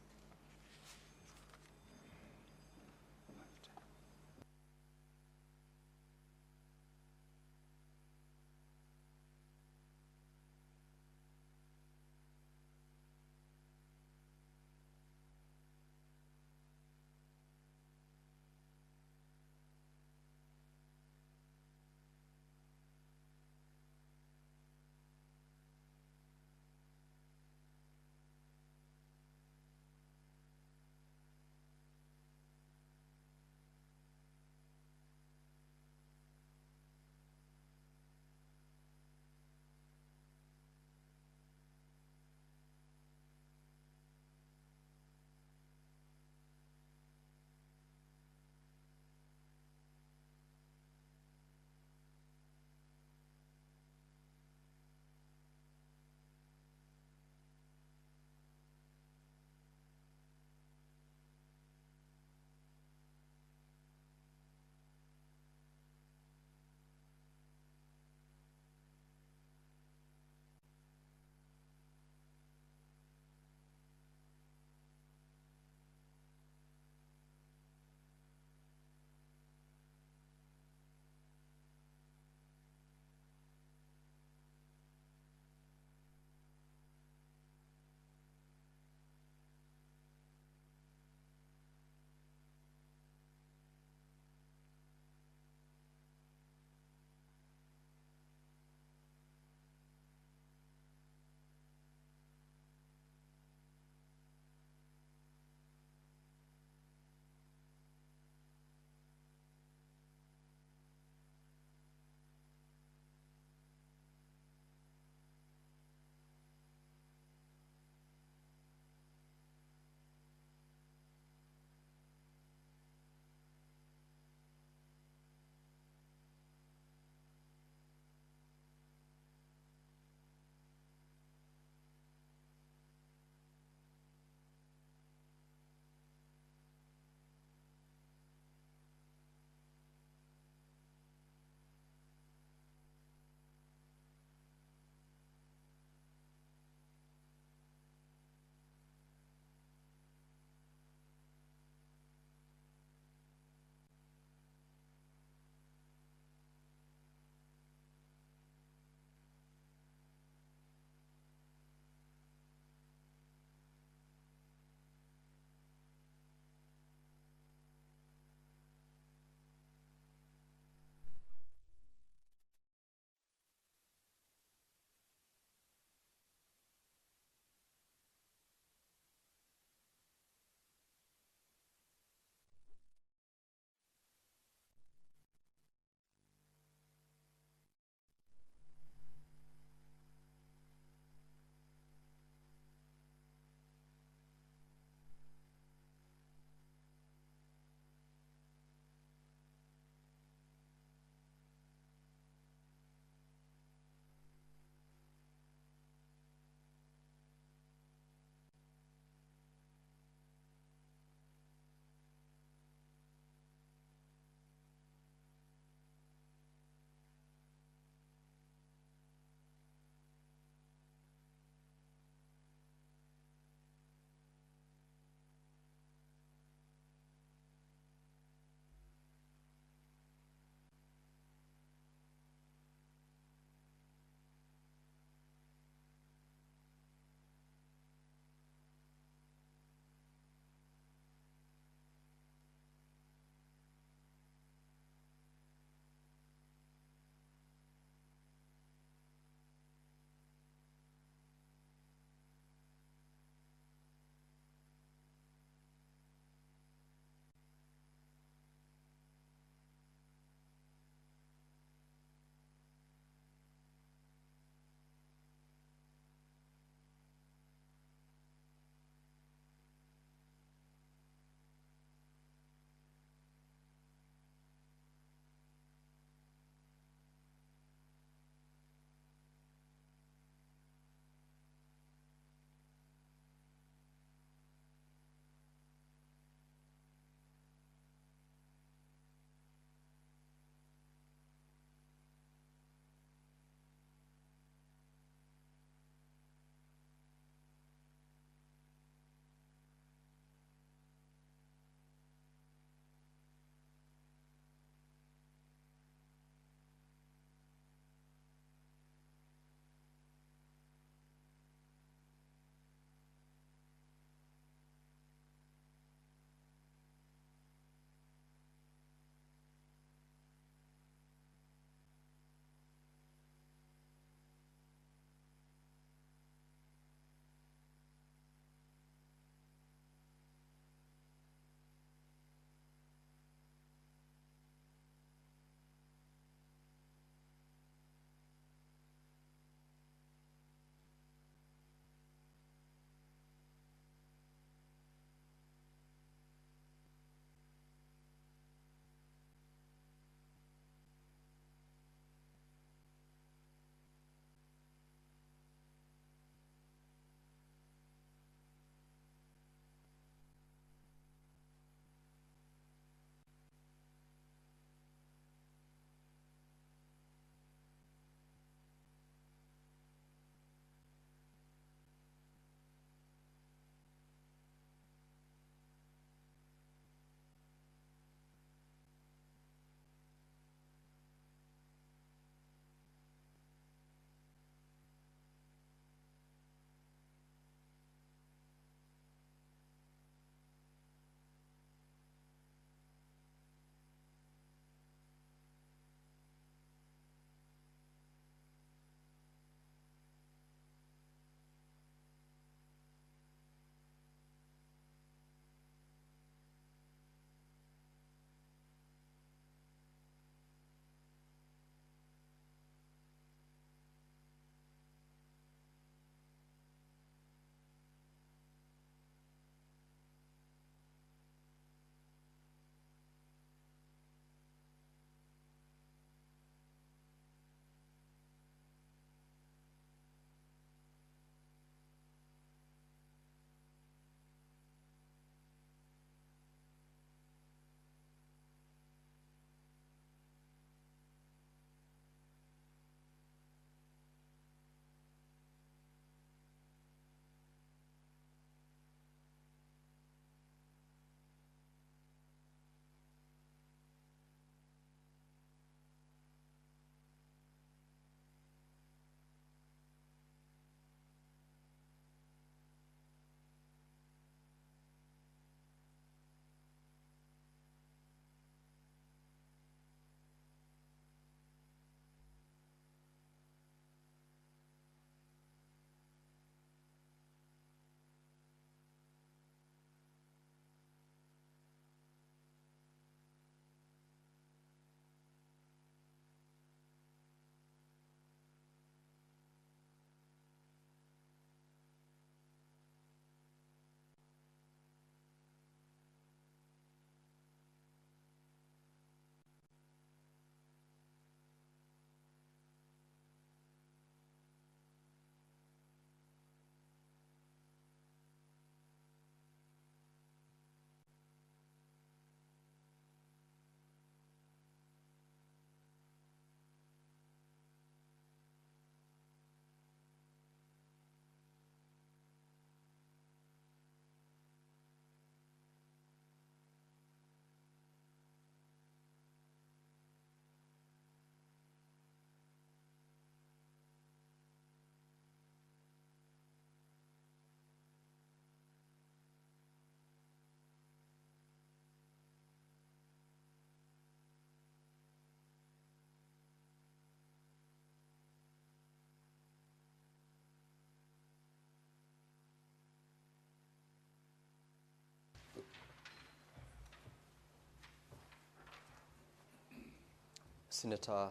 Senator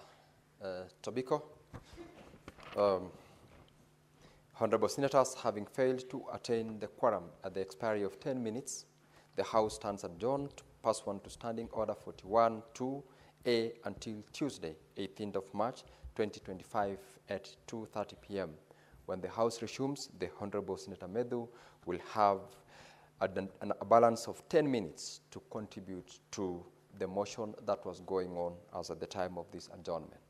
Tobiko. Honorable Senators, having failed to attain the quorum at the expiry of 10 minutes, the House stands adjourned pursuant to Standing Order 41-2A until Tuesday, 18th of March, 2025 at 2:30 p.m. When the House resumes, the Honorable Senator Medhu will have a balance of 10 minutes to contribute to the motion that was going on as at the time of this adjournment.